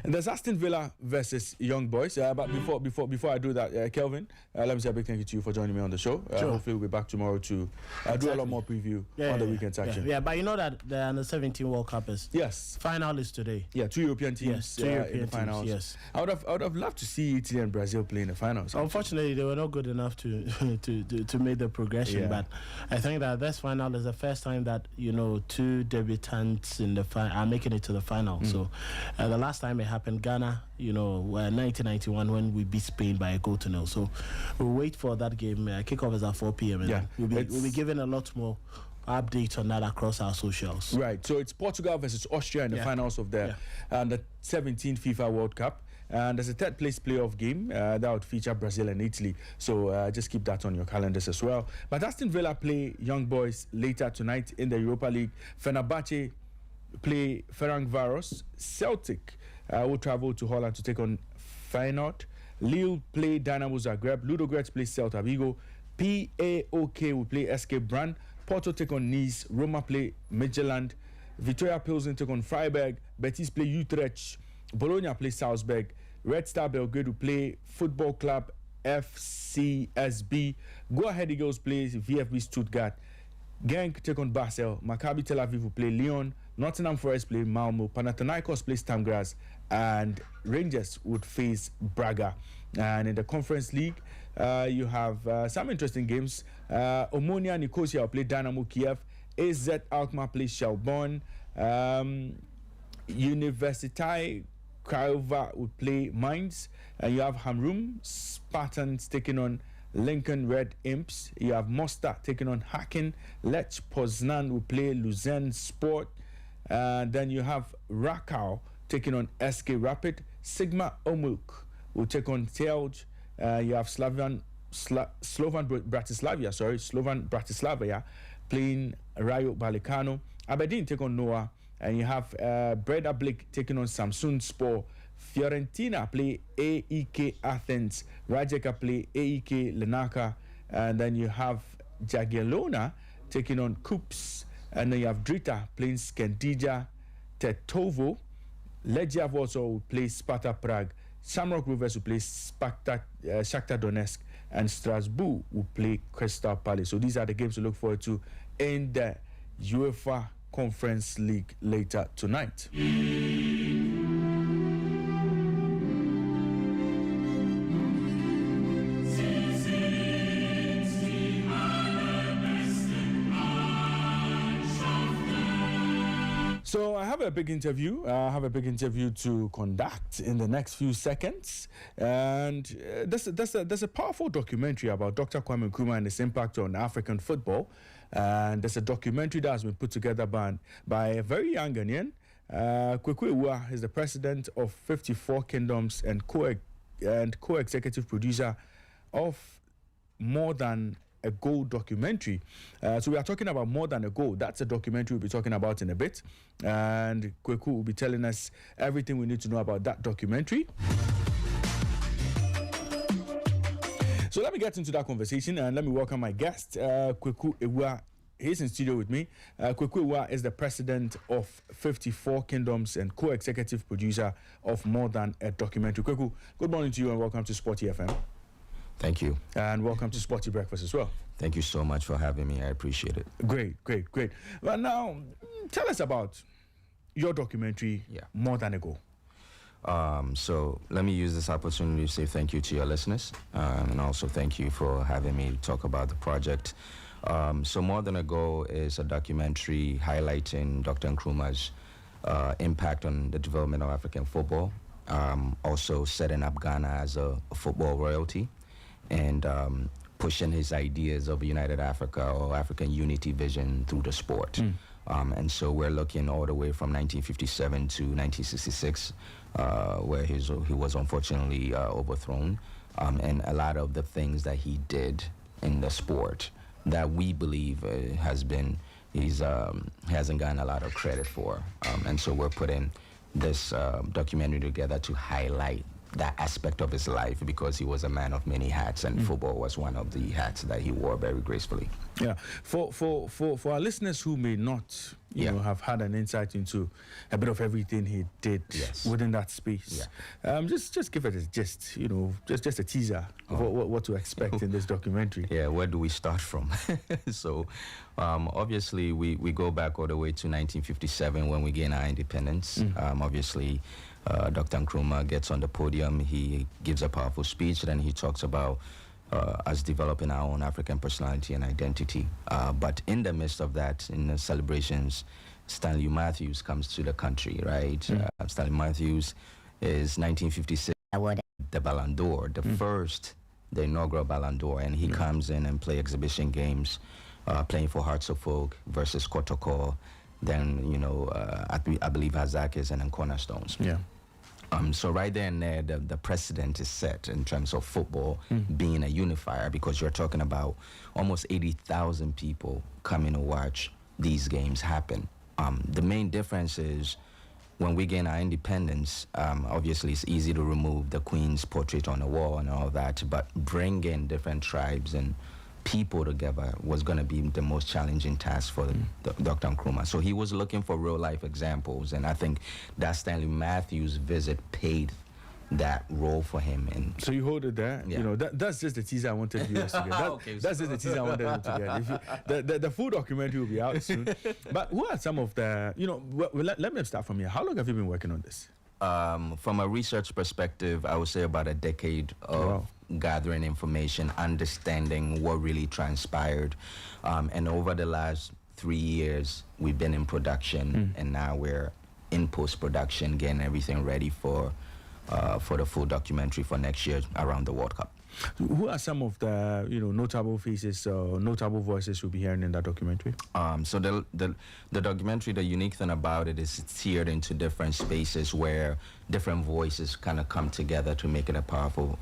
And there's Aston Villa versus Young Boys. But before I do that, Kelvin, let me say a big thank you to you for joining me on the show. Sure. Hopefully we'll be back tomorrow to do a lot more preview on the weekend's action. Yeah, but you know that the Under-17 World Cup is... Yes. Final is today. Yeah, 2 European teams Yes, 2 European in the teams, finals. yes. I would have loved to see Italy and Brazil play in the finals. Unfortunately, they were not good enough to make the progression. Yeah. But I think that this final is the first time that 2 debutants in the are making it to the final. So the last time it happened, Ghana, 1991 when we beat Spain by 1-0. So we'll wait for that game. Kickoff is at 4 p.m. And we'll be giving a lot more updates on that across our socials. Right. So it's Portugal versus Austria in the finals of the 17th FIFA World Cup. And there's a third place playoff game that would feature Brazil and Italy. So just keep that on your calendars as well. But Aston Villa play Young Boys later tonight in the Europa League. Fenerbahce play Ferencváros. Celtic will travel to Holland to take on Feyenoord. Lille play Dynamo Zagreb. Ludogorets play Celta Vigo. PAOK will play SK Brand. Porto take on Nice. Roma play Midtjylland. Victoria Pilsen take on Freiburg. Betis play Utrecht. Bologna play Salzburg. Red Star Belgrade will play Football Club FCSB. Go Ahead Eagles play VfB Stuttgart. Genk take on Basel. Maccabi Tel Aviv will play Lyon. Nottingham Forest play Malmo, Panathinaikos plays Stamgras, and Rangers would face Braga. And in the Conference League, you have some interesting games. Omonia Nicosia will play Dynamo Kiev. AZ Alkmaar plays Shelbourne. Universitai Craiova will play Mainz. And you have Hamrum Spartans taking on Lincoln Red Imps. You have Mostar taking on Hacken. Lech Poznan will play Luzern Sport. Then you have Rakau taking on SK Rapid. Sigma Omuk will take on Telj. You have Slovan Bratislava playing Rayo Vallecano. Aberdeen take on Noah. And you have Breda Blake taking on Samsun Spor. Fiorentina play AEK Athens. Rijeka play AEK Larnaca. And then you have Jagiellona taking on Kups. And then you have Drita playing Skendija Tetovo. Legia Warsaw will play Sparta Prague. Shamrock Rovers will play Shakhtar Donetsk. And Strasbourg will play Crystal Palace. So these are the games to look forward to in the UEFA Conference League later tonight. So I have a big interview. To conduct in the next few seconds, and there's a powerful documentary about Dr. Kwame Nkrumah and his impact on African football. And there's a documentary that has been put together by a very young Ghanaian. Kweku Ewua is the president of 54 Kingdoms and co-executive producer of More Than a Goal documentary. So we are talking about More Than a Goal. That's a documentary we'll be talking about in a bit. And Kweku will be telling us everything we need to know about that documentary. So let me get into that conversation and let me welcome my guest, Kweku Ewua. He's in studio with me. Kweku Ewua is the president of 54 Kingdoms and co-executive producer of More Than a Documentary. Kweku, good morning to you and welcome to Sporty FM. Thank you. And welcome to Sporty Breakfast as well. Thank you so much for having me. I appreciate it. Great. Well, now, tell us about your documentary, More Than a Goal. So let me use this opportunity to say thank you to your listeners, and also thank you for having me talk about the project. So More Than a Goal is a documentary highlighting Dr. Nkrumah's impact on the development of African football, also setting up Ghana as a football royalty, and pushing his ideas of United Africa or African unity vision through the sport. And so we're looking all the way from 1957 to 1966, where he was unfortunately overthrown, and a lot of the things that he did in the sport that we believe hasn't gotten a lot of credit for. And so we're putting this documentary together to highlight that aspect of his life, because he was a man of many hats, and football was one of the hats that he wore very gracefully. Yeah, for our listeners who may not, you know, have had an insight into a bit of everything he did within that space. Just give it a gist, you know, just a teaser of what to expect in this documentary. Yeah, where do we start from? So, obviously, we go back all the way to 1957 when we gain our independence. Obviously, Dr. Nkrumah gets on the podium, he gives a powerful speech, then he talks about us developing our own African personality and identity. But in the midst of that, in the celebrations, Stanley Matthews comes to the country, right? Stanley Matthews is 1956, the Ballon d'Or, the inaugural Ballon d'Or, and he comes in and play exhibition games, playing for Hearts of Folk versus Kotoko, then, you know, I believe Basake and then Cornerstones. So right there and there, the precedent is set in terms of football being a unifier, because you're talking about almost 80,000 people coming to watch these games happen. The main difference is when we gain our independence, obviously it's easy to remove the Queen's portrait on the wall and all that, but bringing different tribes and people together was going to be the most challenging task for Dr. Nkrumah. So he was looking for real life examples, and I think that Stanley Matthews visit paid that role for him. And so you hold it there. Yeah. You know, that's just the teaser I wanted viewers to get. That's just the teaser I wanted them to get. If you, the full documentary will be out soon. But who are some of the, you know, let me start from here. How long have you been working on this? From a research perspective, I would say about a decade of gathering information, understanding what really transpired. And over the last 3 years, we've been in production, and now we're in post-production, getting everything ready for the full documentary for next year around the World Cup. Who are some of the, you know, notable faces or notable voices you'll be hearing in that documentary? So the documentary, the unique thing about it is it's tiered into different spaces where different voices kind of come together to make it a powerful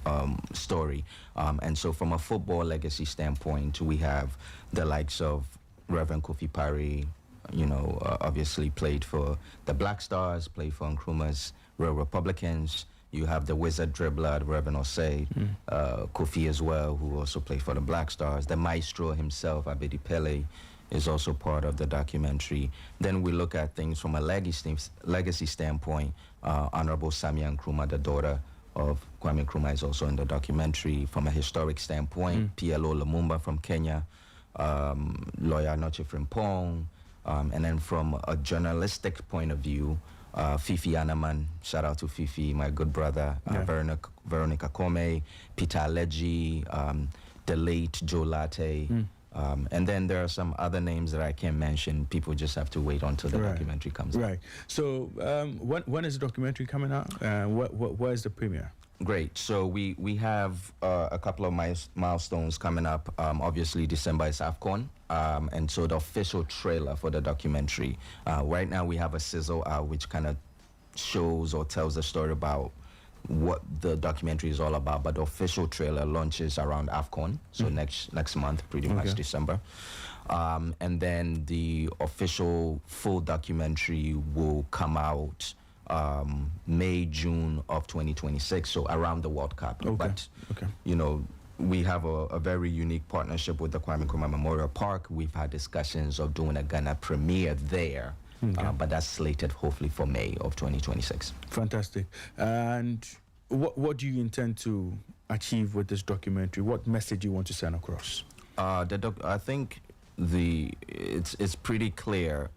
story. And so from a football legacy standpoint, we have the likes of Reverend Kofi Parry, you know, obviously played for the Black Stars, played for Nkrumah's Real Republicans. You have the wizard dribbler, Reverend Osei, Kofi as well, who also played for the Black Stars. The maestro himself, Abedi Pele, is also part of the documentary. Then we look at things from a legacy standpoint. Honorable Samia Nkrumah, the daughter of Kwame Nkrumah, is also in the documentary. From a historic standpoint, PLO Lumumba from Kenya, lawyer Noche Frimpong, and then from a journalistic point of view, Fifi Anaman, shout out to Fifi, my good brother, Veronica Kome, Peter Aleji, the late Joe Latte, and then there are some other names that I can't mention. People just have to wait until the documentary comes out. Right. So when is the documentary coming out? Where is the premiere? Great. So we have a couple of milestones coming up. Obviously, December is AFCON. And so the official trailer for the documentary, right now we have a sizzle out which kind of shows or tells the story about what the documentary is all about. But the official trailer launches around AFCON, so next month, pretty much December. And then the official full documentary will come out May, June of 2026, so around the World Cup. But, you know, we have a very unique partnership with the Kwame Nkrumah Memorial Park. We've had discussions of doing a Ghana premiere there, but that's slated hopefully for May of 2026. Fantastic. And what do you intend to achieve with this documentary? What message do you want to send across? I think it's pretty clear.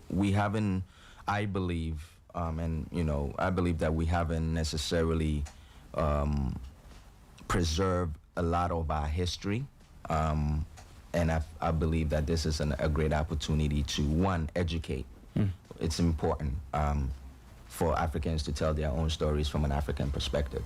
We haven't, I believe, and you know, I believe that we haven't necessarily preserved a lot of our history, and I believe that this is a great opportunity to, one, educate. It's important for Africans to tell their own stories from an African perspective.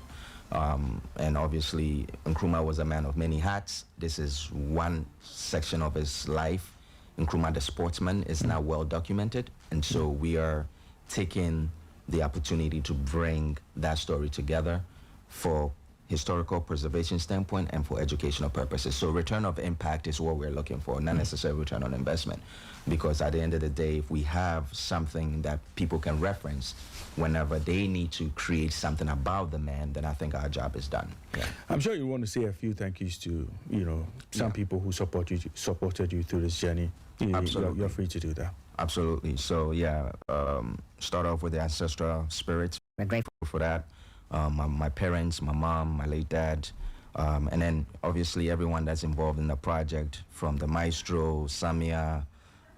And obviously, Nkrumah was a man of many hats. This is one section of his life. Nkrumah, the sportsman, is now well documented, and so we are taking the opportunity to bring that story together for historical preservation standpoint and for educational purposes. So return of impact is what we're looking for, not necessarily return on investment. Because at the end of the day, if we have something that people can reference whenever they need to create something about the man, then I think our job is done. Yeah. I'm sure you want to say a few thank yous to, you know, some people who supported you through this journey. Absolutely. You're free to do that. Absolutely. So yeah, start off with the ancestral spirits. We're grateful for that. My parents, my mom, my late dad, and then obviously everyone that's involved in the project, from the maestro, Samia,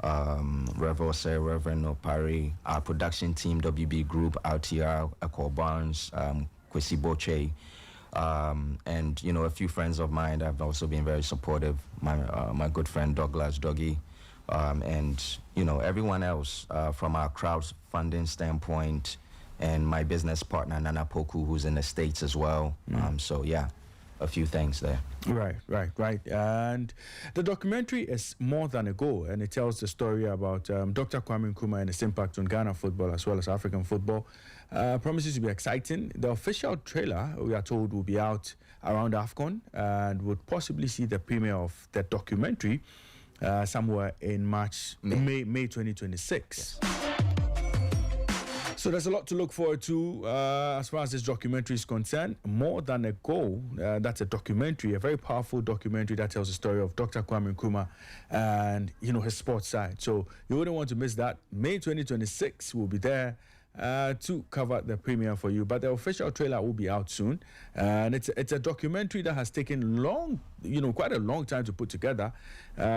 Reverend Opari, our production team, WB Group, RTR, Akol Barnes, Kwesi Boche, and you know, a few friends of mine have also been very supportive. My good friend Douglas Doggy, and you know, everyone else from our crowdfunding standpoint, and my business partner Nana Poku, who's in the States as well. So yeah, a few things there. Right. And the documentary is more than a goal, and it tells the story about Dr. Kwame Nkrumah and his impact on Ghana football as well as African football. Promises to be exciting. The official trailer, we are told, will be out around AFCON, and would possibly see the premiere of the documentary somewhere in May 2026. Yes. So there's a lot to look forward to as far as this documentary is concerned. More than a goal, that's a documentary, a very powerful documentary that tells the story of Dr. Kwame Nkrumah and, you know, his sports side. So you wouldn't want to miss that. May 2026 will be there. to cover the premiere for you. But the official trailer will be out soon, and it's a documentary that has taken quite a long time to put together.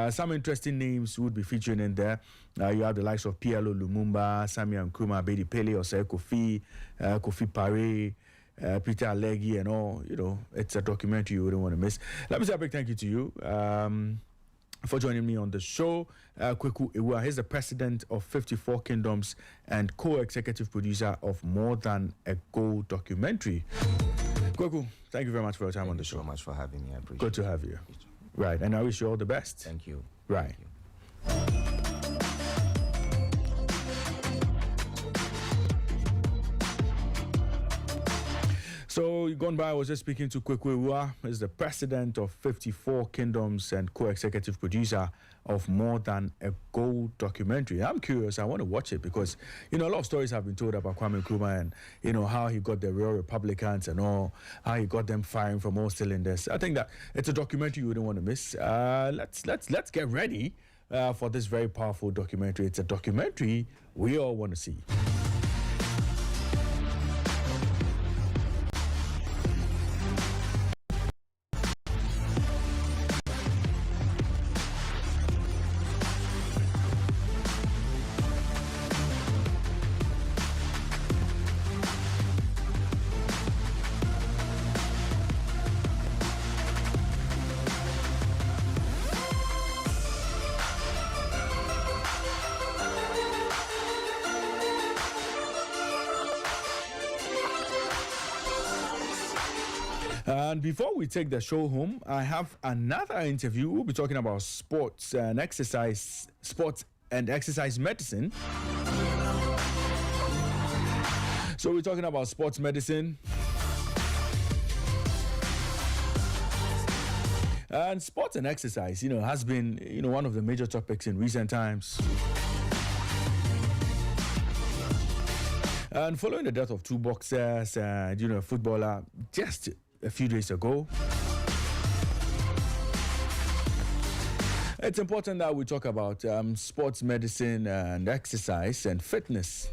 Some interesting names would be featuring in there. You have the likes of PLO Lumumba, Samia Nkrumah, Bedi Pele, Osei Kofi, Kofi Pare, Peter Alegi, and all. It's a documentary you wouldn't want to miss. Let me say a big thank you to you for joining me on the show. Kweku Ewa, he's the president of 54 Kingdoms and co-executive producer of More Than a Goal documentary. Kweku, thank you very much for your time on the show. Thank you so much for having me. I appreciate it. Good to have you. Right, and I wish you all the best. Thank you. Right. Thank you. So, gone by, I was just speaking to Kweku Ewa, who's the president of 54 Kingdoms and co-executive producer of More Than a Goal documentary. I'm curious, I want to watch it because, a lot of stories have been told about Kwame Nkrumah and, how he got the real Republicans and all, how he got them firing from all cylinders. I think that it's a documentary you wouldn't want to miss. Let's get ready for this very powerful documentary. It's a documentary we all want to see. And before we take the show home, I have another interview. We'll be talking about sports and exercise medicine. So we're talking about sports medicine. And sports and exercise, has been, one of the major topics in recent times. And following the death of two boxers and, a footballer just a few days ago, it's important that we talk about sports medicine and exercise and fitness.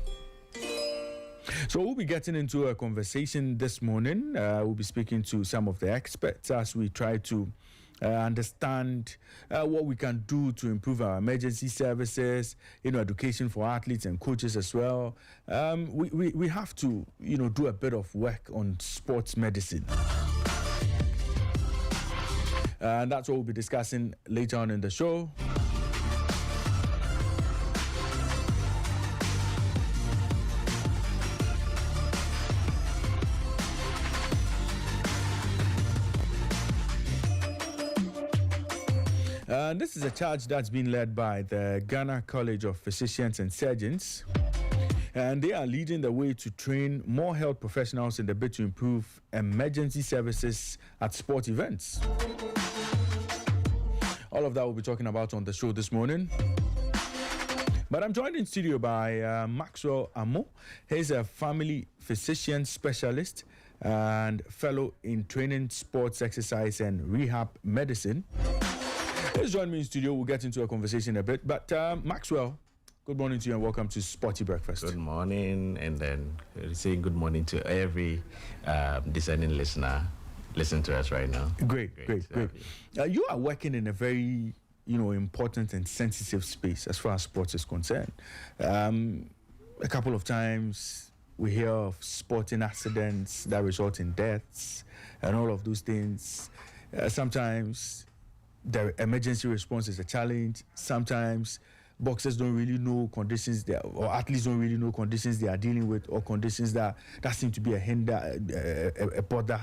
So we'll be getting into a conversation this morning. We'll be speaking to some of the experts as we try to understand what we can do to improve our emergency services, education for athletes and coaches as well. We have to, do a bit of work on sports medicine. And that's what we'll be discussing later on in the show. And this is a charge that's been led by the Ghana College of Physicians and Surgeons. And they are leading the way to train more health professionals in the bid to improve emergency services at sport events. All of that we'll be talking about on the show this morning. But I'm joined in studio by Maxwell Amo. He's a family physician specialist and fellow in training sports exercise and rehab medicine. Please join me in studio. We'll get into a conversation a bit. But Maxwell, good morning to you and welcome to Sporty Breakfast. Good morning, and then saying good morning to every discerning listener listening to us right now. Great. You are working in a very, important and sensitive space as far as sports is concerned. A couple of times we hear of sporting accidents that result in deaths and all of those things. Sometimes the emergency response is a challenge. Sometimes boxers don't really know conditions or athletes don't really know conditions they are dealing with, or conditions that seem to be a hinder, a bother.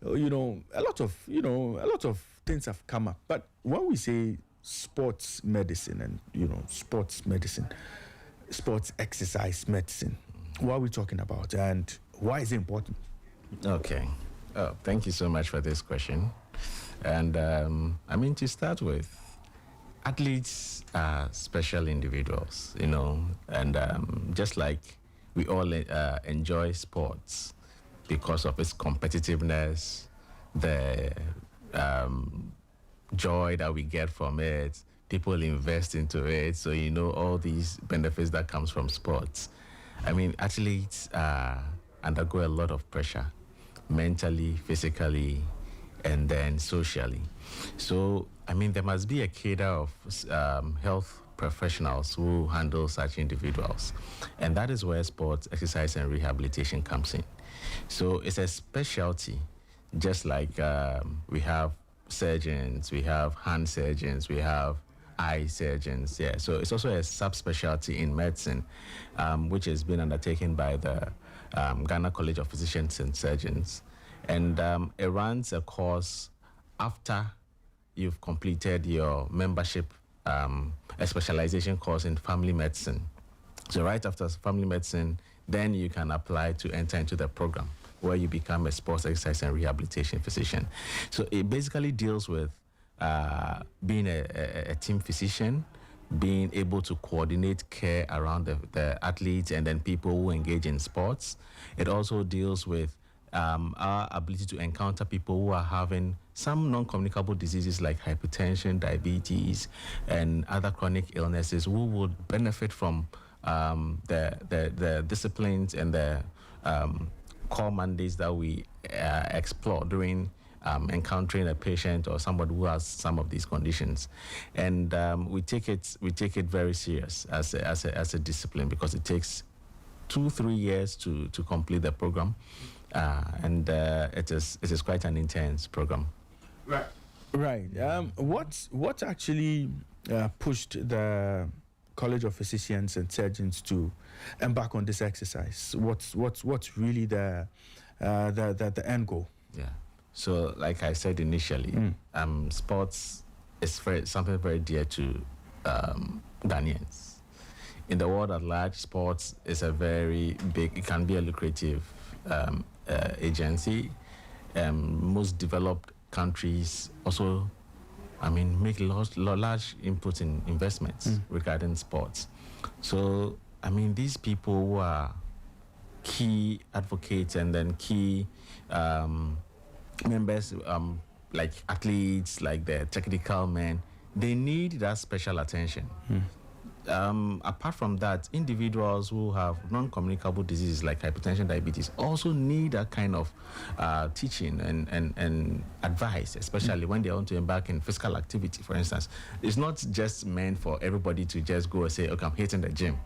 A lot of things have come up. But when we say sports medicine and sports exercise medicine, what are we talking about, and why is it important? Okay. Thank you so much for this question. And to start with, athletes are special individuals, and just like we all enjoy sports because of its competitiveness, the joy that we get from it, people invest into it, so all these benefits that comes from sports. I mean, athletes undergo a lot of pressure, mentally, physically, and then socially. So, I mean, there must be a cadre of health professionals who handle such individuals. And that is where sports, exercise, and rehabilitation comes in. So it's a specialty, just like we have surgeons, we have hand surgeons, we have eye surgeons. Yeah, so it's also a subspecialty in medicine, which has been undertaken by the Ghana College of Physicians and Surgeons. And it runs a course after you've completed your membership, a specialization course in family medicine. So right after family medicine, then you can apply to enter into the program where you become a sports, exercise, and rehabilitation physician. So it basically deals with being a team physician, being able to coordinate care around the athletes and then people who engage in sports. It also deals with our ability to encounter people who are having some non-communicable diseases like hypertension, diabetes, and other chronic illnesses who would benefit from the disciplines and the core mandates that we explore during encountering a patient or somebody who has some of these conditions. And we take it very serious as a discipline, because it takes 2-3 years to complete the program. And it is quite an intense program. Right. What actually pushed the College of Physicians and Surgeons to embark on this exercise? What's really the end goal? Yeah. So, like I said initially, sports is something very dear to Ghanaians. In the world at large, sports is a very big. It can be a lucrative agency. Most developed countries also, I mean, make large input in investments regarding sports. So, I mean, these people who are key advocates and then key members, like athletes, like the technical men, they need that special attention. Apart from that, individuals who have non-communicable diseases like hypertension, diabetes also need that kind of teaching and advice, especially when they want to embark in physical activity, for instance. It's not just meant for everybody to just go and say, okay, I'm hitting the gym.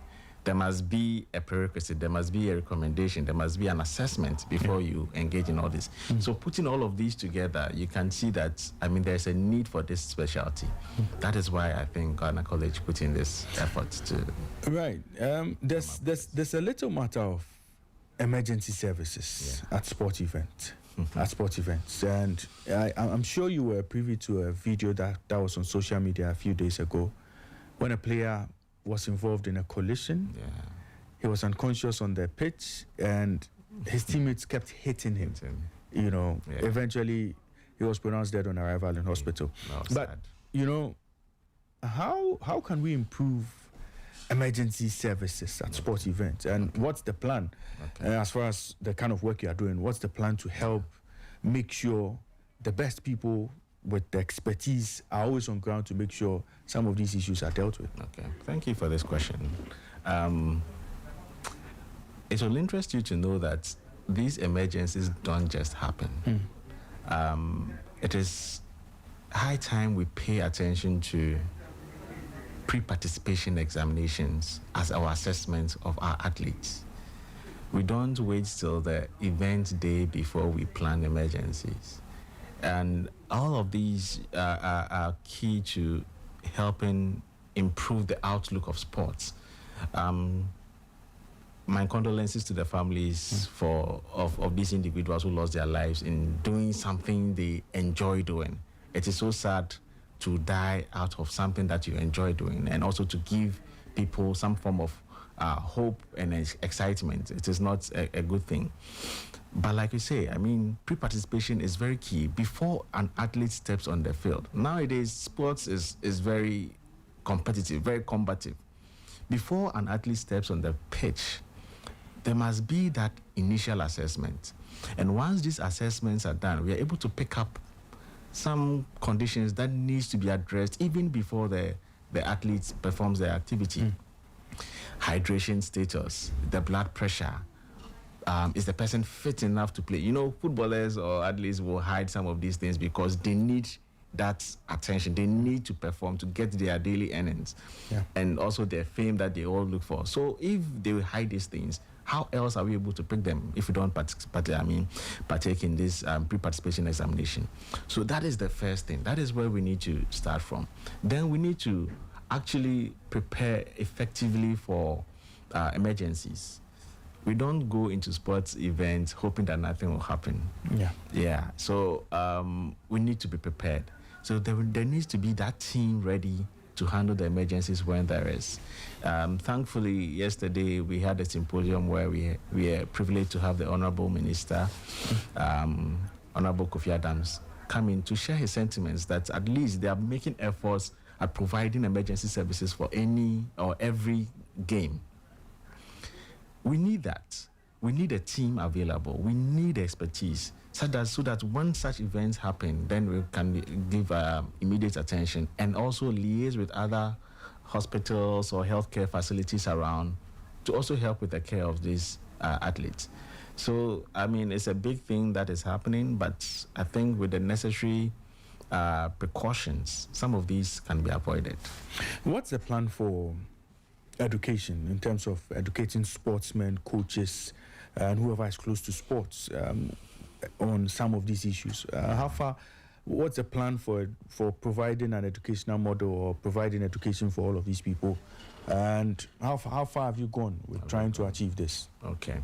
There must be a prerequisite, there must be a recommendation, there must be an assessment before you engage in all this. So putting all of these together, you can see that, I mean, there's a need for this specialty. That is why I think Ghana College put in this effort to... Right. There's a little matter of emergency services at sport events. And I'm sure you were privy to a video that was on social media a few days ago when a player was involved in a collision. He was unconscious on the pitch and his teammates kept hitting him. You know, eventually he was pronounced dead on arrival in hospital. But, you know, how can we improve emergency services at sport events? And what's the plan as far as the kind of work you are doing? What's the plan to help make sure the best people with the expertise are always on ground to make sure some of these issues are dealt with? Okay, thank you for this question. It will interest you to know that these emergencies don't just happen. It is high time we pay attention to pre-participation examinations as our assessment of our athletes. We don't wait till the event day before we plan emergencies. And all of these are key to helping improve the outlook of sports. My condolences to the families of these individuals who lost their lives in doing something they enjoy doing. It is so sad to die out of something that you enjoy doing, and also to give people some form of hope and excitement. It is not a good thing. But like you say, I mean, pre-participation is very key before an athlete steps on the field. Nowadays, sports is very competitive, very combative. Before an athlete steps on the pitch, there must be that initial assessment. And once these assessments are done, we are able to pick up some conditions that needs to be addressed even before the athlete performs their activity. hydration status, the blood pressure. Is the person fit enough to play? You know, footballers or athletes will hide some of these things because they need that attention. They need to perform to get their daily earnings, and also their fame that they all look for. So if they will hide these things, how else are we able to pick them if we don't partake in this pre-participation examination? So that is the first thing. That is where we need to start from. Then we need to actually prepare effectively for emergencies. We don't go into sports events hoping that nothing will happen. Yeah. So we need to be prepared. So there needs to be that team ready to handle the emergencies when there is. Thankfully, yesterday we had a symposium where we are privileged to have the Honorable Minister, Honorable Kofi Adams, come in to share his sentiments that at least they are making efforts at providing emergency services for any or every game. We need that. We need a team available. We need expertise so that when such events happen, then we can give immediate attention and also liaise with other hospitals or healthcare facilities around to also help with the care of these athletes. So, I mean, it's a big thing that is happening, but I think with the necessary precautions, some of these can be avoided. What's the plan for education in terms of educating sportsmen, coaches, and whoever is close to sports on some of these issues? How far? What's the plan for providing an educational model or providing education for all of these people? And how far have you gone with trying to achieve this? Okay.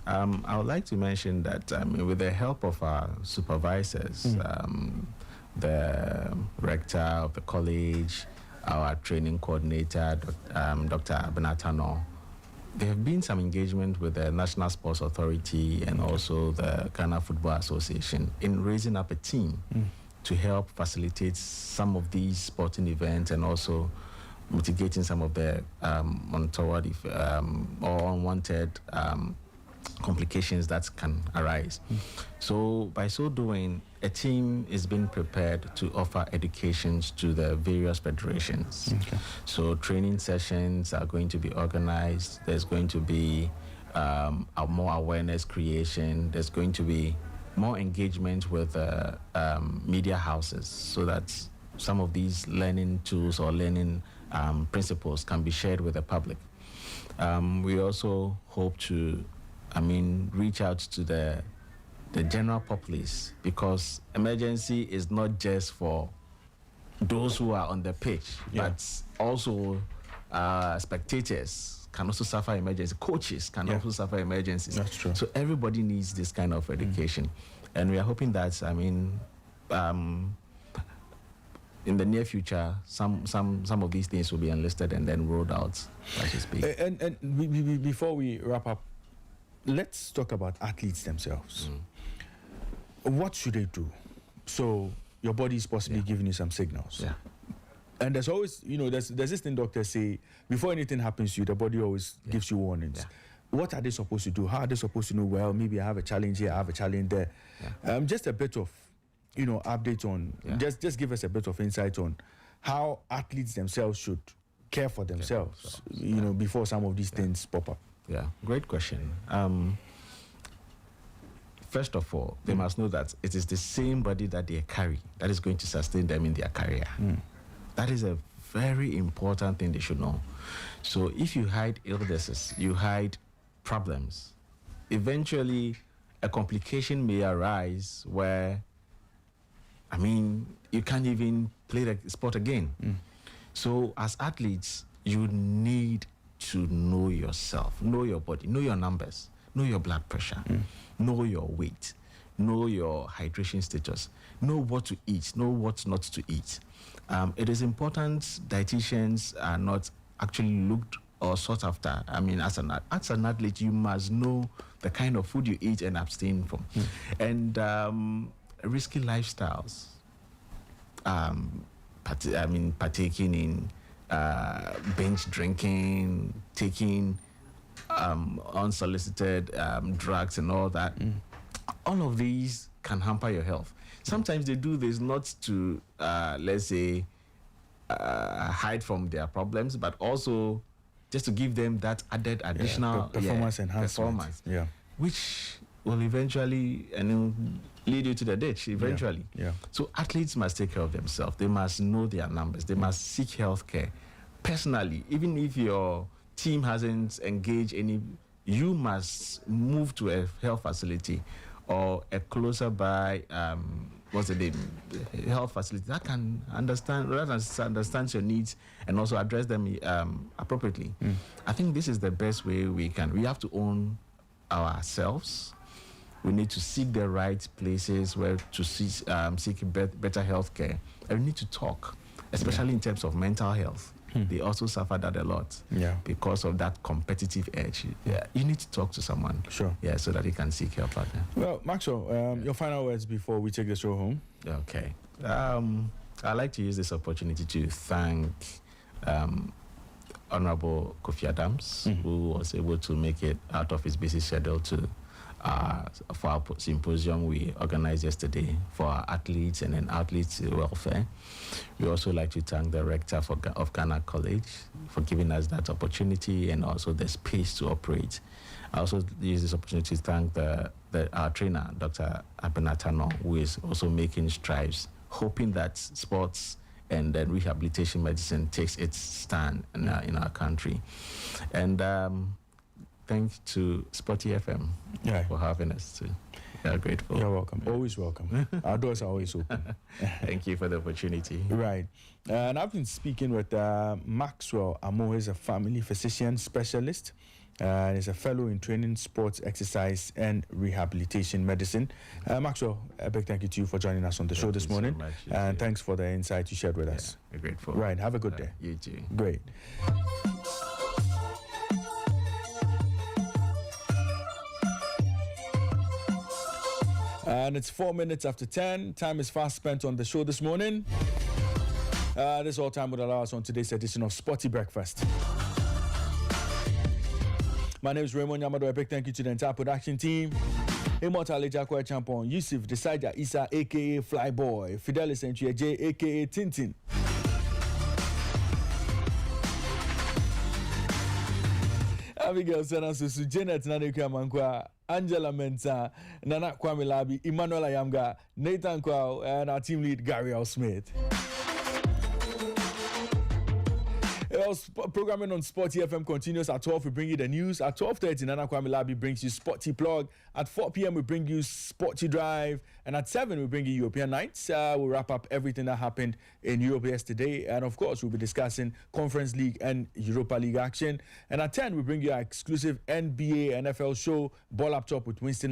I would like to mention that with the help of our supervisors, the rector of the college, our training coordinator, Dr. Benatano, there have been some engagement with the National Sports Authority and also the Ghana Football Association in raising up a team to help facilitate some of these sporting events and also mitigating some of the untoward or unwanted complications that can arise. So by so doing, a team is being prepared to offer educations to the various federations. So training sessions are going to be organized. There's going to be more awareness creation. There's going to be more engagement with media houses so that some of these learning tools or learning principles can be shared with the public. We also hope to reach out to the general populace, because emergency is not just for those who are on the pitch, but also spectators can also suffer emergency. Coaches can also suffer emergencies. That's true. So everybody needs this kind of education, and we are hoping that in the near future, some of these things will be enlisted and then rolled out, as you speak. And before we wrap up, let's talk about athletes themselves. What should they do? So your body is possibly giving you some signals. And there's always, there's this thing doctors say, before anything happens to you, the body always gives you warnings. What are they supposed to do? How are they supposed to know, well, maybe I have a challenge here, I have a challenge there? Just a bit of, update on, just give us a bit of insight on how athletes themselves should care for themselves, before some of these things pop up. Yeah, great question. First of all, they must know that it is the same body that they carry that is going to sustain them in their career. That is a very important thing they should know. So if you hide illnesses, you hide problems, eventually a complication may arise where, you can't even play the sport again. So as athletes, you need to know yourself, know your body, know your numbers, know your blood pressure, know your weight, know your hydration status, know what to eat, know what not to eat. It is important dietitians are not actually looked or sought after. As an athlete, you must know the kind of food you eat and abstain from. And risky lifestyles, partaking in binge drinking, taking unsolicited drugs and all that. All of these can hamper your health. Sometimes they do this not to, let's say, hide from their problems, but also just to give them that added additional performance enhancement. Which will eventually lead you to the ditch eventually. So athletes must take care of themselves. They must know their numbers. They must seek health care personally. Even if your team hasn't engaged any, you must move to a health facility or a closer by health facility that can understand your needs and also address them appropriately. I think this is the best way we have to own ourselves. We need to seek the right places where to seek better health care. And we need to talk, especially in terms of mental health. They also suffer that a lot because of that competitive edge. You need to talk to someone. So that you can seek help out there. Well, Maxwell, your final words before we take the show home. Okay. I'd like to use this opportunity to thank Honorable Kofi Adams, who was able to make it out of his busy schedule for our symposium we organized yesterday for our athletes and then athletes' welfare. We also like to thank the rector of Ghana College for giving us that opportunity and also the space to operate. I also use this opportunity to thank our trainer, Dr. Abenatano, who is also making strides, hoping that sports and then rehabilitation medicine takes its stand in our country. And thanks to Sporty FM for having us too. We are grateful. You're welcome. Always welcome. Our doors are always open. Thank you for the opportunity. Right. And I've been speaking with Maxwell Amo. He's a family physician specialist. He's a fellow in training, sports, exercise, and rehabilitation medicine. Maxwell, a big thank you to you for joining us on the show this morning. So much, and thanks for the insight you shared with us. We're grateful. Right. Have a good day. You too. Great. And it's 4 minutes after 10. Time is fast spent on the show this morning. This all time would allow us on today's edition of Sporty Breakfast. My name is Raymond Yamado. A big thank you to the entire production team. Immortal Jakwa Champon, Yusuf Desaja Isa, a.k.a. Flyboy, Fidelis J, a.k.a. Tintin. Abigail Senansusu, Janet Naneka Mankwa, Angela Mensah, Nana Kwame Labi, Emmanuel Ayamga, Nathan Kwao, and our team lead, Gary L. Smith. Programming on Sporty FM continues. At 12, we bring you the news. At 12:30, Nana Kwame Labi brings you Sporty Plug. At 4 p.m., we bring you Sporty Drive. And at 7, we bring you European Nights. We'll wrap up everything that happened in Europe yesterday. And, of course, we'll be discussing Conference League and Europa League action. And at 10, we bring you our exclusive NBA, NFL show, Ball Up Top with Winston